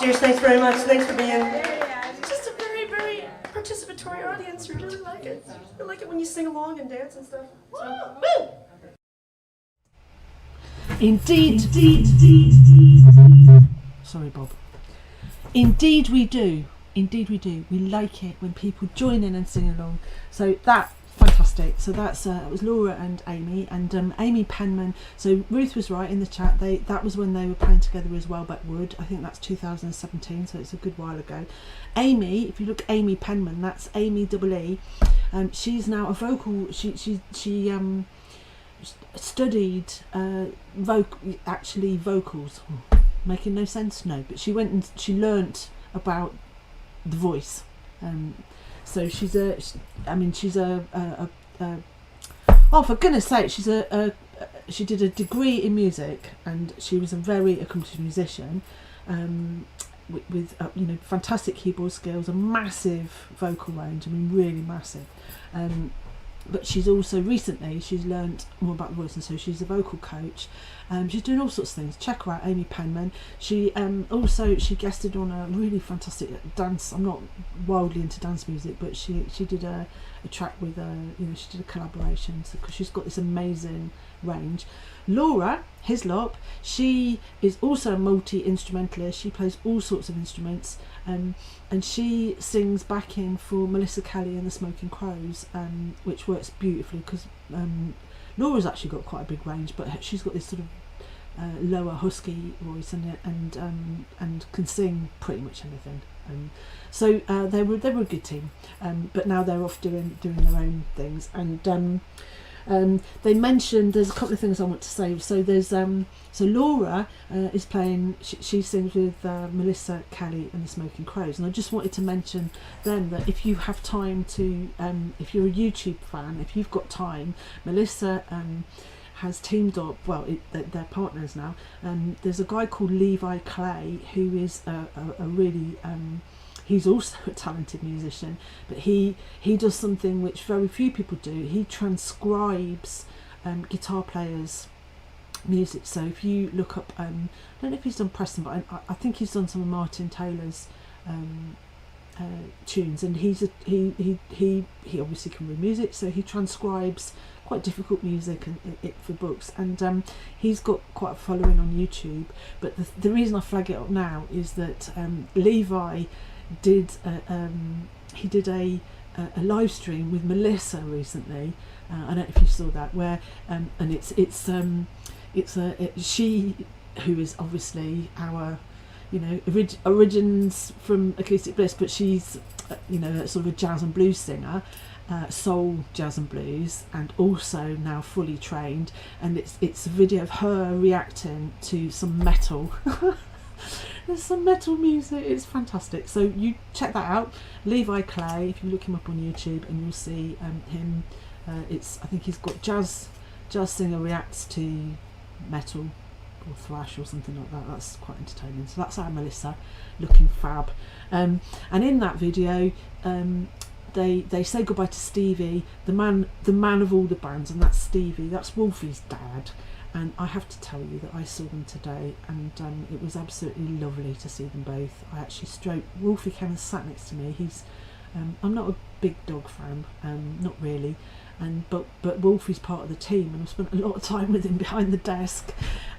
Cheers, thanks very much. Thanks for being just a very, very participatory audience. We really like it. We like it when you sing along and dance and stuff. So, woo! Indeed. Sorry, Bob. Indeed we do. Indeed we do. We like it when people join in and sing along. So that fantastic. So that's it was Laura and Amy, and Amy Penman. So Ruth was right in the chat. That was when they were playing together as well, but Wood. I think that's 2017. So it's a good while ago. Amy, if you look, Amy Penman. That's Amy Double E. She's now a vocal. She studied vocals. Making no sense, no. But she went and she learnt about the voice. So she's a oh, for goodness sake, she did a degree in music, and she was a very accomplished musician, with fantastic keyboard skills, a massive vocal range. I mean, really massive. But she's also recently she's learnt more about the voice, and so she's a vocal coach. She's doing all sorts of things. Check her out, Amy Penman. She she guested on a really fantastic dance. I'm not wildly into dance music, but she did a track with she did a collaboration, because she's got this amazing range. Laura Hislop, she is also a multi-instrumentalist. She plays all sorts of instruments, and she sings backing for Melissa Kelly and the Smoking Crows, which works beautifully, because Laura's actually got quite a big range, but she's got this sort of lower husky voice and can sing pretty much anything. So they were a good team, but now they're off doing their own things. And they mentioned, there's a couple of things I want to say. So there's so Laura is playing. She sings with Melissa Kelly and the Smoking Crows, and I just wanted to mention them that if you have time to, if you're a YouTube fan, if you've got time, Melissa has teamed up. Well, they're partners now. There's a guy called Levi Clay who is a really he's also a talented musician, but he does something which very few people do. He transcribes guitar players' music. So if you look up, I don't know if he's done Preston, but I think he's done some of Martin Taylor's tunes, and he obviously can read music, so he transcribes quite difficult music and it for books, and he's got quite a following on YouTube. But the reason I flag it up now is that Levi did a live stream with Melissa recently. I don't know if you saw that, where and she, who is obviously our origins from Acoustic Bliss, but she's sort of a jazz and blues singer, soul, jazz and blues, and also now fully trained, and it's a video of her reacting to some metal. There's some metal music. It's fantastic. So you check that out, Levi Clay. If you look him up on YouTube, and you'll see him. I think he's got jazz singer reacts to metal or thrash or something like that. That's quite entertaining. So that's our Melissa, looking fab. And in that video, they say goodbye to Stevie, the man of all the bands, and that's Stevie. That's Wolfie's dad. And I have to tell you that I saw them today, and it was absolutely lovely to see them both. I actually stroked. Wolfie came and sat next to me. He's I'm not a big dog fan, not really, but Wolfie's part of the team, and I've spent a lot of time with him behind the desk.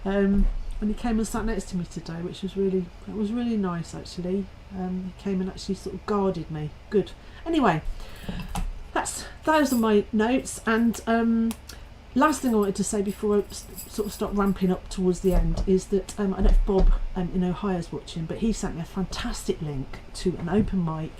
And he came and sat next to me today, which was really nice actually. He came and actually sort of guarded me. Good. Anyway, those are my notes, and last thing I wanted to say before I sort of start ramping up towards the end is that I don't know if Bob in Ohio's watching, but he sent me a fantastic link to an open mic.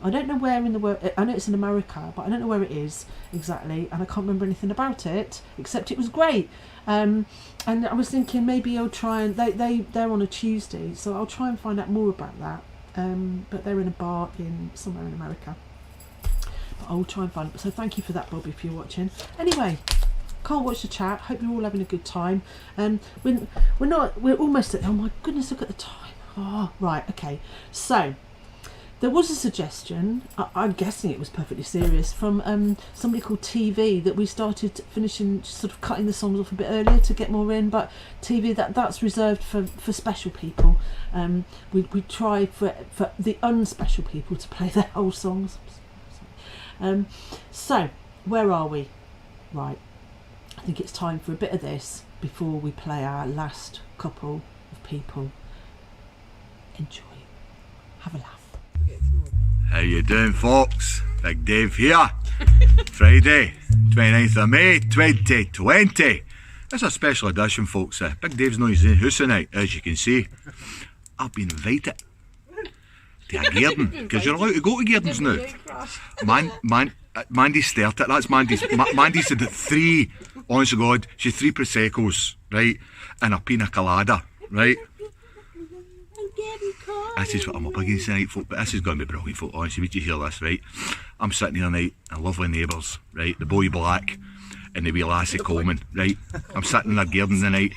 I don't know where in the world. I know it's in America, but I don't know where it is exactly, and I can't remember anything about it except it was great. And I was thinking maybe I'll try and they're on a Tuesday, so I'll try and find out more about that. But they're in a bar somewhere in America. But I'll try and find it. So thank you for that, Bob, if you're watching. Anyway, can't watch the chat. Hope you're all having a good time. We're almost at. Oh my goodness, look at the time. Oh, right, okay. So There was a suggestion, I'm guessing it was perfectly serious, from somebody called TV, that we started finishing, sort of cutting the songs off a bit earlier to get more in, but TV, that's reserved for special people. We try for the unspecial people to play their whole songs. So, where are we? Right, I think it's time for a bit of this before we play our last couple of people. Enjoy. Have a laugh. How you doing, folks? Big Dave here. Friday, 29th of May 2020. It's a special edition, folks. Big Dave's not in the house tonight, as you can see. I've been invited to a Gearden, because you're allowed to go to Geardens now. Mandy started. That's Mandy's. Mandy said that 3, honest to God, she's 3 Prosecco's, right, and a pina colada, right. This is what I'm up against tonight, folk, but this is going to be brilliant, folk. Honestly, wait till you hear this, right? I'm sitting here tonight, and lovely neighbours, right? The boy Black and the wee lassie Coleman, right? I'm sitting in a garden tonight.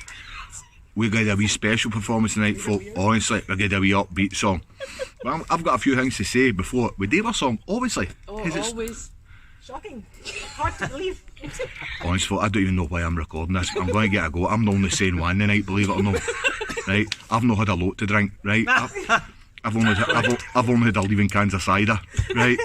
We're going to do a wee special performance tonight, folk. Honestly, we're going to do a wee upbeat song. Well, I've got a few things to say before we do our song, obviously. Oh, always. Shocking. Hard to believe. Honestly, folk, I don't even know why I'm recording this. I'm going to get a go. I'm the only sane one tonight, believe it or not. Right, I've not had a lot to drink, right? I've only had a leaving cans of cider, right?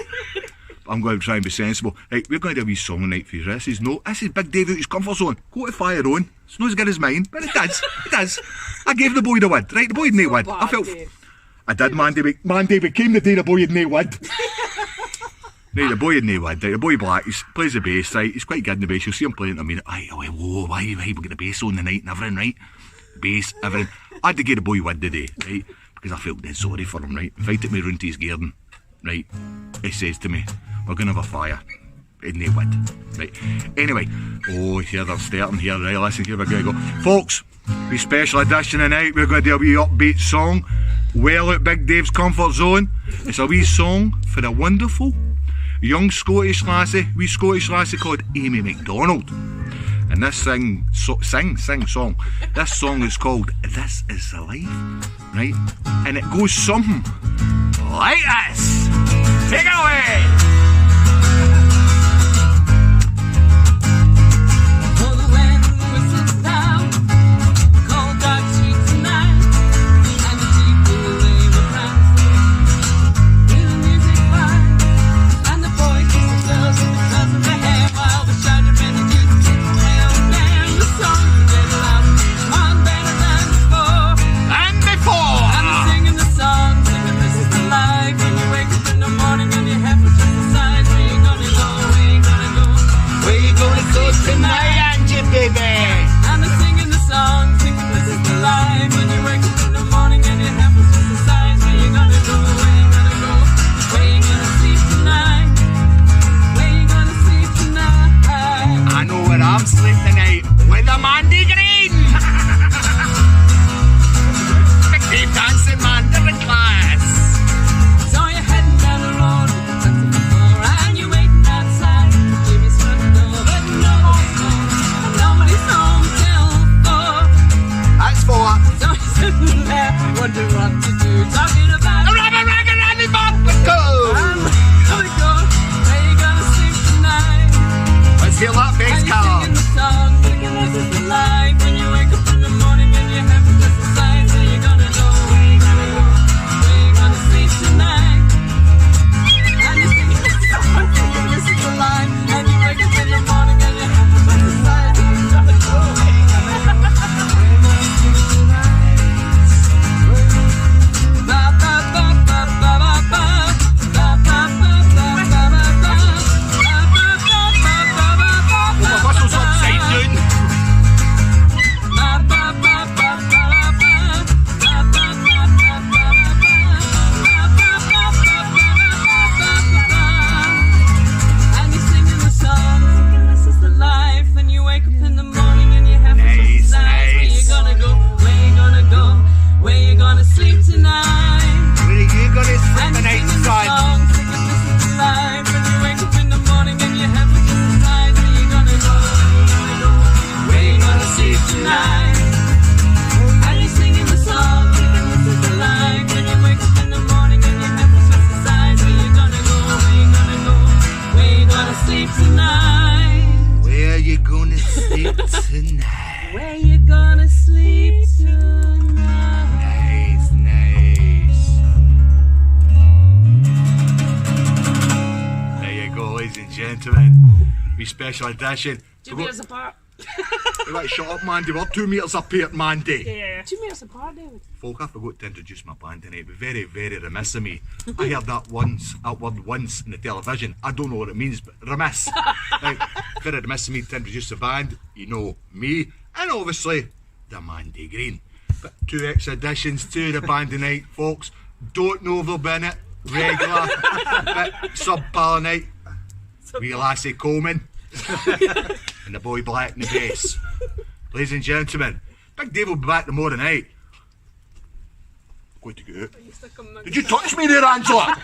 I'm going to try and be sensible. Right, we're going to do a wee song tonight for you. This is Big Dave out his comfort zone. Go to fire on. It's not as good as mine, but it does. I gave the boy the wid, right? The boy didn't wid. I felt I did, Mandy became the day the boy didn't wid. Right, the boy didn't wid, right? The boy Black, he plays the bass, right? He's quite good in the bass. You'll see him playing in a minute. Whoa, why we get the bass on the night and everything, right? Bass, everything. I had to get the boy wid today, right? Because I felt dead sorry for him, right? Invited me round to his garden, right? He says to me, we're going to have a fire. In the wid, right? Anyway, here they're starting here, right? Listen, here we're going to go. Folks, we special edition tonight. We're going to do a wee upbeat song. Well out Big Dave's comfort zone. It's a wee song for a wonderful young Scottish lassie, called Amy MacDonald. And this sing song. This song is called This Is the Life, right? And it goes something like this. Take it away! Morning and you have tonight. Where you gonna sleep tonight? Nice, nice. There you go, ladies and gentlemen. Wee special edition. 2 meters apart. Right, shut up, Mandy. We're 2 meters apart, Mandy. Yeah. 2 meters apart, David. Folk, I forgot to introduce my band tonight. It'd be very, very remiss of me. I heard that word once in the television. I don't know what it means, but remiss. Right, very remiss of me to introduce the band. You know, me, and obviously, the Mandy Green. But 2 extra additions to the band tonight, folks. Don't know if they'll be in it. Regular. But sub-pal night. Wee Lassie Coleman. And the boy Black in the bass. Ladies and gentlemen, Big Dave will be back tomorrow night. Going to go out. Did you touch me there, Angela?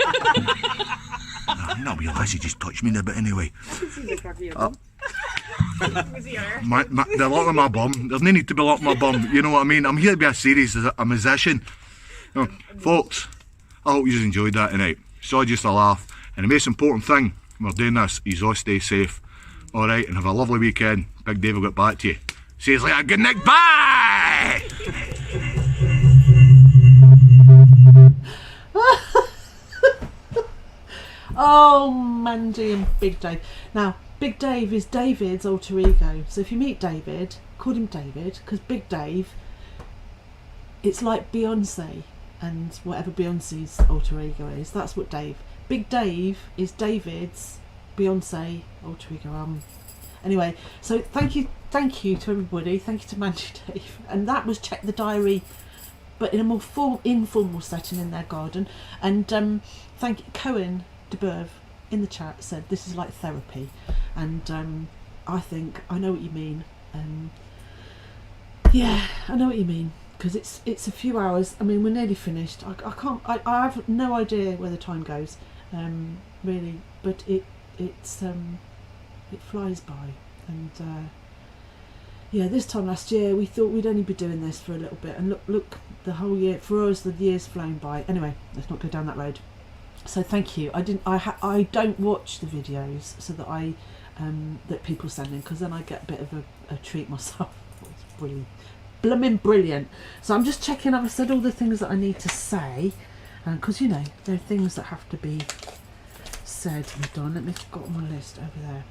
No, wee lassie just touched me there, but anyway. I can see the crack of your bum. Was he there? They're locking my bum. There's no need to be locking my bum. You know what I mean? I'm here to be a serious a musician. No, folks, I hope you enjoyed that tonight. So just a laugh. And the most important thing, we're doing this, is all stay safe. Alright, and have a lovely weekend. Big Dave will get back to you. See you later. Good night. Bye! Oh, Mandy and Big Dave. Now, Big Dave is David's alter ego. So if you meet David, call him David, because Big Dave, it's like Beyonce and whatever Beyonce's alter ego is. That's what Dave. Big Dave is David's Beyonce alter ego. Anyway, so thank you to everybody. Thank you to Mandy Dave. And that was Check the Diary, but in a more informal setting in their garden. And thank you, Cohen DeBerve in the chat said this is like therapy, and I think I know what you mean. Yeah, I know what you mean, because it's a few hours. I mean, we're nearly finished. I have no idea where the time goes, really, but it flies by. And yeah, this time last year we thought we'd only be doing this for a little bit, and look, the whole year for us, the year's flown by. Anyway, let's not go down that road. So thank you. I don't watch the videos so that that people send in, because then I get a bit of a treat myself. It's brilliant, blooming brilliant. So I'm just checking I've said all the things that I need to say, because you know there are things that have to be said and done. Let me got my list over there.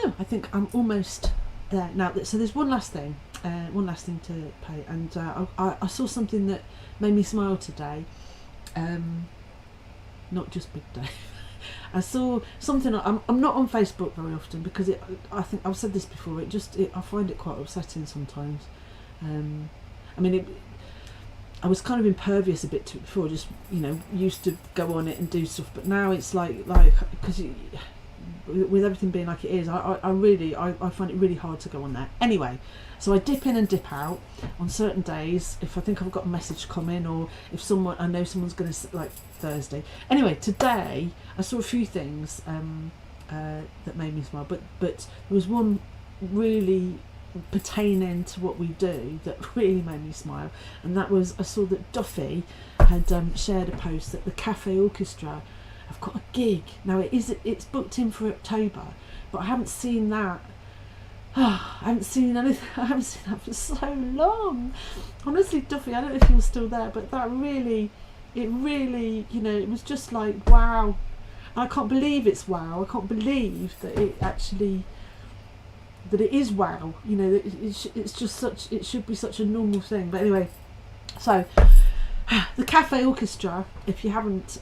No, I think I'm almost there now. So there's one last thing to play, and I saw something that made me smile today. Not just Big Dave. I saw something. I'm not on Facebook very often because I think I've said this before. I find it quite upsetting sometimes. I mean, I was kind of impervious a bit to it before. Just used to go on it and do stuff, but now it's like because with everything being like it is, I find it really hard to go on there. Anyway, so I dip in and dip out on certain days if I think I've got a message coming, or if I know someone's going to, like Thursday. Anyway, today I saw a few things that made me smile, but there was one really pertaining to what we do that really made me smile, and that was I saw that Duffy had shared a post that the Cafe Orchestra have got a gig now. It's booked in for October, but I haven't seen that. I haven't seen anything. I haven't seen that for so long. Honestly, Duffy, I don't know if you're still there, but that really, it was just like wow. And I can't believe it's wow. I can't believe that it is wow. It's just such. It should be such a normal thing. But anyway, so the Cafe Orchestra. If you haven't.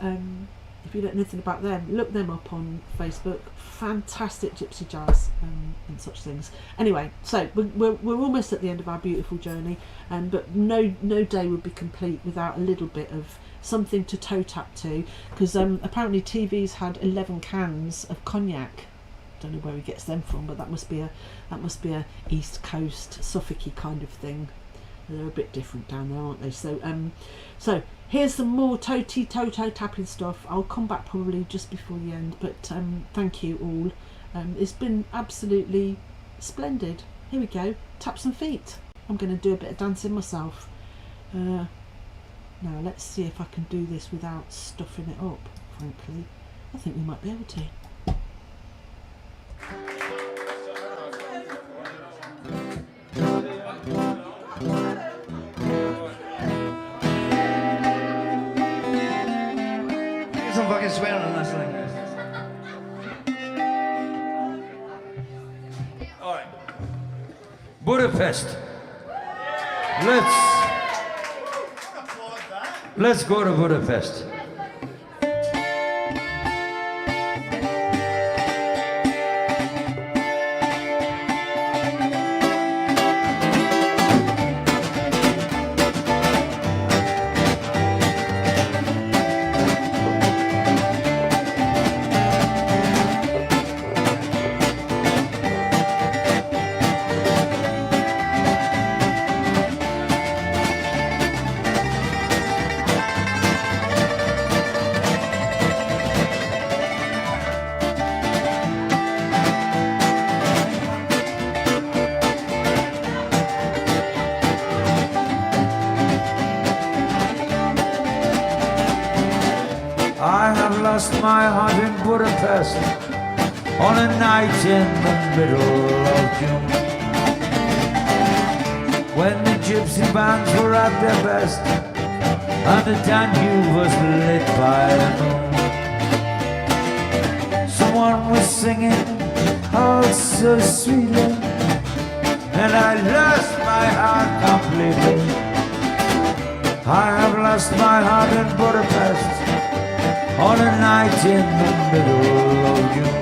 If you don't know anything about them, look them up on Facebook. Fantastic gypsy jazz and such things. Anyway, so we're almost at the end of our beautiful journey, but no day would be complete without a little bit of something to toe tap to, because apparently TV's had 11 cans of cognac. Don't know where he gets them from, but that must be a East Coast Suffolky kind of thing. They're a bit different down there, aren't they? So here's some more toe tapping stuff. I'll come back probably just before the end, but thank you all. It's been absolutely splendid. Here we go. Tap some feet. I'm going to do a bit of dancing myself. Now let's see if I can do this without stuffing it up. Frankly, I think we might be able to. can swear on this thing. All right. Budapest. Let's go to Budapest. I have lost my heart in Budapest on a night in the middle of June, when the gypsy bands were at their best and the Danube was lit by the moon. Someone was singing oh so sweetly, and I lost my heart completely. I have lost my heart in Budapest on a night in the middle of June.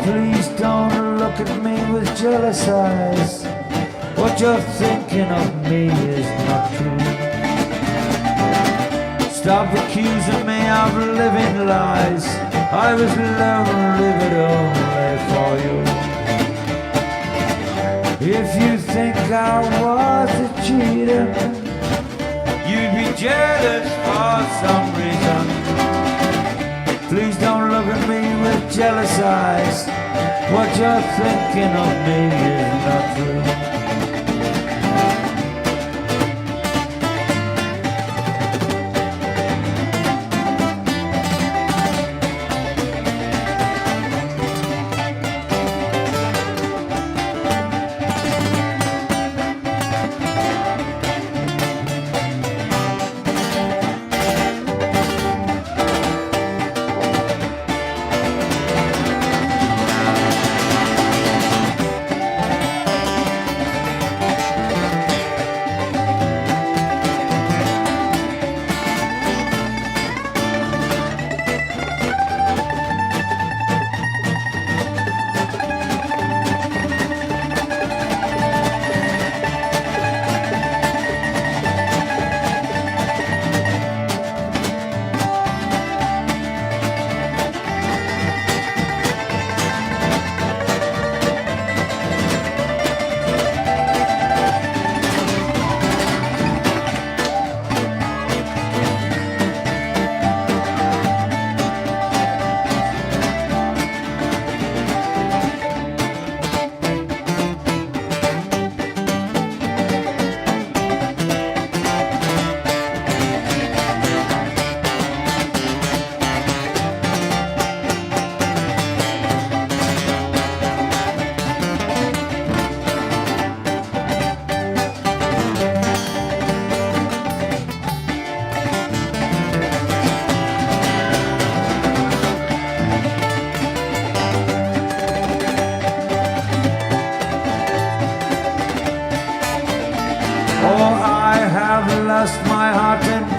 Please don't look at me with jealous eyes. What you're thinking of me is not true. Stop accusing me of living lies. I was lonely but only for you. If you think I was a cheater, you'd be jealous for some reason. Please don't look at me with jealous eyes. What you're thinking of me is not true.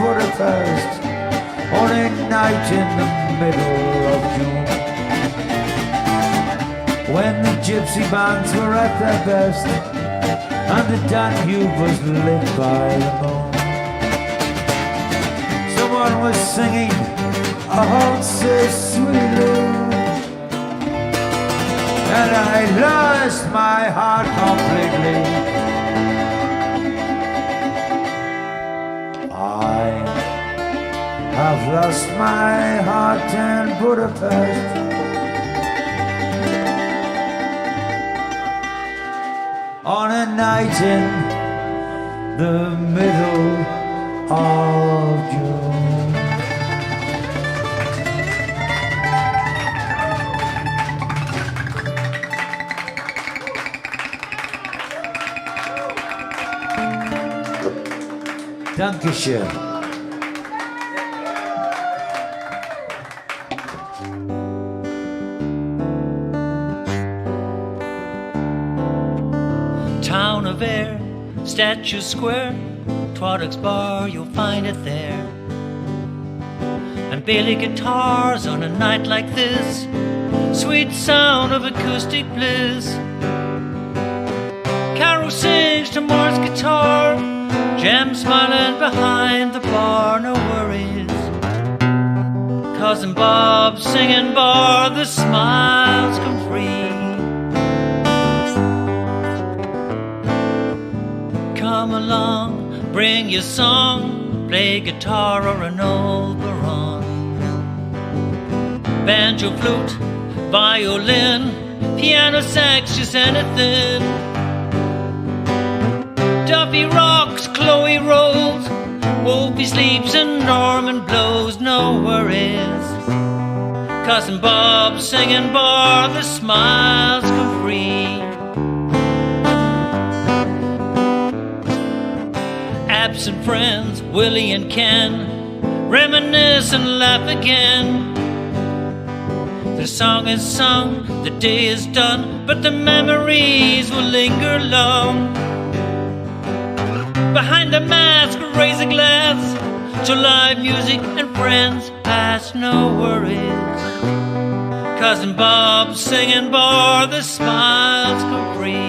Budapest on a night in the middle of June, when the gypsy bands were at their best and the Danube was lit by the moon. Someone was singing a home so sweetly, and I lost my heart completely. I have lost my heart in Budapest. On a night in the middle of June. Dankeschön. Town of Air, Statue Square, Twaddock's Bar, you'll find it there. And Bailey guitars on a night like this, sweet sound of acoustic bliss. Carol sings to Mark's guitar, Jem smiling behind the bar, no worries. Cousin Bob singing bar, the smiles come free. Come along, bring your song, play guitar or an old baron. Banjo, flute, violin, piano, sax, just anything. Duffy rocks, Chloe rolls, Wolfie sleeps and Norman blows, no worries. Cousin Bob singing bar, the smiles come free. Absent friends, Willie and Ken, reminisce and laugh again. The song is sung, the day is done, but the memories will linger long. Behind the mask, raise a glass to live music and friends pass, no worries. Cousin Bob singing bar, the smiles come free.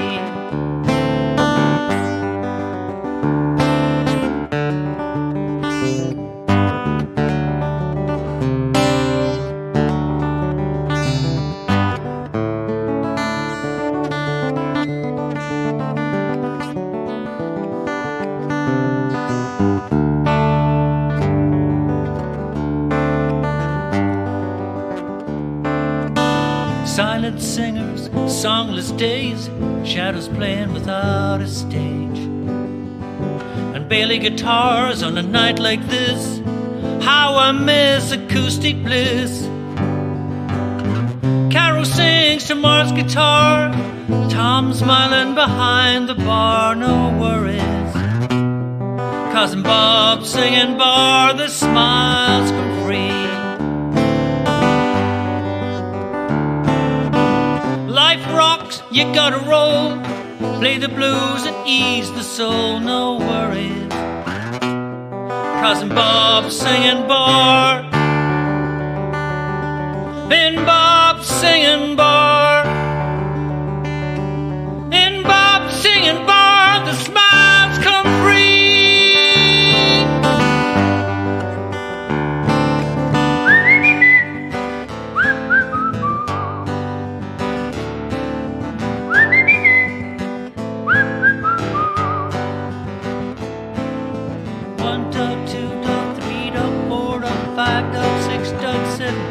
Silent singers, songless days, shadows playing without a stage. And Bailey guitars on a night like this, how I miss acoustic bliss. Carol sings to Mark's guitar, Tom smiling behind the bar, no worries. Cousin Bob singing bar, the smiles come free. Life rocks, you gotta roll, play the blues and ease the soul, no worries. Cousin Bob singing bar, Ben Bob singing bar, and Bob singing bar, the smiles come free.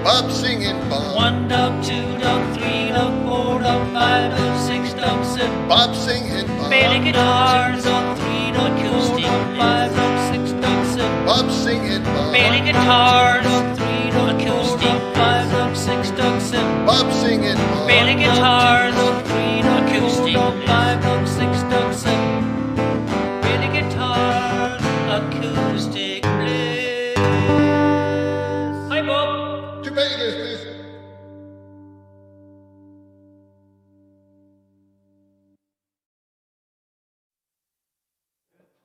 Bob singing Bob. 1 dog, 2 dog, 3 dog, 4 dog, 5 dog, 6 dog, 7. Bob singing Bob. Bailey guitars on 3 dog, acoustic, 5 dog, 6 dog, 7. Bob singing Bob. Bailey guitars on 3 dog, acoustic, 5 dog, 6 dog, 7. Bob singing Bob. Bailey guitars on 3 dog, acoustic, 5 dog, 6 dog, 7. Bailey guitars, acoustic bliss. Hi Bob. To Bailey's Bliss.